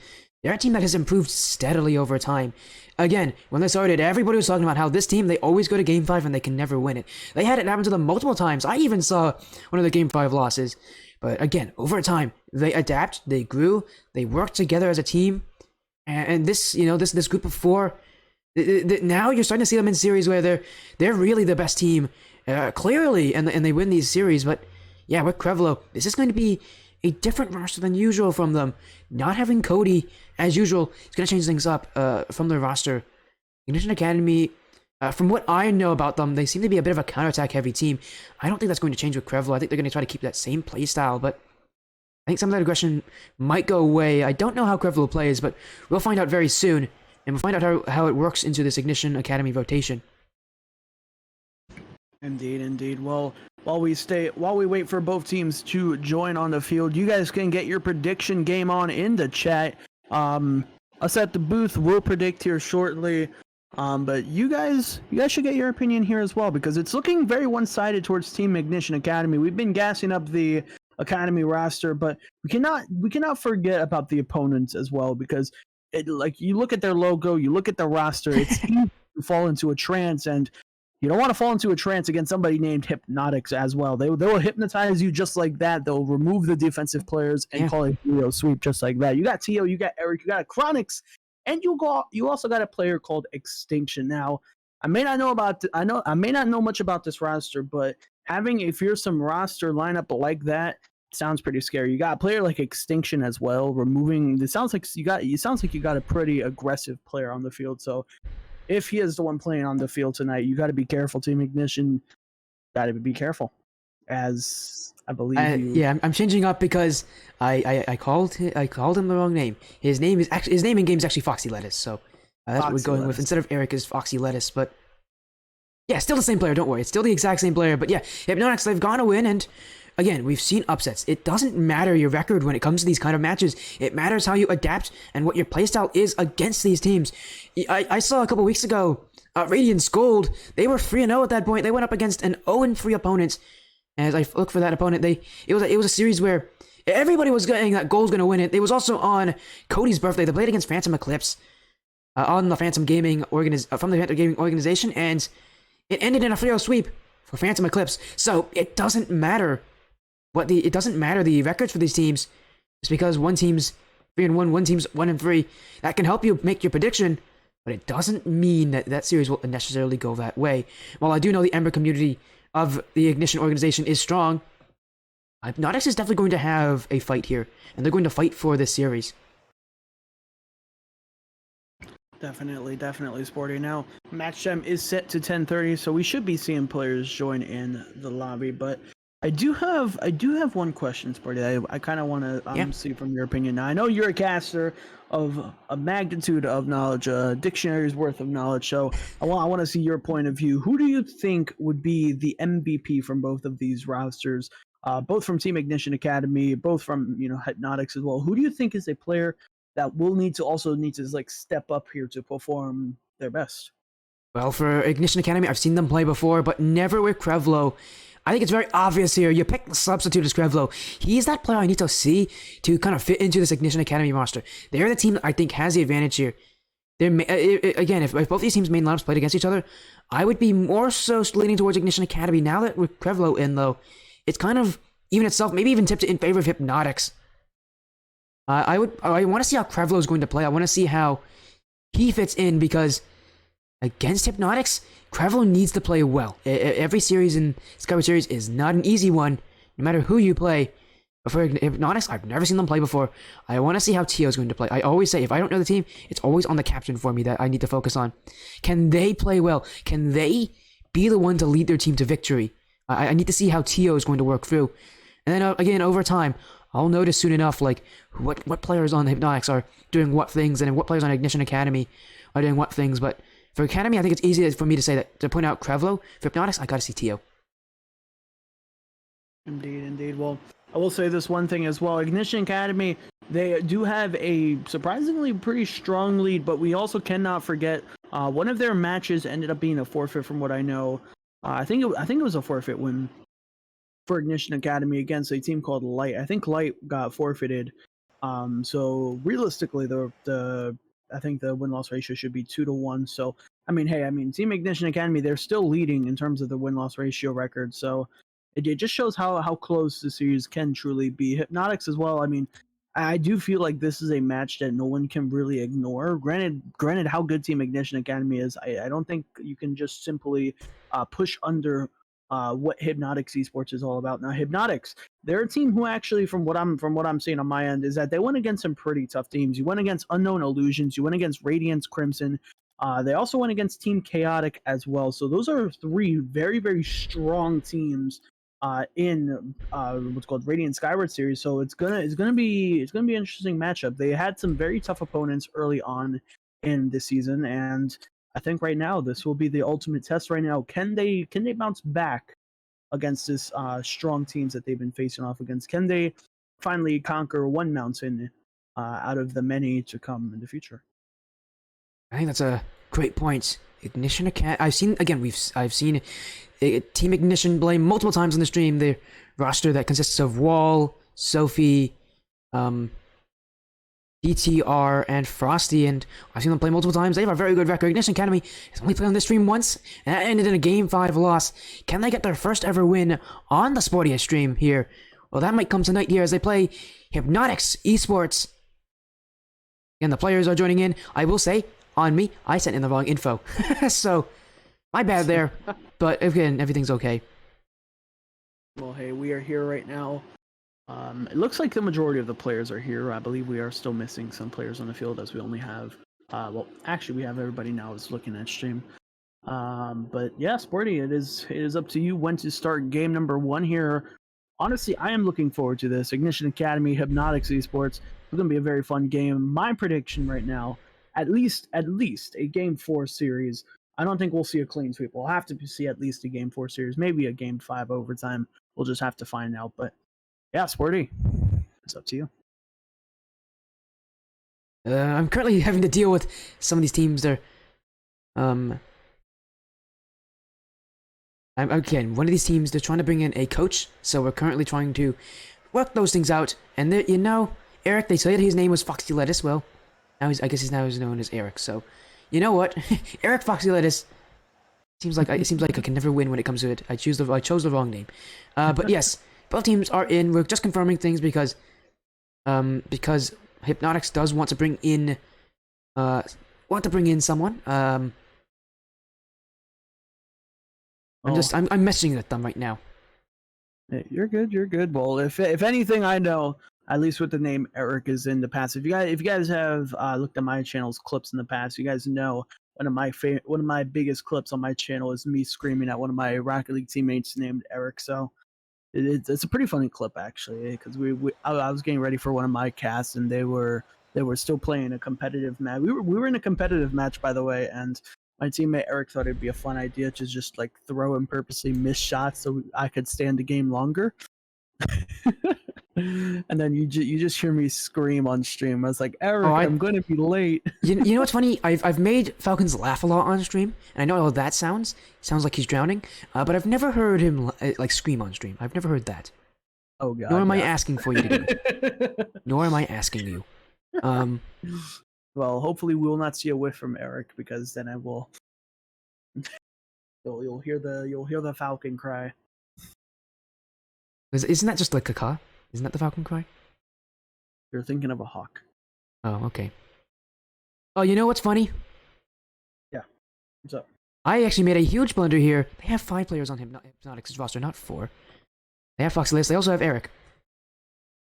they're a team that has improved steadily over time. Again, when they started, everybody was talking about how this team, they always go to Game 5 and they can never win it. They had it happen to them multiple times. I even saw one of the Game 5 losses. But again, over time, they adapt, they grew, they worked together as a team. And this, this group of four, now you're starting to see them in series where they're really the best team, clearly, and they win these series. But yeah, with Crevlo, this is going to be a different roster than usual from them. Not having Cody, as usual, is going to change things up from their roster. Ignition Academy, from what I know about them, they seem to be a bit of a counterattack heavy team. I don't think that's going to change with Crevlo. I think they're going to try to keep that same playstyle, but I think some of that aggression might go away. I don't know how Crevlo plays, but we'll find out very soon, and we'll find out how it works into this Ignition Academy rotation. Indeed. Well, while we wait for both teams to join on the field, you guys can get your prediction game on in the chat. Us at the booth will predict here shortly. But you guys should get your opinion here as well, because it's looking very one-sided towards Team Ignition Academy. We've been gassing up the Academy roster, but we cannot forget about the opponents as well, because you look at their logo, you look at the roster, it's easy to fall into a trance, and you don't want to fall into a trance against somebody named Hypnotix as well. They will hypnotize you just like that. They'll remove the defensive players and call it a sweep just like that. You got Tio, you got Eric, you got Chronix, and you also got a player called Extinction. Now, I may not know much about this roster, but having a fearsome roster lineup like that sounds pretty scary. You got a player like Extinction as well. It sounds like you got a pretty aggressive player on the field. So if he is the one playing on the field tonight, you got to be careful. Team Ignition, got to be careful. As I believe you. Yeah, I'm changing up because I called him the wrong name. His name in game is actually Foxy Lettuce, so that's what we're going with. Instead of Eric is Foxy Lettuce, but yeah, still the same player. Don't worry, it's still the exact same player. But yeah, Hypnotix, they've gone to win, and again, we've seen upsets. It doesn't matter your record when it comes to these kind of matches. It matters how you adapt and what your playstyle is against these teams. I saw a couple weeks ago, Radiant's Gold, they were 3-0 at that point. They went up against an 0-3 opponent. As I look for that opponent, it was a series where everybody was getting that Gold's going to win it. It was also on Cody's birthday. They played against Phantom Eclipse on the Phantom Gaming from the Phantom Gaming organization, and it ended in a 3-0 sweep for Phantom Eclipse. So it doesn't matter the records for these teams. It's because one team's 3-1, one team's 1-3. That can help you make your prediction, but it doesn't mean that series will necessarily go that way. While I do know the Ember community of the Ignition organization is strong, Hypnotix is definitely going to have a fight here, and they're going to fight for this series. Definitely, Sporty. Now, match time is set to 10:30, so we should be seeing players join in the lobby. But I do have one question, Sporty. I kind of want to see from your opinion. Now, I know you're a caster of a magnitude of knowledge, a dictionary's worth of knowledge. So I want to see your point of view. Who do you think would be the MVP from both of these rosters? Both from Team Ignition Academy, both from Hypnotix as well. Who do you think is a player that will need to like step up here to perform their best? Well, for Ignition Academy, I've seen them play before, but never with Krevlo. I think it's very obvious here. You pick the substitute as Krevlo. He's that player I need to see to kind of fit into this Ignition Academy roster. They're the team that I think has the advantage here. Again, if both these teams' main lineups played against each other, I would be more so leaning towards Ignition Academy. Now that with Krevlo in, though, it's kind of even itself, maybe even tipped in favor of Hypnotix. I want to see how Krevlo is going to play. I want to see how he fits in because against Hypnotix, Krevlo needs to play well. Every series in Skyward Series is not an easy one, no matter who you play. But for Hypnotix, I've never seen them play before. I want to see how Tio is going to play. I always say, if I don't know the team, it's always on the caption for me that I need to focus on. Can they play well? Can they be the one to lead their team to victory? I need to see how Tio is going to work through. And then again, over time, I'll notice soon enough, like, what players on Hypnotix are doing what things, and what players on Ignition Academy are doing what things. But for Academy, I think it's easy for me to say that, to point out Krevlo. For Hypnotix, I gotta see Tio. Indeed. Well, I will say this one thing as well. Ignition Academy, they do have a surprisingly pretty strong lead, but we also cannot forget one of their matches ended up being a forfeit from what I know. I think it was a forfeit win for Ignition Academy against a team called Light. I think Light got forfeited. So realistically, I think the win-loss ratio should be 2-1. So Team Ignition Academy, they're still leading in terms of the win-loss ratio record. So it just shows how close the series can truly be. Hypnotix as well. I mean, I do feel like this is a match that no one can really ignore. Granted, how good Team Ignition Academy is, I don't think you can just simply push under what Hypnotix Esports is all about. Now, Hypnotix, they're a team who actually, from what I'm seeing on my end, is that they went against some pretty tough teams. You went against Unknown Illusions, you went against Radiance Crimson. They also went against Team Chaotic as well. So those are three very, very strong teams in what's called Radiant Skyward series. So it's gonna be an interesting matchup. They had some very tough opponents early on in the season, and I think right now this will be the ultimate test. Right now, can they bounce back against this strong teams that they've been facing off against? Can they finally conquer one mountain out of the many to come in the future? I think that's a great point. Ignition Academy. I've seen Team Ignition play multiple times on the stream. The roster that consists of Wall, Sophie, DTR, and Frosty, and I've seen them play multiple times. They have a very good record. Ignition Academy has only played on this stream once, and that ended in a Game 5 loss. Can they get their first ever win on the Sportiest stream here? Well, that might come tonight here as they play Hypnotix Esports. And the players are joining in. I will say, on me, I sent in the wrong info. So, my bad there. But again, everything's okay. Well, hey, we are here right now. It looks like the majority of the players are here. I believe we are still missing some players on the field, as we only have actually we have everybody now is looking at stream. But yeah, Sporty, it is up to you when to start game number 1 here. Honestly, I am looking forward to this. Ignition Academy, Hypnotix Esports. It's going to be a very fun game. My prediction right now, at least a Game 4 series. I don't think we'll see a clean sweep. We'll have to see at least a Game 4 series, maybe a Game 5 overtime. We'll just have to find out. But yeah, Sporty, it's up to you. I'm currently having to deal with some of these teams. They're, again, one of these teams, they're trying to bring in a coach, so we're currently trying to work those things out. And Eric, they said his name was Foxy Lettuce. Well, I guess he's now known as Eric. So, you know what, Eric Foxy Lettuce. It seems like I can never win when it comes to it. I chose the wrong name. But yes, both teams are in. We're just confirming things because Hypnotix does want to bring in someone. I'm messaging with them right now. Hey, you're good. Well, if anything, I know at least with the name Eric is in the past. If you guys have looked at my channel's clips in the past, you guys know one of my biggest clips on my channel is me screaming at one of my Rocket League teammates named Eric. So it's a pretty funny clip actually, because I was getting ready for one of my casts and they were still playing a competitive match. We were in a competitive match, by the way, and my teammate Eric thought it'd be a fun idea to just like throw and purposely miss shots so I could stand the game longer. And then you just hear me scream on stream. I was like, Eric, Oh, I'm going to be late. You know what's funny? I've made Falcons laugh a lot on stream, and I know how that sounds. Sounds like he's drowning. But I've never heard him like scream on stream. I've never heard that. Oh god. Nor am I asking for you to do it. Nor am I asking you. Well, hopefully we will not see a whiff from Eric, because then I will. You'll hear the falcon cry. Isn't that just like a caw? Isn't that the falcon cry? You're thinking of a hawk. Oh, okay. Oh, you know what's funny? Yeah. What's up? I actually made a huge blunder here. They have 5 players on Hypnotix's roster, not 4. They have Foxy Lettuce. They also have Eric.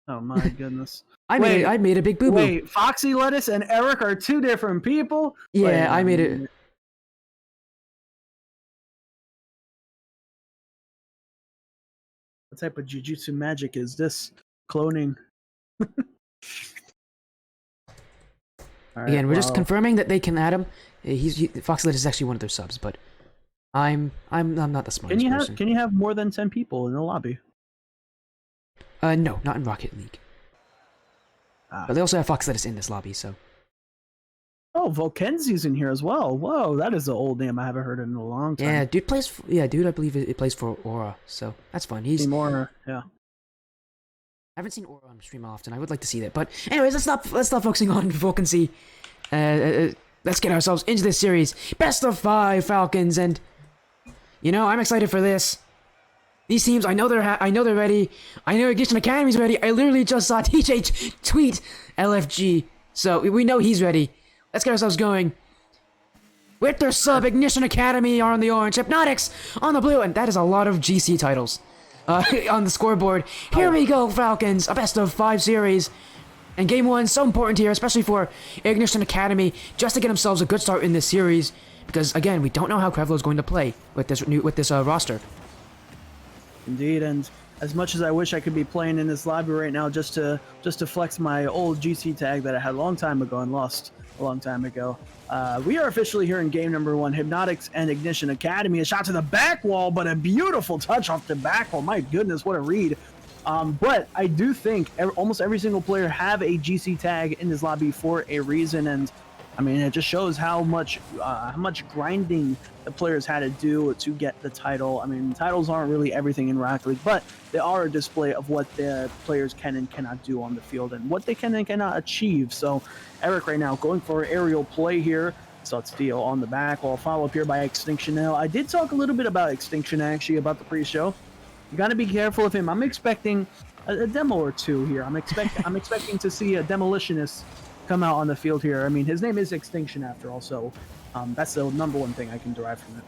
Oh my goodness. I made a big boo boo. Wait, Foxy Lettuce and Eric are 2 different people? Yeah, Wait, I made it. What type of jujutsu magic is this? Cloning. Again, we're just confirming that they can add him. Foxy Lettuce is actually one of their subs, but I'm not the smartest person. Can you have more than 10 people in the lobby? No, not in Rocket League. But they also have Fox Lettuce in this lobby, so. Oh, Volkenzi's in here as well. Whoa, that is an old name I haven't heard in a long time. Yeah, dude plays. I believe it plays for Aura, so that's fun. He's more. Yeah. I haven't seen Aura on stream often. I would like to see that, but anyways, let's stop focusing on Volkenzi. Let's get ourselves into this series. Best of 5 Falcons, and you know I'm excited for this. These teams, I know they're ready. I know Ignition Academy's ready. I literally just saw TJ tweet LFG, so we know he's ready. Let's get ourselves going. With their sub, Ignition Academy are on the orange, Hypnotix on the blue, and that is a lot of GC titles on the scoreboard. Here we go, Falcons, a best of 5 series. And game 1 so important here, especially for Ignition Academy, just to get themselves a good start in this series. Because again, we don't know how Krevlo is going to play with this roster. Indeed, and as much as I wish I could be playing in this lobby right now just to flex my old GC tag that I had a long time ago and lost a long time ago, we are officially here in game number 1, Hypnotix and Ignition Academy. A shot to the back wall, but a beautiful touch off the back wall. My goodness, what a read. But I do think almost every single player have a GC tag in this lobby for a reason, and I mean, it just shows how much grinding the players had to do to get the title. I mean, titles aren't really everything in Rocket League, but they are a display of what the players can and cannot do on the field and what they can and cannot achieve. So Eric right now going for aerial play here. So it's Theo on the back wall, follow up here by Extinction. Now, I did talk a little bit about Extinction actually, about the pre-show. You got to be careful of him. I'm expecting a demo or 2 here. I'm expecting to see a Demolitionist come out on the field here. I mean, his name is Extinction after all, so that's the number 1 thing I can derive from it.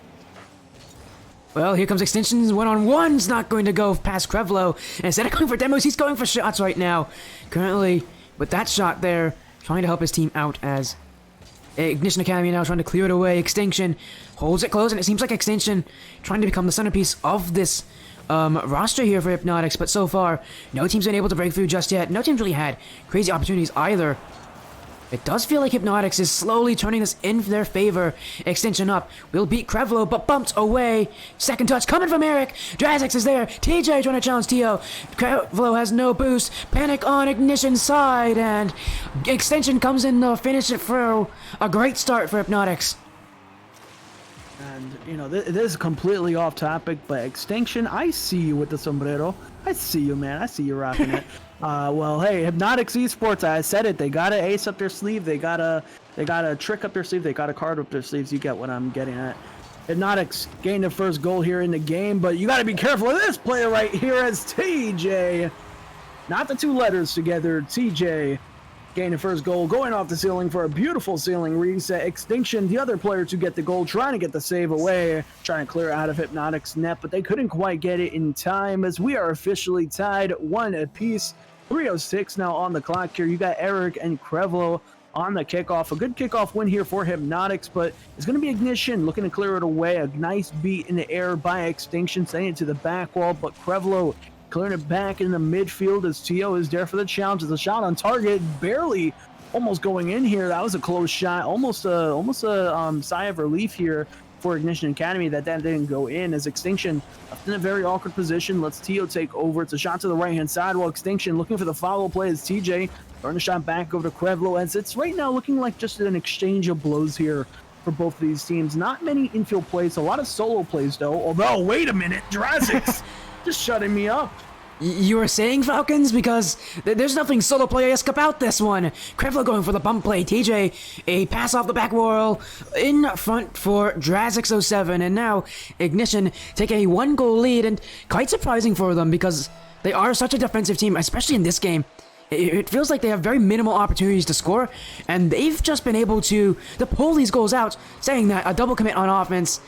Well, here comes Extinction. 1-on-1's not going to go past Krevlo. And instead of going for demos, he's going for shots right now. Currently, with that shot there, trying to help his team out as Ignition Academy now trying to clear it away. Extinction holds it close, and it seems like Extinction trying to become the centerpiece of this roster here for Hypnotix. But so far, no team's been able to break through just yet. No team's really had crazy opportunities either. It does feel like Hypnotix is slowly turning this in their favor. Extinction up. Will beat Krevlo, but bumped away. Second touch coming from Eric. Drazix is there. TJ trying to challenge Tio. Krevlo has no boost. Panic on Ignition's side. And Extinction comes in to finish it through. A great start for Hypnotix. And, you know, this is completely off topic, but Extinction, I see you with the sombrero. I see you, man. I see you rocking it. Well, hey, Hypnotix Esports, I said it. They got an ace up their sleeve. They got a trick up their sleeve. They got a card up their sleeves. You get what I'm getting at. Hypnotix gained the first goal here in the game, but you got to be careful of this player right here as TJ. Not the 2 letters together. TJ gained the first goal, going off the ceiling for a beautiful ceiling reset. Extinction, the other player to get the goal, trying to get the save away, trying to clear out of Hypnotix net, but they couldn't quite get it in time as we are officially tied 1 apiece. 3:06 now on the clock here. You got Eric and Krevlo on the kickoff. A good kickoff win here for Hypnotix, but it's going to be Ignition looking to clear it away. A nice beat in the air by Extinction, sending it to the back wall, but Krevlo clearing it back in the midfield as Tio is there for the challenge. It's a shot on target, barely almost going in here. That was a close shot. Almost a sigh of relief here for Ignition Academy that didn't go in, as Extinction left in a very awkward position. Lets Tio take over. It's a shot to the right-hand side, while Extinction looking for the follow play as TJ throwing a shot back over to Krevlo, as it's right now looking like just an exchange of blows here for both of these teams. Not many infield plays, a lot of solo plays though, although, wait a minute, Drazix just shutting me up. You were saying, Falcons? Because there's nothing solo player-esque about this one. Krevlo going for the bump play. TJ, a pass off the back wall in front for Drazix07. And now Ignition take a 1-goal lead, and quite surprising for them because they are such a defensive team, especially in this game. It feels like they have very minimal opportunities to score, and they've just been able to pull these goals out, saying that a double commit on offense.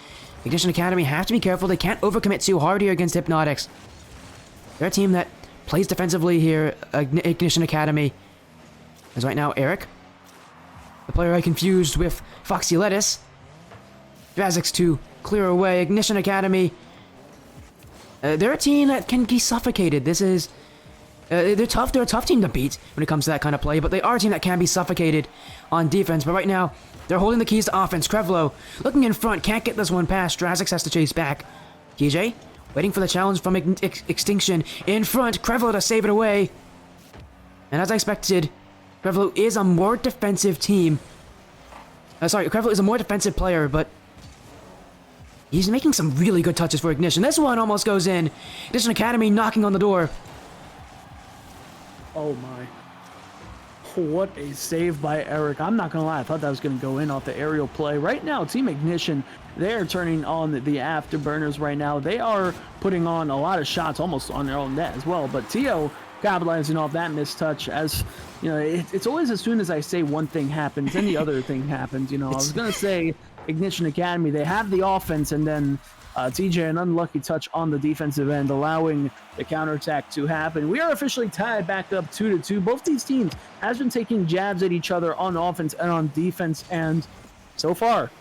Ignition Academy have to be careful. They can't overcommit too hard here against Hypnotix. They're a team that plays defensively here, Ignition Academy. As right now, Eric, the player I confused with Foxy Lettuce. Drazix to clear away. Ignition Academy. They're a team that can be suffocated. This is... they're tough. They're a tough team to beat when it comes to that kind of play, but they are a team that can be suffocated on defense. But right now, they're holding the keys to offense. Krevlo looking in front, can't get this one past. Drazix has to chase back. TJ waiting for the challenge from Extinction in front. Krevlo to save it away. And as I expected, Krevlo is a more defensive team. Krevlo is a more defensive player, but he's making some really good touches for Ignition. This one almost goes in. Ignition Academy knocking on the door. Oh my. What a save by Eric. I'm not going to lie. I thought that was going to go in off the aerial play. Right now, Team Ignition, they're turning on the afterburners right now. They are putting on a lot of shots almost on their own net as well. But Tio capitalizing off that mistouch, as, you know, it's always as soon as I say one thing happens, then the other thing happens. You know, I was going to say Ignition Academy, they have the offense, and then TJ, an unlucky touch on the defensive end, allowing the counterattack to happen. We are officially tied back up 2-2. Both these teams has been taking jabs at each other on offense and on defense, and so far,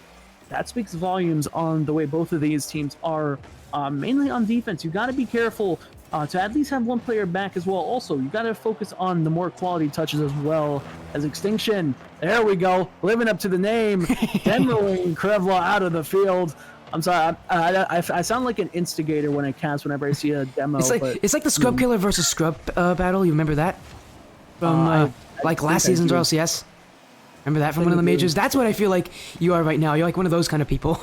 that speaks volumes on the way both of these teams are, mainly on defense. You got to be careful to at least have one player back as well. Also, you got to focus on the more quality touches as well, as Extinction, there we go, living up to the name, demoing Krevla out of the field. I'm sorry, I sound like an instigator when I cast whenever I see a demo. It's like the Scrub Killer versus Scrub battle. You remember that? From like last season's RLCS? Remember that from one of the majors? That's what I feel like you are right now. You're like one of those kind of people.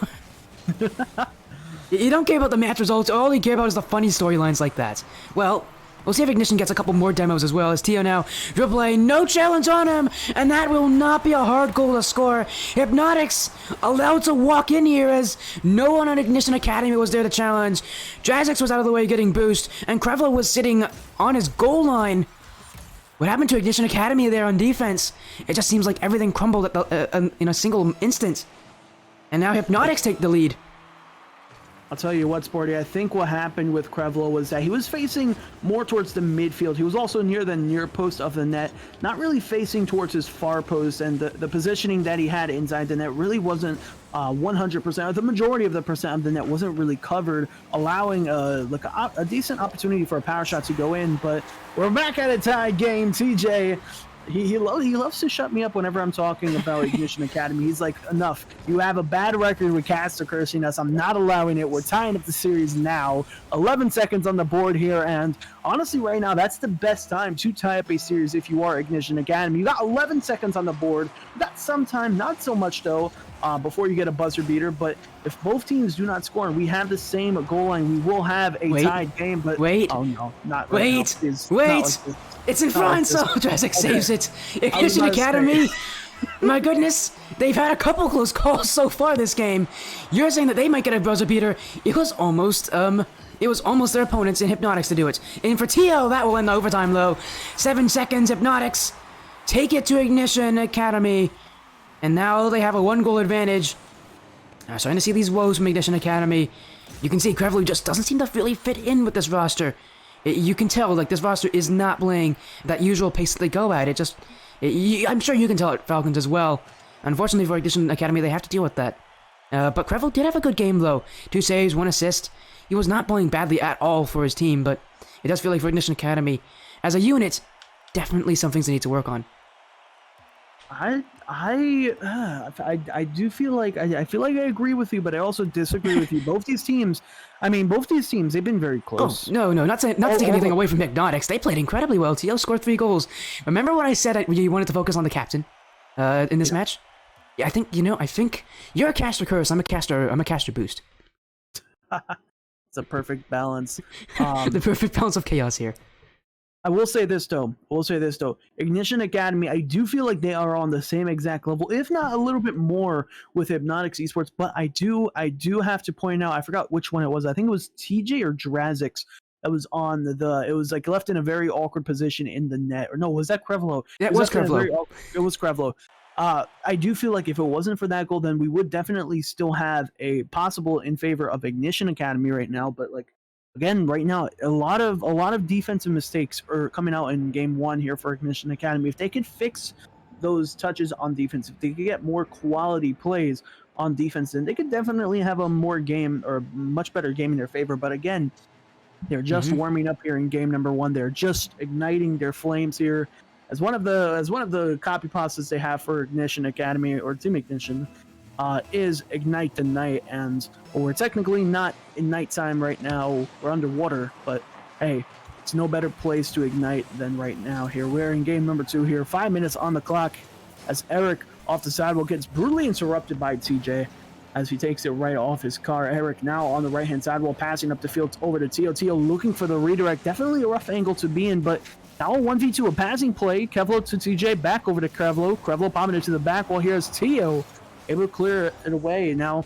You don't care about the match results. All you care about is the funny storylines like that. Well, we'll see if Ignition gets a couple more demos as well, as Tio now dribbling, no challenge on him, and that will not be a hard goal to score. Hypnotix allowed to walk in here, as no one on Ignition Academy was there to challenge. Drazix was out of the way getting boost, and Krevlo was sitting on his goal line. What happened to Ignition Academy there on defense? It just seems like everything crumbled at in a single instant. And now Hypnotix take the lead. I'll tell you what, Sporty, I think what happened with Krevlo was that he was facing more towards the midfield. He was also near the near post of the net, not really facing towards his far post, and the positioning that he had inside the net really wasn't 100%, or the majority of the percent of the net wasn't really covered, allowing a decent opportunity for a power shot to go in. But we're back at a tie game. TJ, he loves to shut me up whenever I'm talking about Ignition Academy. He's like, enough. You have a bad record with caster cursing us. I'm not allowing it. We're tying up the series now. 11 seconds on the board here, and honestly, right now, that's the best time to tie up a series if you are Ignition Academy. You got 11 seconds on the board. You got some time, not so much though, before you get a buzzer beater. But if both teams do not score and we have the same goal line, we will have a tied game. But oh no, not right now. Wait. It's in front, so Drazix saves it. Ignition Academy, my goodness, they've had a couple close calls so far this game. You're saying that they might get a buzzer beater. It was almost their opponents in Hypnotix to do it. And for Tio, that will end the overtime though. 7 seconds, Hypnotix take it to Ignition Academy, and now they have a 1-goal advantage. I'm starting to see these woes from Ignition Academy. You can see Krevlo just doesn't seem to really fit in with this roster. You can tell, like, this roster is not playing that usual pace that they go at. I'm sure you can tell it, Falcons, as well. Unfortunately for Ignition Academy, they have to deal with that. But Krevlo did have a good game, though. 2 saves, 1 assist. He was not playing badly at all for his team, but it does feel like for Ignition Academy, as a unit, definitely some things they need to work on. I do feel like I feel like I agree with you, but I also disagree with you. Both these teams, they've been very Oh, close. no, not to take anything away from Hypnotix. They played incredibly well. TO scored 3 goals. Remember what I said you wanted to focus on the captain in this match? Yeah, I think you're a caster curse. I'm a caster boost. It's a perfect balance. The perfect balance of chaos here. I will say this though. Ignition Academy, I do feel like they are on the same exact level, if not a little bit more with Hypnotix Esports. But I do have to point out, I forgot which one it was. I think it was TJ or Drazix that was on it was like left in a very awkward position in the net. Or no, was that Krevlo? Yeah, it was left in a Krevlo. It was Krevlo. I do feel like if it wasn't for that goal, then we would definitely still have a possible in favor of Ignition Academy right now. But like, again, right now, a lot of defensive mistakes are coming out in game 1 here for Ignition Academy. If they could fix those touches on defense, if they could get more quality plays on defense, then they could definitely have a much better game in their favor. But again, they're just warming up here in game number 1. They're just igniting their flames here. As one of the copy pastas they have for Ignition Academy or Team Ignition is Ignite the Night, and we're technically not in nighttime right now. We're underwater, but hey, it's no better place to ignite than right now here. We're in game number 2 here. 5 minutes on the clock as Eric off the sidewalk gets brutally interrupted by TJ as he takes it right off his car. Eric now on the right-hand sidewall, passing up the field over to Tio. Tio looking for the redirect. Definitely a rough angle to be in, but now a 1v2, a passing play. Kevlo to TJ, back over to Krevlo. Krevlo popping it to the back while here's Tio able to clear it away. Now,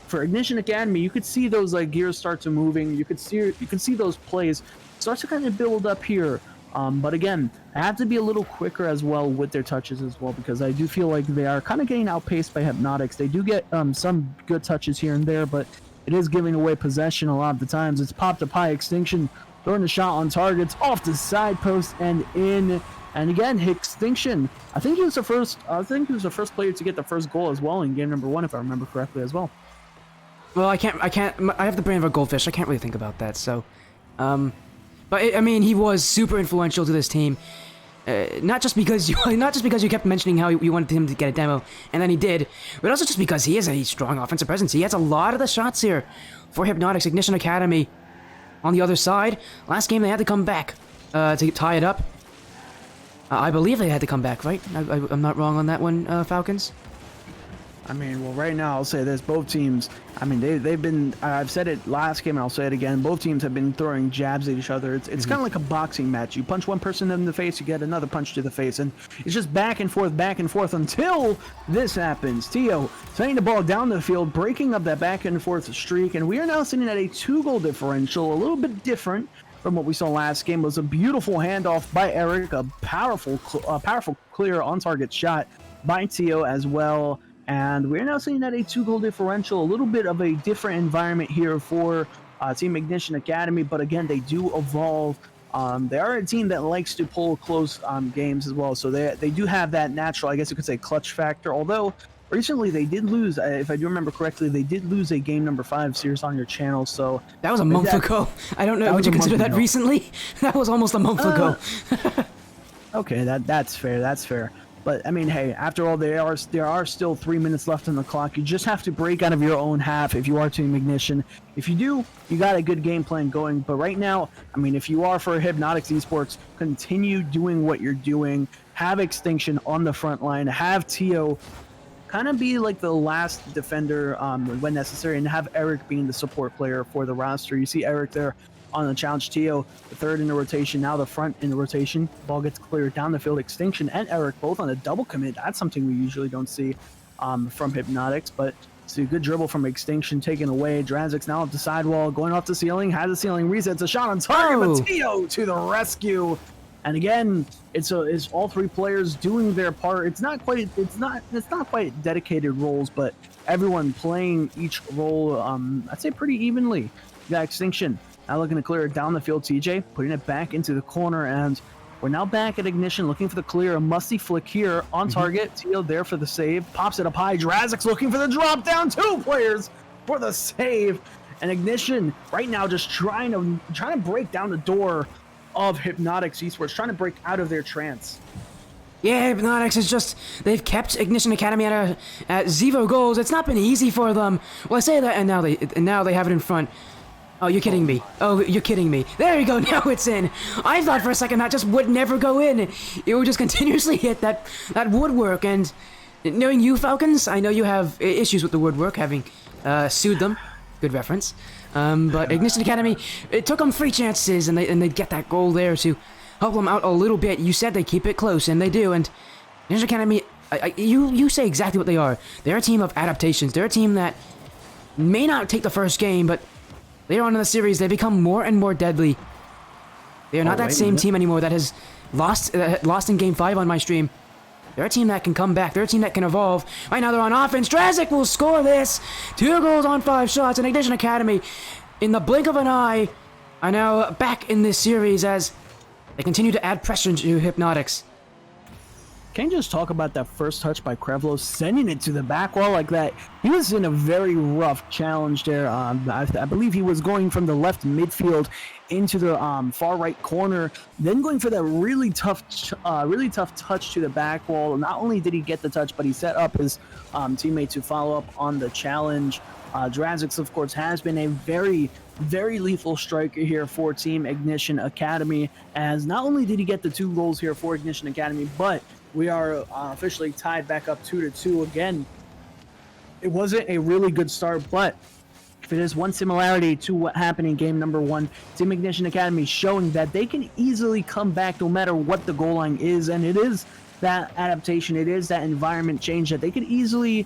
for Ignition Academy, you could see those like gears start to moving. You could see those plays start to kind of build up here. But again, I have to be a little quicker as well with their touches as well, because I do feel like they are kind of getting outpaced by Hypnotix. They do get some good touches here and there, but it is giving away possession a lot of the times. It's popped up high. Extinction throwing the shot on targets off the side post and in. And again, Extinction. I think he was the first player to get the first goal as well in game number 1, if I remember correctly as well. Well, I can't. I have the brain of a goldfish. I can't really think about that. So, but he was super influential to this team. Not just because you kept mentioning how you wanted him to get a demo, and then he did, but also just because he is a strong offensive presence. He has a lot of the shots here for Hypnotix. Ignition Academy on the other side. Last game they had to come back to tie it up. I believe they had to come back, right? I'm not wrong on that one, Falcons? Well, right now, I'll say this. Both teams, they've been, I've said it last game and I'll say it again, both teams have been throwing jabs at each other. It's kind of like a boxing match. You punch one person in the face, you get another punch to the face, and it's just back and forth until this happens. Tio sending the ball down the field, breaking up that back and forth streak, and we are now sitting at a 2-goal differential, a little bit different from what we saw last game. It was a beautiful handoff by Eric, a powerful clear on-target shot by Tio as well. And we're now seeing that a 2-goal differential, a little bit of a different environment here for Team Ignition Academy. But again, they do evolve. They are a team that likes to pull close games as well. So they do have that natural, I guess you could say, clutch factor. Although recently they did lose, if I do remember correctly, they did lose a game number 5 series on your channel. So that was a month ago. I don't know. Would you consider that recently? That was almost a month ago. Okay, that's fair. That's fair. But hey, after all, there are still 3 minutes left on the clock. You just have to break out of your own half if you are Team Ignition. If you do, you got a good game plan going. But right now, if you are for Hypnotix Esports, continue doing what you're doing. Have Extinction on the front line. Have Tio kind of be like the last defender when necessary, and have Eric being the support player for the roster. You see Eric there on the challenge. Tio, the third in the rotation, now the front in the rotation. Ball gets cleared down the field. Extinction and Eric both on a double commit. That's something we usually don't see from Hypnotix, but see a good dribble from Extinction taken away. Drazix now up the sidewall, going off the ceiling, has the ceiling, resets a shot on target, but Tio to the rescue. And again, it's all 3 players doing their part. It's not quite dedicated roles, but everyone playing each role, I'd say pretty evenly. You got Extinction now looking to clear it down the field. TJ putting it back into the corner, and we're now back at Ignition looking for the clear. A musty flick here on target. Tio there for the save. Pops it up high. Drazix looking for the drop down. 2 players for the save. And Ignition right now just trying to break down the door of Hypnotix Esports, trying to break out of their trance. Yeah, Hypnotix is just, they've kept Ignition Academy at 0 goals. It's not been easy for them. Well, I say that, and now they have it in front. Oh, you're kidding me. Oh, you're kidding me. There you go, now it's in. I thought for a second that just would never go in. It would just continuously hit that woodwork, and knowing you, Falcons, I know you have issues with the woodwork, having sued them. Good reference. But Ignition Academy, it took them 3 chances, and they get that goal there to help them out a little bit. You said they keep it close, and they do. And Ignition Academy, you say exactly what they are. They're a team of adaptations. They're a team that may not take the first game, but later on in the series, they become more and more deadly. They are not that same team anymore that has lost in Game 5 on my stream. They're a team that can come back. They're a team that can evolve. Right now, they're on offense. Drazik will score this. 2 goals on 5 shots. And Ignition Academy, in the blink of an eye, are now back in this series as they continue to add pressure to Hypnotix. Can you just talk about that first touch by Krevlo, sending it to the back wall like that? He was in a very rough challenge there. I believe he was going from the left midfield into the far right corner, then going for that really tough touch to the back wall. Not only did he get the touch, but he set up his teammate to follow up on the challenge. Drazix, of course, has been a very, very lethal striker here for Team Ignition Academy, as not only did he get the 2 goals here for Ignition Academy, but we are officially tied back up 2-2 again. It wasn't a really good start, but if it is one similarity to what happened in game number 1, Team Ignition Academy showing that they can easily come back no matter what the goal line is, and it is that adaptation, it is that environment change that they could easily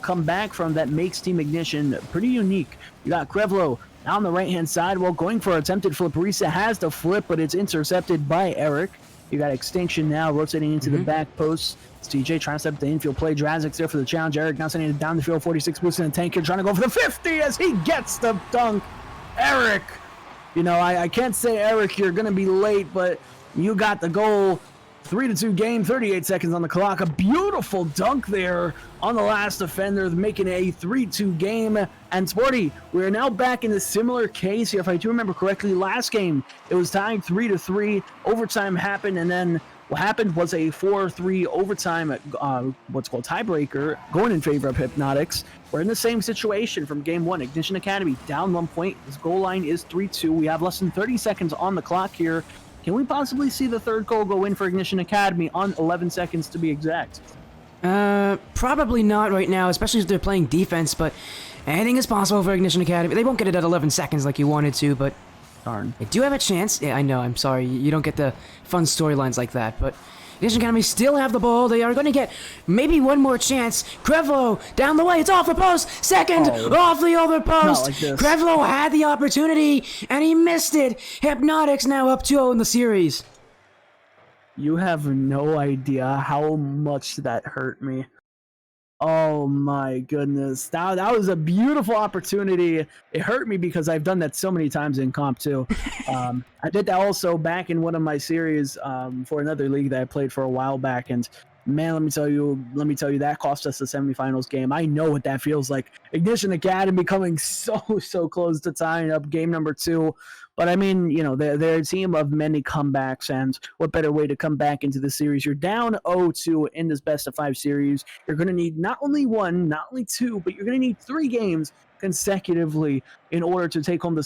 come back from that makes Team Ignition pretty unique. You got Krevlo on the right-hand side, well, going for attempted flip. Risa has the flip, but it's intercepted by Eric. You got Extinction now rotating into the back post. It's TJ trying to step the infield play. Drazik's there for the challenge. Eric now sending it down the field. 46 boosting the tank here, trying to go for the 50 as he gets the dunk. Eric, you know, I can't say, Eric, you're going to be late, but you got the goal. 3-2 game, 38 seconds on the clock. A beautiful dunk there on the last defender, making it a 3-2 game. And Sporty, we're now back in a similar case here. If I do remember correctly, last game, it was tied 3-3. Overtime happened, and then what happened was a 4-3 overtime, what's called tiebreaker, going in favor of Hypnotix. We're in the same situation from game 1. Ignition Academy down 1 point. His goal line is 3-2. We have less than 30 seconds on the clock here. Can we possibly see the 3rd goal go in for Ignition Academy on 11 seconds to be exact? Probably not right now, especially if they're playing defense, but anything is possible for Ignition Academy. They won't get it at 11 seconds like you wanted to, but darn, they do have a chance. Yeah, I know, I'm sorry, you don't get the fun storylines like that, but Ignition Academy still have the ball. They are going to get maybe one more chance. Krevlo down the way. It's off the post. Second off the other post. Like Krevlo had the opportunity and he missed it. Hypnotix now up 2-0 in the series. You have no idea how much that hurt me. Oh my goodness. That was a beautiful opportunity. It hurt me because I've done that so many times in comp too. I did that also back in one of my series for another league that I played for a while back, and man, let me tell you, that cost us the semifinals game. I know what that feels like. Ignition Academy coming so close to tying up game number 2. But I mean, you know, they're a team of many comebacks, and what better way to come back into the series? You're down 0-2 in this best-of-5 series. You're going to need not only 1, not only 2, but you're going to need 3 games consecutively in order to take home the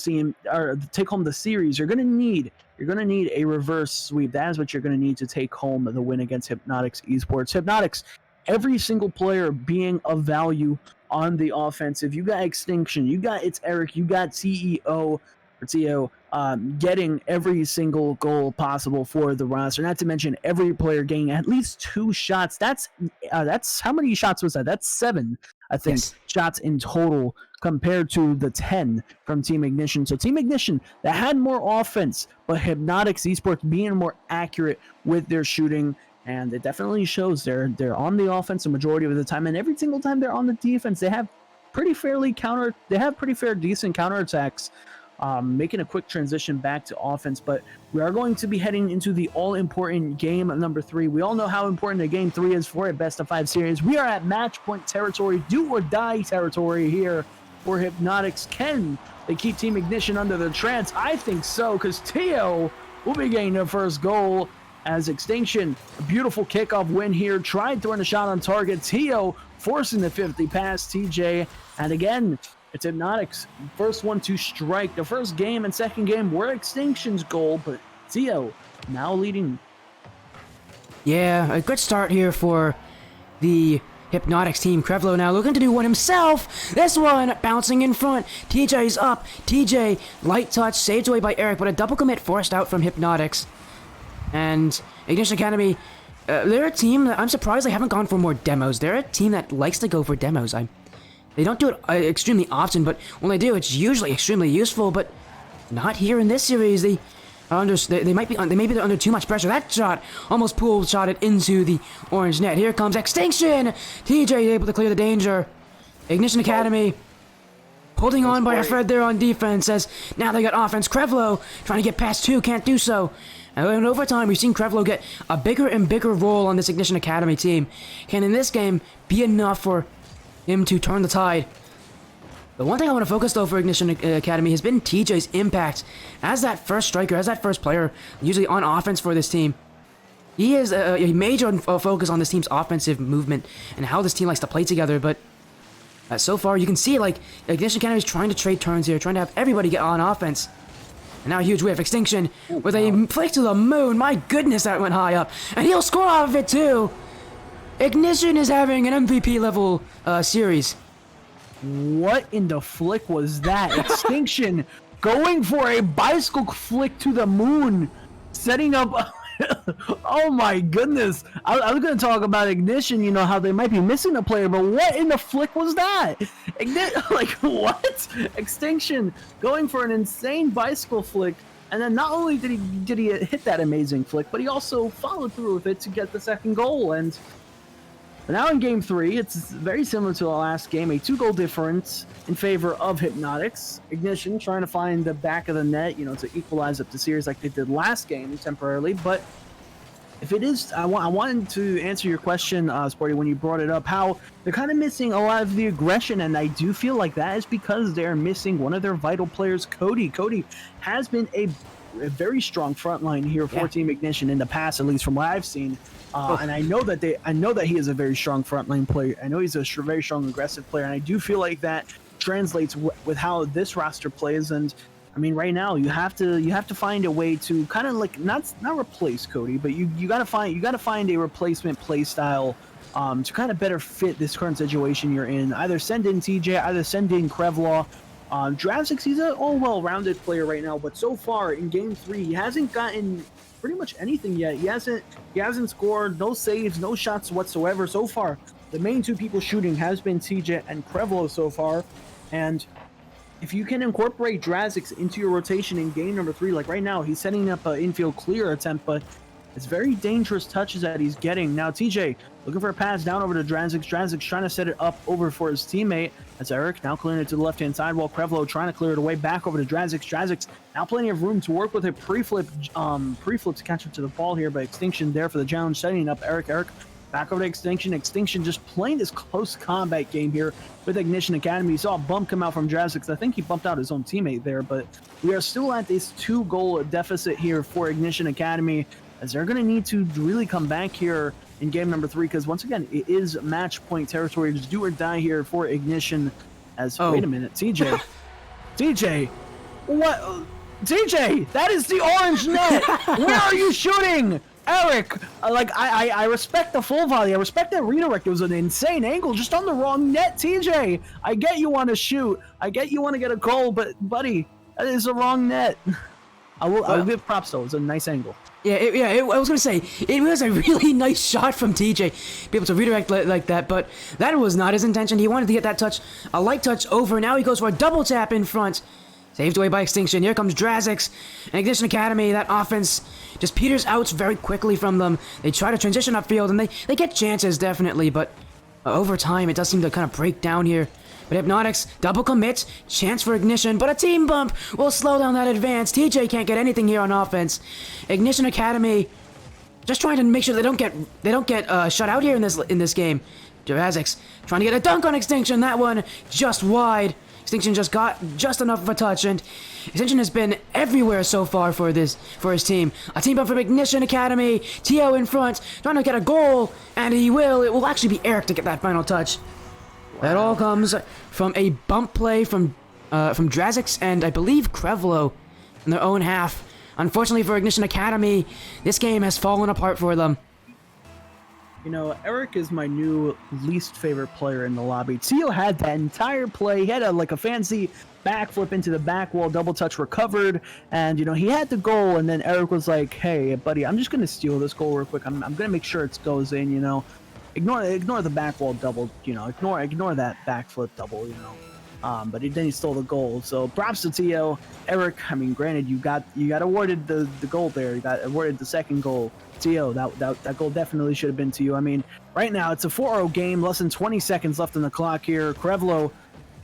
series. You're going to need a reverse sweep. That is what you're going to need to take home the win against Hypnotix Esports. Hypnotix, every single player being of value on the offensive. You got Extinction, you got It's Eric, you got CEO. Getting every single goal possible for the roster. Not to mention every player getting at least 2 shots. That's how many shots was that? That's 7, I think, shots in total compared to the 10 from Team Ignition. So Team Ignition, that had more offense, but Hypnotix Esports being more accurate with their shooting. And it definitely shows they're on the offense the majority of the time, and every single time they're on the defense, they have pretty fair decent counterattacks. Making a quick transition back to offense, but we are going to be heading into the all-important game number 3. We all know how important the game 3 is for a best-of-5 series. We are at match point territory, do-or-die territory here for Hypnotix. Can they keep Team Ignition under the trance? I think so, because Tio will be getting their first goal. as Extinction, a beautiful kickoff win here, tried throwing a shot on target. Tio forcing the 50 past TJ, and again, it's Hypnotix, first one to strike. The first game and second game were Extinction's goal, but Tio now leading. Yeah, a good start here for the Hypnotix team. Krevlo now looking to do one himself. This one bouncing in front. TJ's up. TJ, light touch, saved away by Eric, but a double commit forced out from Hypnotix. And Ignition Academy, they're a team that I'm surprised they haven't gone for more demos. They're a team that likes to go for demos. They don't do it extremely often, but when they do, it's usually extremely useful, but not here in this series. They might be under too much pressure. That shot almost shot it into the orange net. Here comes Extinction. TJ able to clear the danger. Ignition Academy holding on by a thread there on defense as now they got offense. Krevlo trying to get past two, can't do so. And in overtime, we've seen Krevlo get a bigger and bigger role on this Ignition Academy team. Can in this game be enough for him to turn the tide? The one thing I want to focus, though, for Ignition Academy has been TJ's impact as that first striker, as that first player, usually on offense for this team. He is a major focus on this team's offensive movement and how this team likes to play together, but so far you can see, like, Ignition Academy is trying to trade turns here, trying to have everybody get on offense. And now a huge whiff. Extinction with a flick to the moon. My goodness, that went high up. And he'll score off of it, too. Ignition is having an MVP level series. What in the flick was that? Extinction going for a bicycle flick to the moon, setting up. Oh my goodness! I was going to talk about Ignition. You know how they might be missing a player, but what in the flick was that? Like what? Extinction going for an insane bicycle flick, and then not only did he hit that amazing flick, but he also followed through with it to get the second goal. And now in game 3, it's very similar to the last game, a 2-goal difference in favor of Hypnotix. Ignition trying to find the back of the net, you know, to equalize up the series like they did last game temporarily. But if it is, I wanted to answer your question, Sporty, when you brought it up, how they're kind of missing a lot of the aggression, and I do feel like that is because they're missing one of their vital players, Cody. Cody has been a very strong front line here for Team Ignition in the past, at least from what I've seen. And I know that he is a very strong frontline player. I know he's a very strong aggressive player, and I do feel like that translates with how this roster plays. And I mean, right now you have to find a way to kind of like not replace Cody, but you got to find a replacement play style to kind of better fit this current situation you're in. Either send in TJ, either send in Krevlaw. Drazix, he's an well-rounded player right now, but so far in game 3, he hasn't gotten pretty much anything yet. He hasn't scored, no saves, no shots whatsoever so far. The main two people shooting has been TJ and Krevlo so far, and if you can incorporate Drazix into your rotation in game number 3, like right now, he's setting up an infield clear attempt, but it's very dangerous touches that he's getting. Now TJ looking for a pass down over to Drazix. Drazix trying to set it up over for his teammate. That's Eric now clearing it to the left-hand side, while Krevlo trying to clear it away back over to Drazix. Drazix now plenty of room to work with a pre-flip to catch up to the ball here, but Extinction there for the challenge, setting up Eric. Eric back over to Extinction. Extinction just playing this close combat game here with Ignition Academy. You saw a bump come out from Drazix. I think he bumped out his own teammate there, but we are still at this 2-goal deficit here for Ignition Academy, as they're going to need to really come back here in game number 3, because once again, it is match point territory. Just do or die here for Ignition. As wait a minute, TJ, TJ, what? TJ, that is the orange net. Where are you shooting, Eric? I respect the full volley. I respect that redirect. It was an insane angle, just on the wrong net. TJ, I get you want to shoot. I get you want to get a goal, but buddy, that is the wrong net. I'll give props though. It's a nice angle. I was going to say, it was a really nice shot from TJ, be able to redirect like that, but that was not his intention. He wanted to get that touch, a light touch over. Now he goes for a double tap in front. Saved away by Extinction. Here comes Drazix and Ignition Academy. That offense just peters out very quickly from them. They try to transition upfield, and they get chances, definitely, but over time, it does seem to kind of break down here. But Hypnotix, double commit, chance for Ignition, but a team bump will slow down that advance. TJ can't get anything here on offense. Ignition Academy just trying to make sure they don't get shut out here in this game. Drazix trying to get a dunk on Extinction. That one just wide. Extinction just got just enough of a touch, and Extinction has been everywhere so far for his team. A team up from Ignition Academy, Tio in front, trying to get a goal, and it will actually be Eric to get that final touch. That all comes from a bump play from Drazix and I believe Krevlo in their own half. Unfortunately for Ignition Academy, this game has fallen apart for them. You know, Eric is my new least favorite player in the lobby. Tio had that entire play. He had a fancy backflip into the back wall, double touch recovered, and you know he had the goal. And then Eric was like, "Hey, buddy, I'm just gonna steal this goal real quick. I'm gonna make sure it goes in. You know, ignore the back wall double. You know, ignore that backflip double. You know." But then he stole the goal. So props to Tio. Eric, I mean, granted, you got awarded the goal there. You got awarded the second goal. Tio, that goal definitely should have been to you. I mean, right now it's a 4-0 game, less than 20 seconds left on the clock here. Krevlo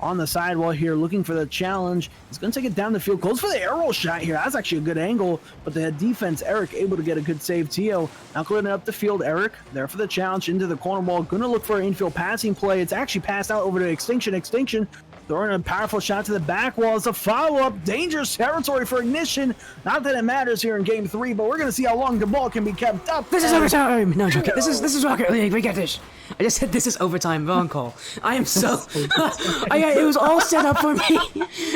on the sidewall here, looking for the challenge. He's going to take it down the field. Goes for the arrow shot here. That's actually a good angle, but the defense, Eric, able to get a good save. Tio now clearing up the field. Eric there for the challenge into the corner wall. Going to look for an infield passing play. It's actually passed out over to Extinction. Extinction throwing a powerful shot to the back wall. It's a follow-up. Dangerous territory for Ignition. Not that it matters here in Game 3, but we're going to see how long the ball can be kept up. This is overtime! No, joking. This is Rocket League. We get this. I just said this is overtime. Wrong call. I am so... it was all set up for me,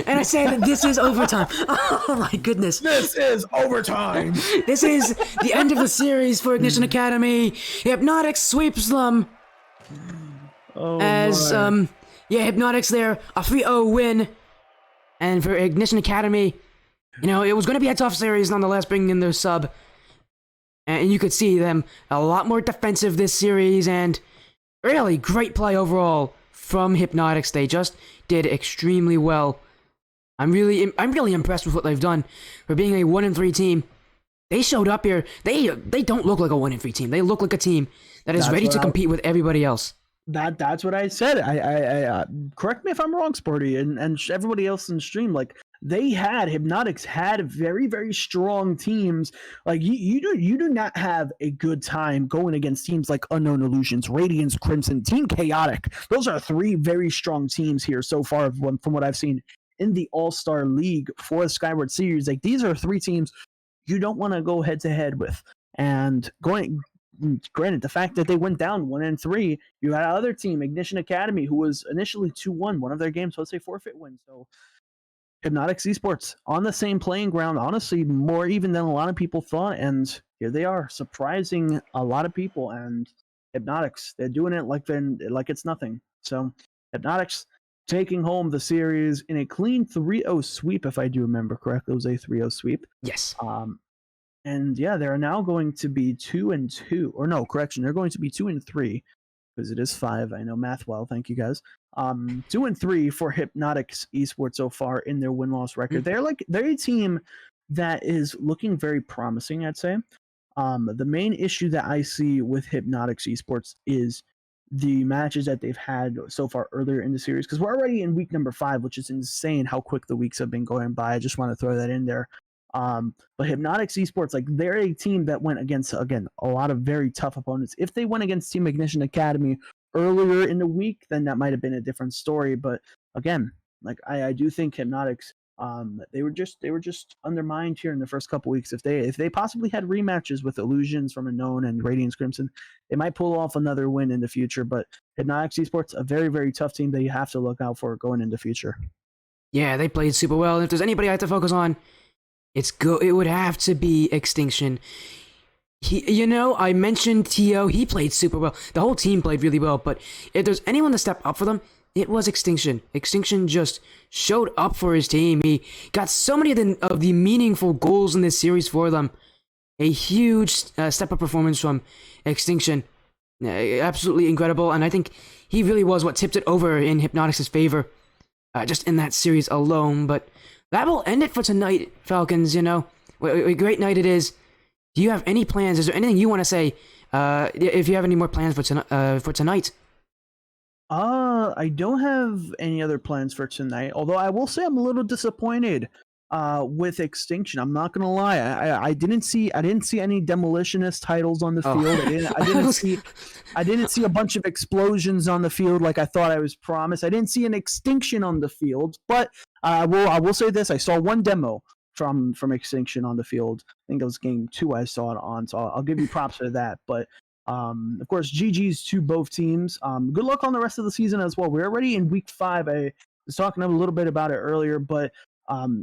and I said that this is overtime. Oh my goodness. This is overtime. This is the end of the series for Ignition Academy. Hypnotix sweeps them. Oh, As, my. Hypnotix there, a 3-0 win. And for Ignition Academy, you know, it was going to be a tough series nonetheless, bringing in their sub. And you could see them a lot more defensive this series, and really great play overall from Hypnotix. They just did extremely well. I'm really impressed with what they've done for being a 1-3 team. They showed up here. They don't look like a 1-3 team. They look like a team that is ready to compete with everybody else. That's what I said. I correct me if I'm wrong, Sporty, and everybody else in stream. Like Hypnotix had very, very strong teams. Like you do not have a good time going against teams like Unknown Illusions, Radiance, Crimson, Team Chaotic. Those are three very strong teams here so far from what I've seen in the All-Star League for the Skyward series. Like these are three teams you don't want to go head to head with. And granted, the fact that they went down 1-3, you had another team, Ignition Academy, who was initially 2-1. One of their games was a forfeit win. So Hypnotix Esports on the same playing ground, honestly, more even than a lot of people thought. And here they are, surprising a lot of people. And Hypnotix, they're doing it like it's nothing. So Hypnotix taking home the series in a clean 3-0 sweep, if I do remember correctly. It was a 3-0 sweep. Yes. And yeah, they're now going to be 2-2, or no, correction, they're going to be 2-3 because it is 5. I know math well. Thank you guys. 2-3 for Hypnotix Esports so far in their win-loss record. They're a team that is looking very promising, I'd say. The main issue that I see with Hypnotix Esports is the matches that they've had so far earlier in the series, because we're already in week number 5, which is insane how quick the weeks have been going by. I just want to throw that in there. But Hypnotix Esports, like they're a team that went against, again, a lot of very tough opponents. If they went against Team Ignition Academy earlier in the week, then that might have been a different story. But again, like I do think Hypnotix, they were just undermined here in the first couple weeks. If they possibly had rematches with Illusions from Unknown and Radiance Crimson, they might pull off another win in the future. But Hypnotix Esports, a very, very tough team that you have to look out for going into the future. Yeah, they played super well. If there's anybody I have to focus on, it would have to be Extinction. I mentioned Tio. He played super well. The whole team played really well. But if there's anyone to step up for them, it was Extinction. Extinction just showed up for his team. He got so many of the meaningful goals in this series for them. A huge step-up performance from Extinction. Absolutely incredible. And I think he really was what tipped it over in Hypnotix's favor. Just in that series alone. But that will end it for tonight, Falcons. What a great night it is. Do you have any plans? Is there anything you want to say? If you have any more plans for tonight? I don't have any other plans for tonight. Although I will say I'm a little disappointed with Extinction. I'm not gonna lie. I didn't see any demolitionist titles on the Oh. field. I didn't see a bunch of explosions on the field like I thought I was promised. I didn't see an Extinction on the field, but I will say this: I saw one demo from Extinction on the field. I think it was game 2 I saw it on, so I'll give you props for that. But of course, GG's to both teams. Good luck on the rest of the season as well. We're already in week 5. I was talking a little bit about it earlier, but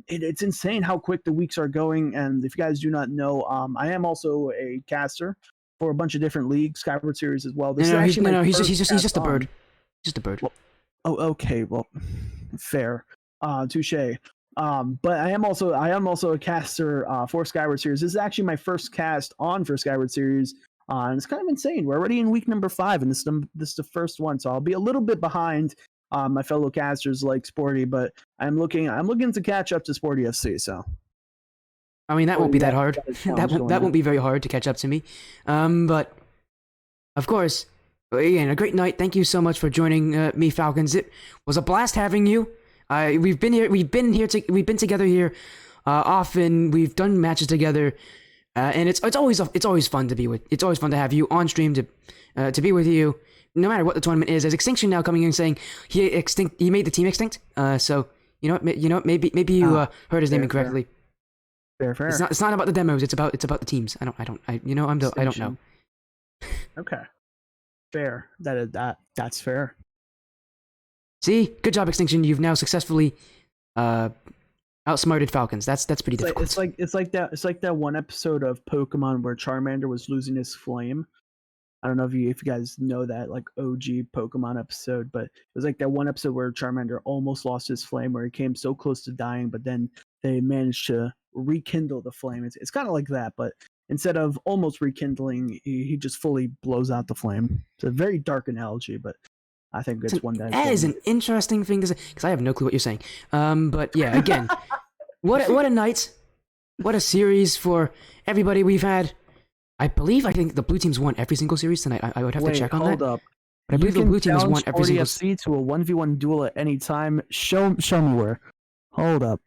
it's insane how quick the weeks are going. And if you guys do not know, I am also a caster for a bunch of different leagues, Skyward Series as well. This is actually my he's first just a cast bird. on. Just a bird. Well, oh, okay. Well, fair. Touche. But I am also a caster for Skyward Series. This is actually my first cast on for Skyward Series. And it's kind of insane. We're already in week number 5, and this is the first one, so I'll be a little bit behind my fellow casters like Sporty, but I'm looking to catch up to Sporty FC. So, I mean, that won't be that hard. That going won't be very hard to catch up to me. But of course, again, a great night. Thank you so much for joining me, Falcons. It was a blast having you. We've been together here often. We've done matches together. And it's always fun to be with. It's always fun to have you on stream to be with you, no matter what the tournament is. There's Extinction now coming in and saying he made the team extinct. So maybe you heard his name incorrectly. Fair. It's not about the demos. It's about the teams. I don't know. Okay. Fair. That's fair. See, good job, Extinction. You've now successfully outsmarted Falcons. That's pretty difficult. It's like that one episode of Pokemon where Charmander was losing his flame. I don't know if you guys know that, like, OG Pokemon episode, but it was like that one episode where Charmander almost lost his flame, where he came so close to dying, but then they managed to rekindle the flame. It's kind of like that, but instead of almost rekindling, he just fully blows out the flame. It's a very dark analogy, but I think it's one that is an interesting thing to say, because I have no clue what you're saying. But yeah, again, what a night, what a series for everybody we've had. I think the blue teams won every single series tonight. I would have to check on that. Hold up. But I believe the blue teams won every single. FC to a 1v1 duel at any time. Show me where. Hold up.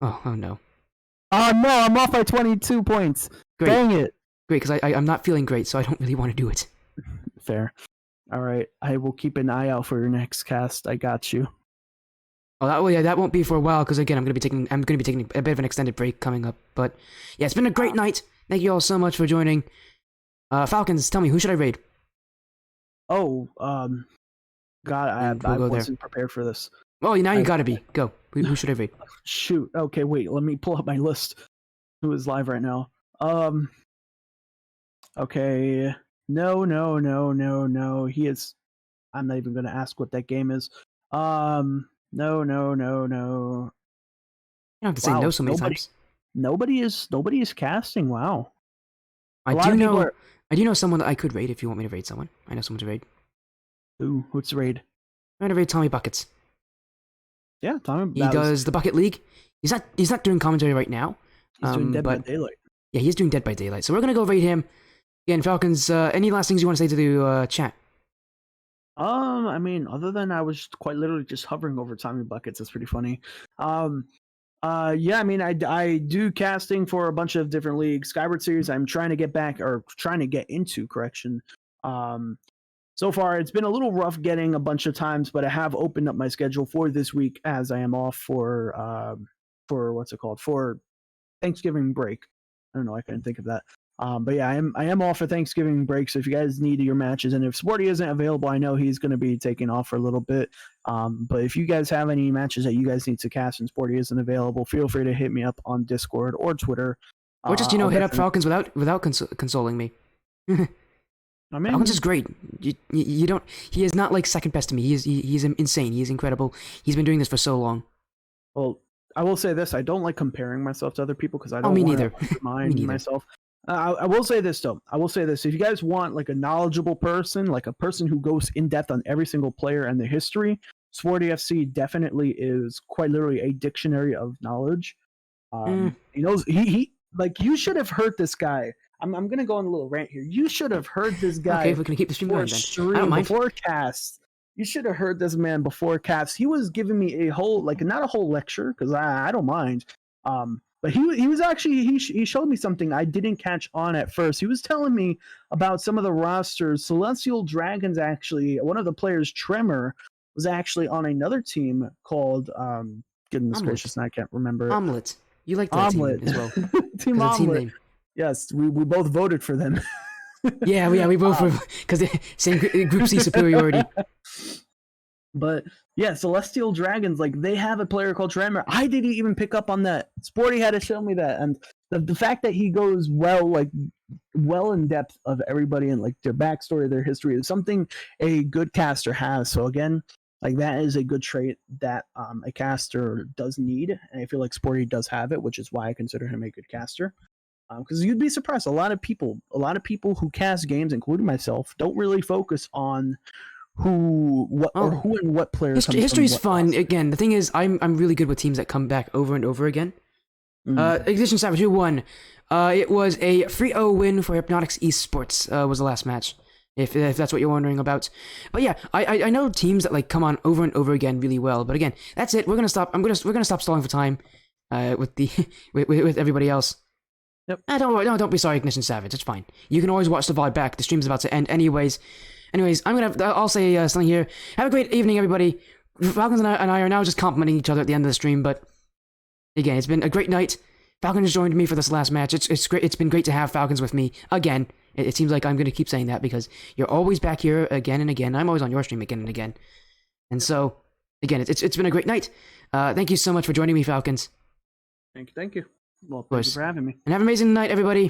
Oh no. Oh no, I'm off by 22 points. Great. Dang it. Great, because I'm not feeling great, so I don't really want to do it. Fair. All right, I will keep an eye out for your next cast. I got you. Oh, that won't be for a while, because again, I'm going to be taking a bit of an extended break coming up. But yeah, it's been a great night. Thank you all so much for joining. Falcons, tell me, who should I raid? Oh, God, I wasn't prepared for this. Oh, now you gotta be. Go. Who should I raid? Shoot. Okay, wait. Let me pull up my list. Who is live right now? Okay. No. He is. I'm not even gonna ask what that game is. No. You don't have to say no so many times. Nobody is casting. Wow. I do know someone that I could raid if you want me to raid someone. I know someone to raid. Ooh, who's the raid? I'm gonna raid Tommy Buckets. Yeah, Tommy. He does the Bucket League. He's not doing commentary right now. He's doing Dead by Daylight. Yeah, he's doing Dead by Daylight. So we're gonna go raid him. Again, Falcons. Any last things you want to say to the chat? I mean, other than I was quite literally just hovering over Tommy Buckets. That's pretty funny. Yeah, I mean, I do casting for a bunch of different leagues. Skyward Series, I'm trying to get into, correction. So far, it's been a little rough getting a bunch of times, but I have opened up my schedule for this week as I am off for for Thanksgiving break. I don't know, I couldn't think of that. But yeah, I am off for Thanksgiving break. So if you guys need your matches, and if Sporty isn't available, I know he's going to be taking off for a little bit. But if you guys have any matches that you guys need to cast and Sporty isn't available, feel free to hit me up on Discord or Twitter. Or just hit up Falcons without consoling me. I mean, Falcons is great. You don't. He is not like second best to me. He's insane. He's incredible. He's been doing this for so long. Well, I will say this: I don't like comparing myself to other people because I don't. Me want neither. to undermine myself. I will say this though. I will say this: if you guys want like a knowledgeable person, like a person who goes in depth on every single player and the history, Sporty FC definitely is quite literally a dictionary of knowledge. He knows he like you should have heard this guy. I'm gonna go on a little rant here. You should have heard this guy. Okay, if we can keep the stream going, then I don't mind. Before cast. You should have heard this man before cast. He was giving me a whole, like, not a whole lecture, because I don't mind. But he was actually he showed me something I didn't catch on at first. He was telling me about some of the rosters. Celestial Dragons, actually, one of the players, Tremor, was actually on another team called goodness Omelet. gracious, I can't remember it. Omelet. You like that Omelet team as well. Team Because the team Omelet. name. Yes, we both voted for them. Yeah, we both because same Group C superiority. But yeah, Celestial Dragons, like they have a player called Tremor. I didn't even pick up on that. Sporty had to show me that, and the fact that he goes well in depth of everybody and like their backstory, their history is something a good caster has. So again, like that is a good trait that a caster does need, and I feel like Sporty does have it, which is why I consider him a good caster. Because you'd be surprised, a lot of people who cast games, including myself, don't really focus on who and what players. History's fun. Roster. Again, the thing is, I'm really good with teams that come back over and over again. Ignition Savage, who won? It was a 3-0 win for Hypnotix Esports. Was the last match, if that's what you're wondering about. But yeah, I know teams that like come on over and over again really well. But again, that's it. We're gonna stop. We're gonna stop stalling for time. With the with everybody else. Yep. Don't be sorry, Ignition Savage. It's fine. You can always watch the VOD back. The stream's about to end anyways. I'll say something here. Have a great evening, everybody. Falcons and I are now just complimenting each other at the end of the stream, but again, it's been a great night. Falcons joined me for this last match. It's great. It's been great to have Falcons with me again. It seems like I'm going to keep saying that because you're always back here again and again. I'm always on your stream again and again. And so, again, it's been a great night. Thank you so much for joining me, Falcons. Thank you. Well, thank you for having me. And have an amazing night, everybody.